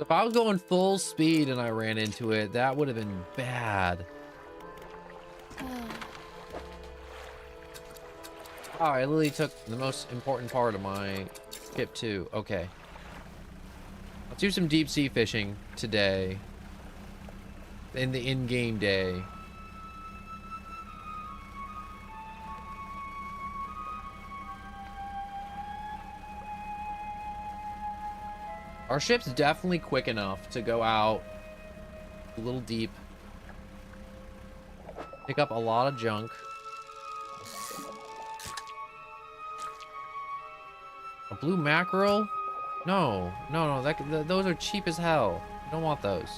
A: If I was going full speed and I ran into it, that would have been bad. Oh, I literally took the most important part of my skip too. Okay. Let's do some deep sea fishing today. In the in-game day. Our ship's definitely quick enough to go out a little deep. Pick up a lot of junk. A blue mackerel? No, those are cheap as hell. I don't want those.